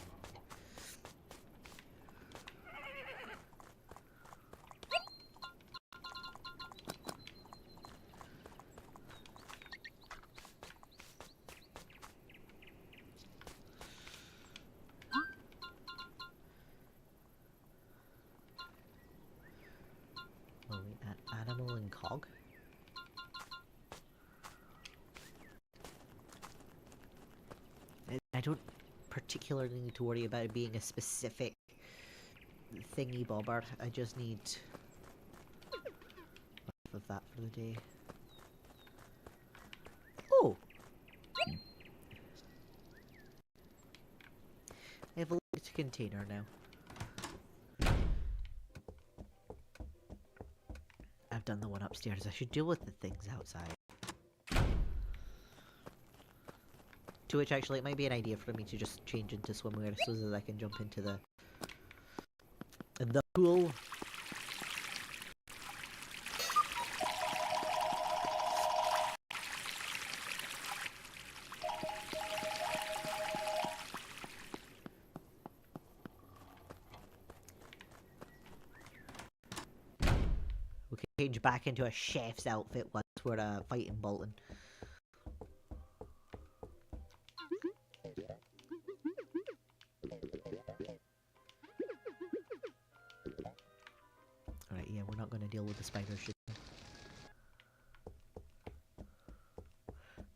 Oh, wait, animal and cog? I don't particularly need to worry about it being a specific thingy bobber. I just need enough of that for the day. Oh! I have a linked container now. I've done the one upstairs. I should deal with the things outside. To which, actually, it might be an idea for me to just change into swimwear so that I can jump into the pool. We can change back into a chef's outfit once we're fighting Bolton. Alright, yeah, we're not going to deal with the spider shit.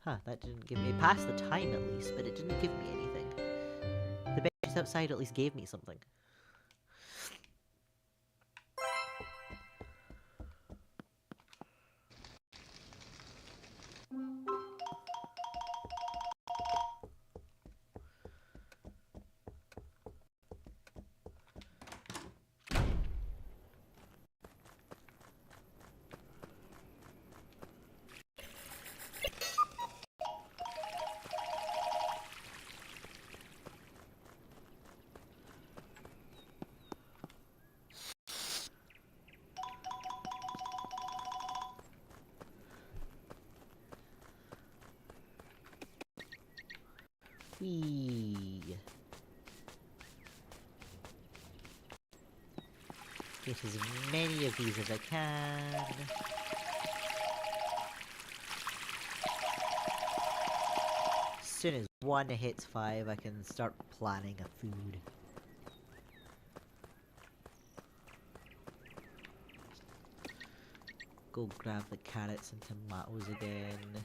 Huh, that didn't give me... It passed the time at least, but it didn't give me anything. The benches outside at least gave me something. Whee! Get as many of these as I can. As soon as one hits 5, I can start planning a food. Go grab the carrots and tomatoes again.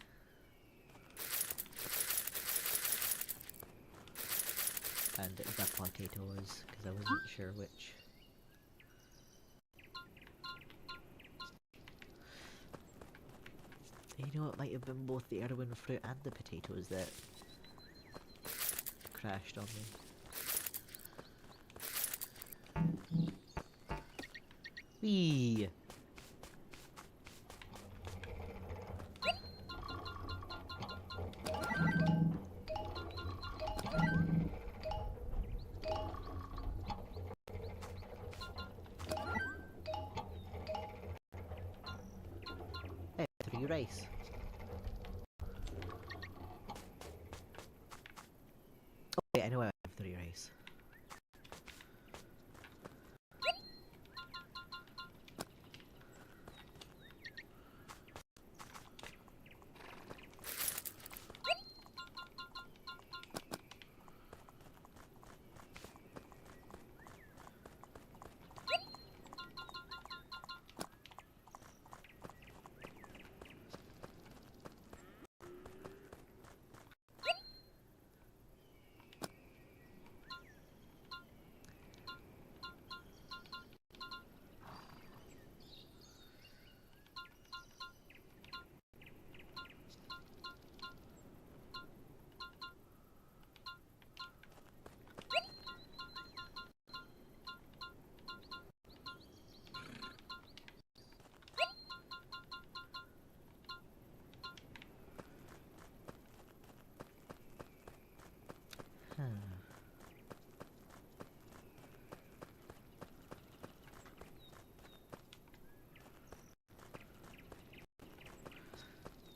And the potatoes, because I wasn't sure which. You know, it might have been both the Erwin fruit and the potatoes that crashed on me. Whee! Hey, 3 rice. Oh wait, I know I have 3 rice.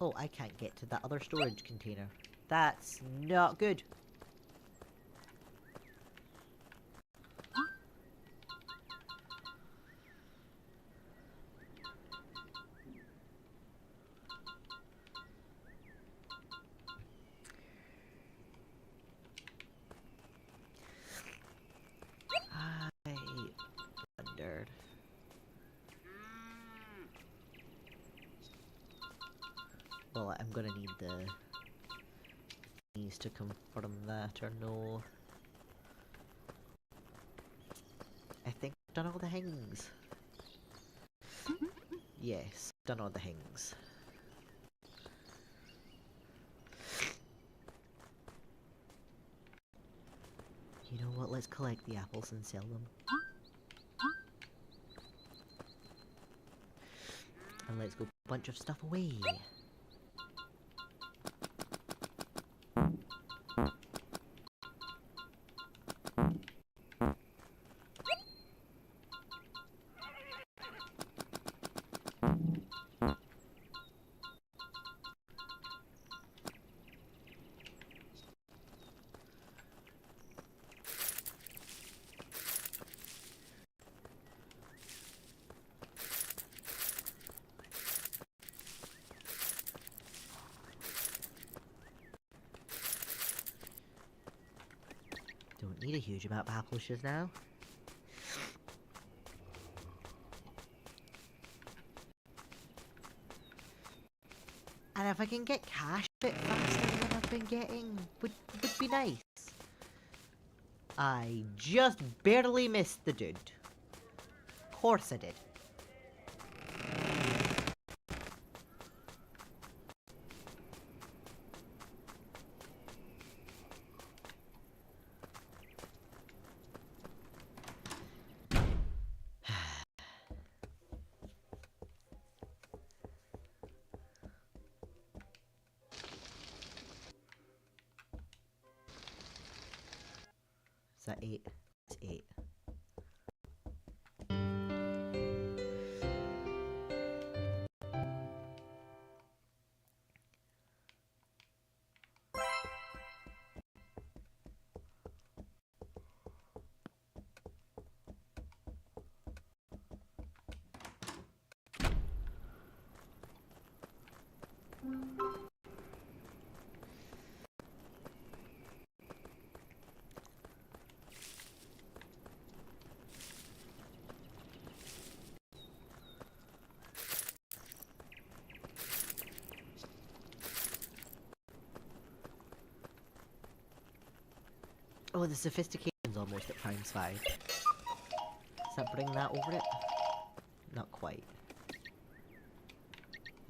Oh, I can't get to that other storage container. That's not good. I wondered. Well, I'm gonna need the things to confirm that or no. I think I've done all the things. Yes, done all the things. You know what, let's collect the apples and sell them. And let's go put a bunch of stuff away. Don't need a huge amount of apples just now. And if I can get cash a bit faster than I've been getting, would be nice. I just barely missed the dude. Of course I did. Is that 8? It's 8. Oh, the sophistication's almost at ×5. Does that bring that over it? Not quite.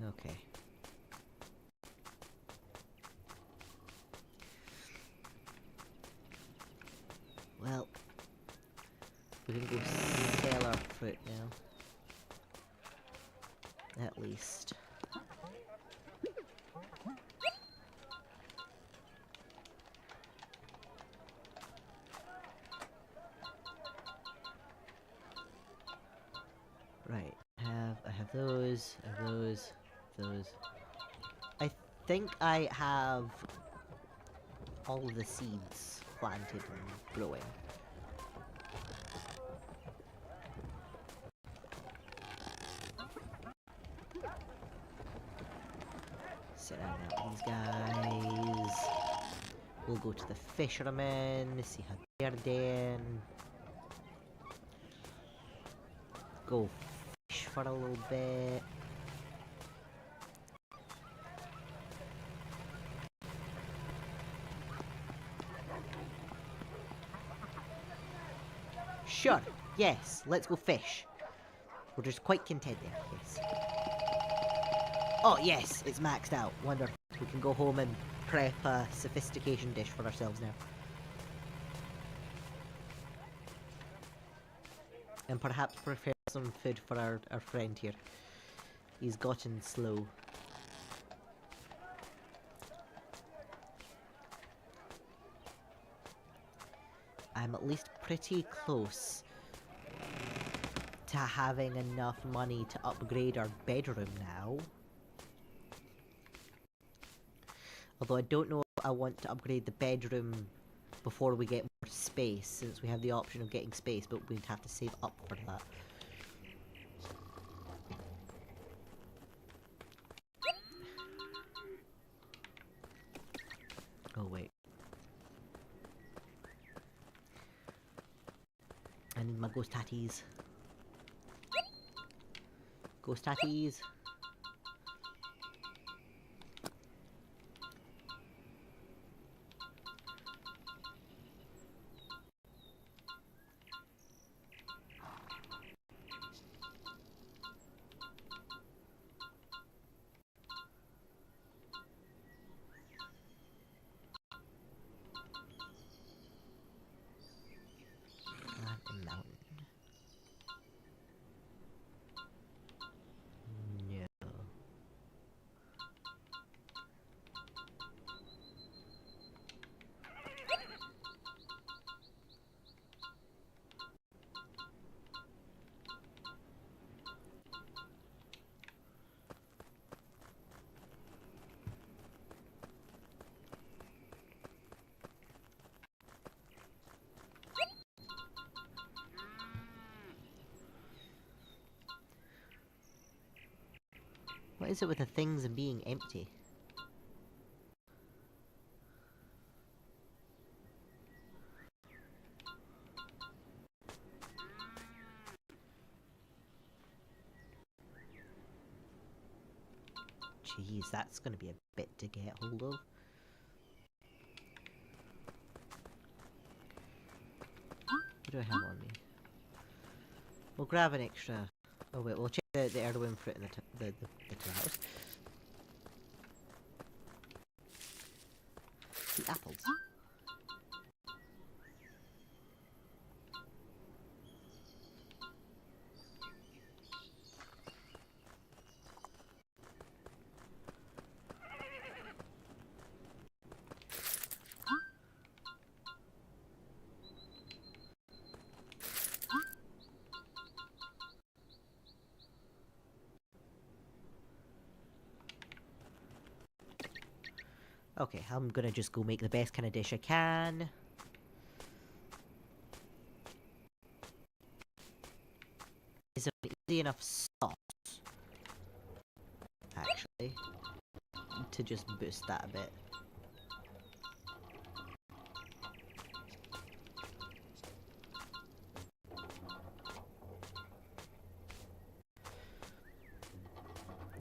Okay. Well, we can go sell our fruit now. At least. Right, I have those, those. I think I have all of the seeds planted and growing. Sit down with these guys. We'll go to the fishermen, see how they're doing. Go fish for a little bit. Sure, yes, let's go fish. We're just quite content there, yes. Oh yes, it's maxed out. Wonderful. We can go home and prep a sophistication dish for ourselves now. And perhaps prepare some food for our friend here. He's gotten slow. I'm at least pretty close to having enough money to upgrade our bedroom now. Although I don't know if I want to upgrade the bedroom before we get more space, since we have the option of getting space, but we'd have to save up for that. Oh wait. I need my ghost tatties. Ghost tatties. What is it with the things and being empty? Jeez, that's gonna be a bit to get hold of. What do I have on me? We'll grab an extra... Oh wait, we'll check the heirloom fruit and the tomatoes. The apples. Okay, I'm gonna just go make the best kind of dish I can. Is there an easy enough sauce, actually, to just boost that a bit?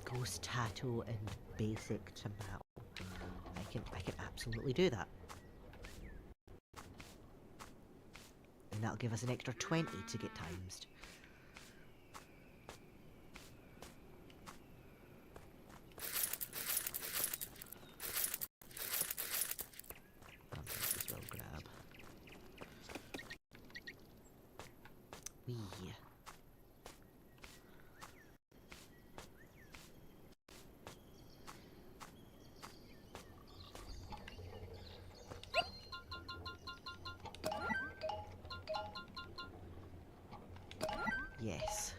Ghost tattoo and basic tomato. I can absolutely do that. And that'll give us an extra 20 to get timesed. I'll might as well grab. Wee. Yes.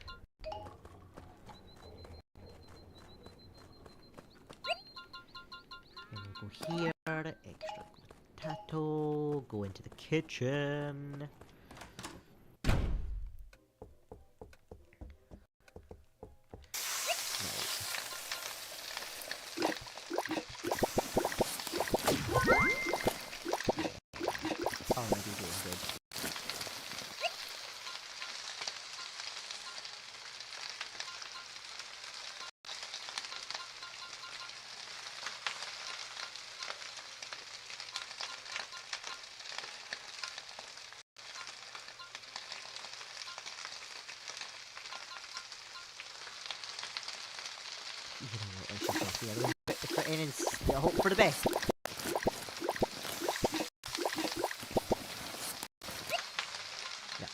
And we'll go here, extra potato, go into the kitchen. Already doing good. You know what, let's just off the other one. Put in and hope for the best. Yeah.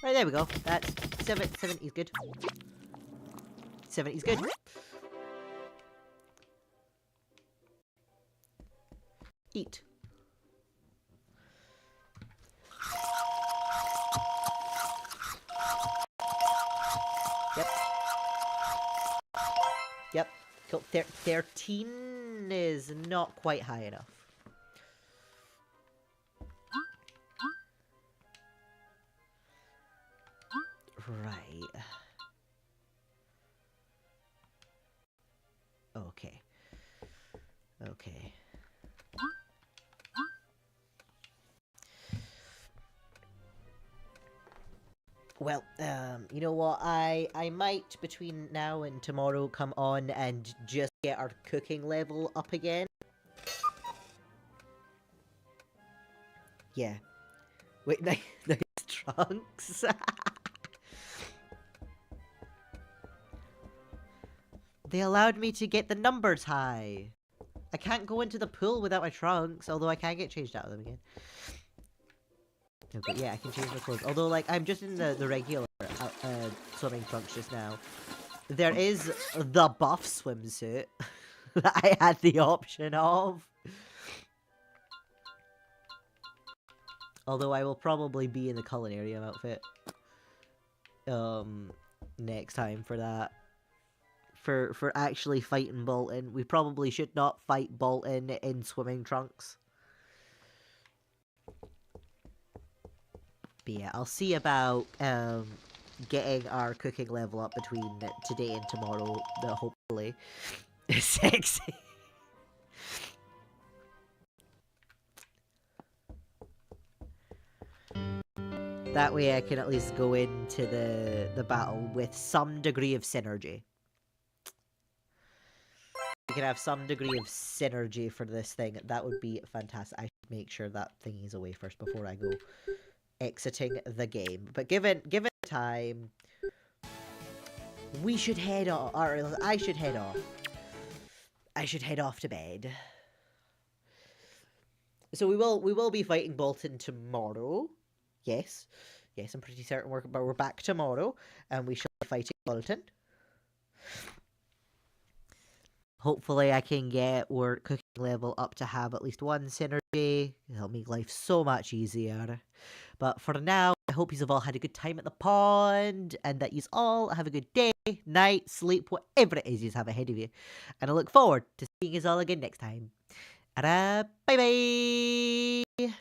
Right, there we go. That's 70's good. 70's good. Eat. Yep. Yep. Cool. 13 is not quite high enough. Right. Okay. Okay. Well, you know what? I might between now and tomorrow come on and just get our cooking level up again. Yeah. Wait, nice trunks. They allowed me to get the numbers high. I can't go into the pool without my trunks, although I can get changed out of them again. Okay, yeah, I can change my clothes. Although, like, I'm just in the regular swimming trunks just now. There is the buff swimsuit that I had the option of. Although I will probably be in the culinary outfit. Next time for that. For actually fighting Bolton. We probably should not fight Bolton in swimming trunks. But yeah, I'll see about getting our cooking level up between today and tomorrow. That hopefully is sexy. That way I can at least go into the battle with some degree of synergy. We can have some degree of synergy for this thing. That would be fantastic. I should make sure that thingy is away first before I go exiting the game. But given time, we should head off, or I should head off. I should head off to bed. So we will be fighting Bolton tomorrow. Yes, I'm pretty certain we're back tomorrow, and we shall be fighting Bolton. Hopefully I can get our cooking level up to have at least one synergy. It'll make life so much easier. But for now, I hope you've all had a good time at the pond, and that you all have a good day, night, sleep, whatever it is you have ahead of you. And I look forward to seeing you all again next time. Bye bye!